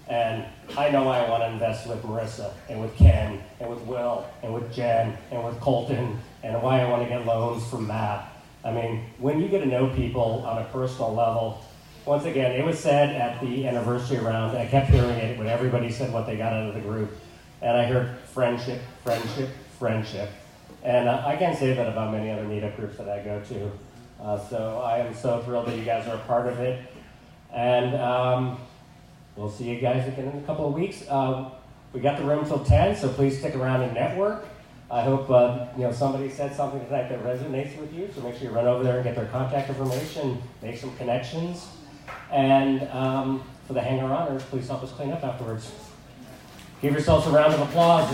And I know I want to invest with Marissa, and with Ken, and with Will, and with Jen, and with Colton, and why I want to get loans from Matt. I mean, when you get to know people on a personal level, once again, it was said at the anniversary round, I kept hearing it when everybody said what they got out of the group, and I heard friendship, friendship, friendship. And I can't say that about many other meetup groups that I go to. So I am so thrilled that you guys are a part of it. And we'll see you guys again in a couple of weeks. We got the room till 10, so please stick around and network. I hope somebody said something tonight that resonates with you, so make sure you run over there and get their contact information, make some connections. And for the hanger-oners, please help us clean up afterwards. Give yourselves a round of applause.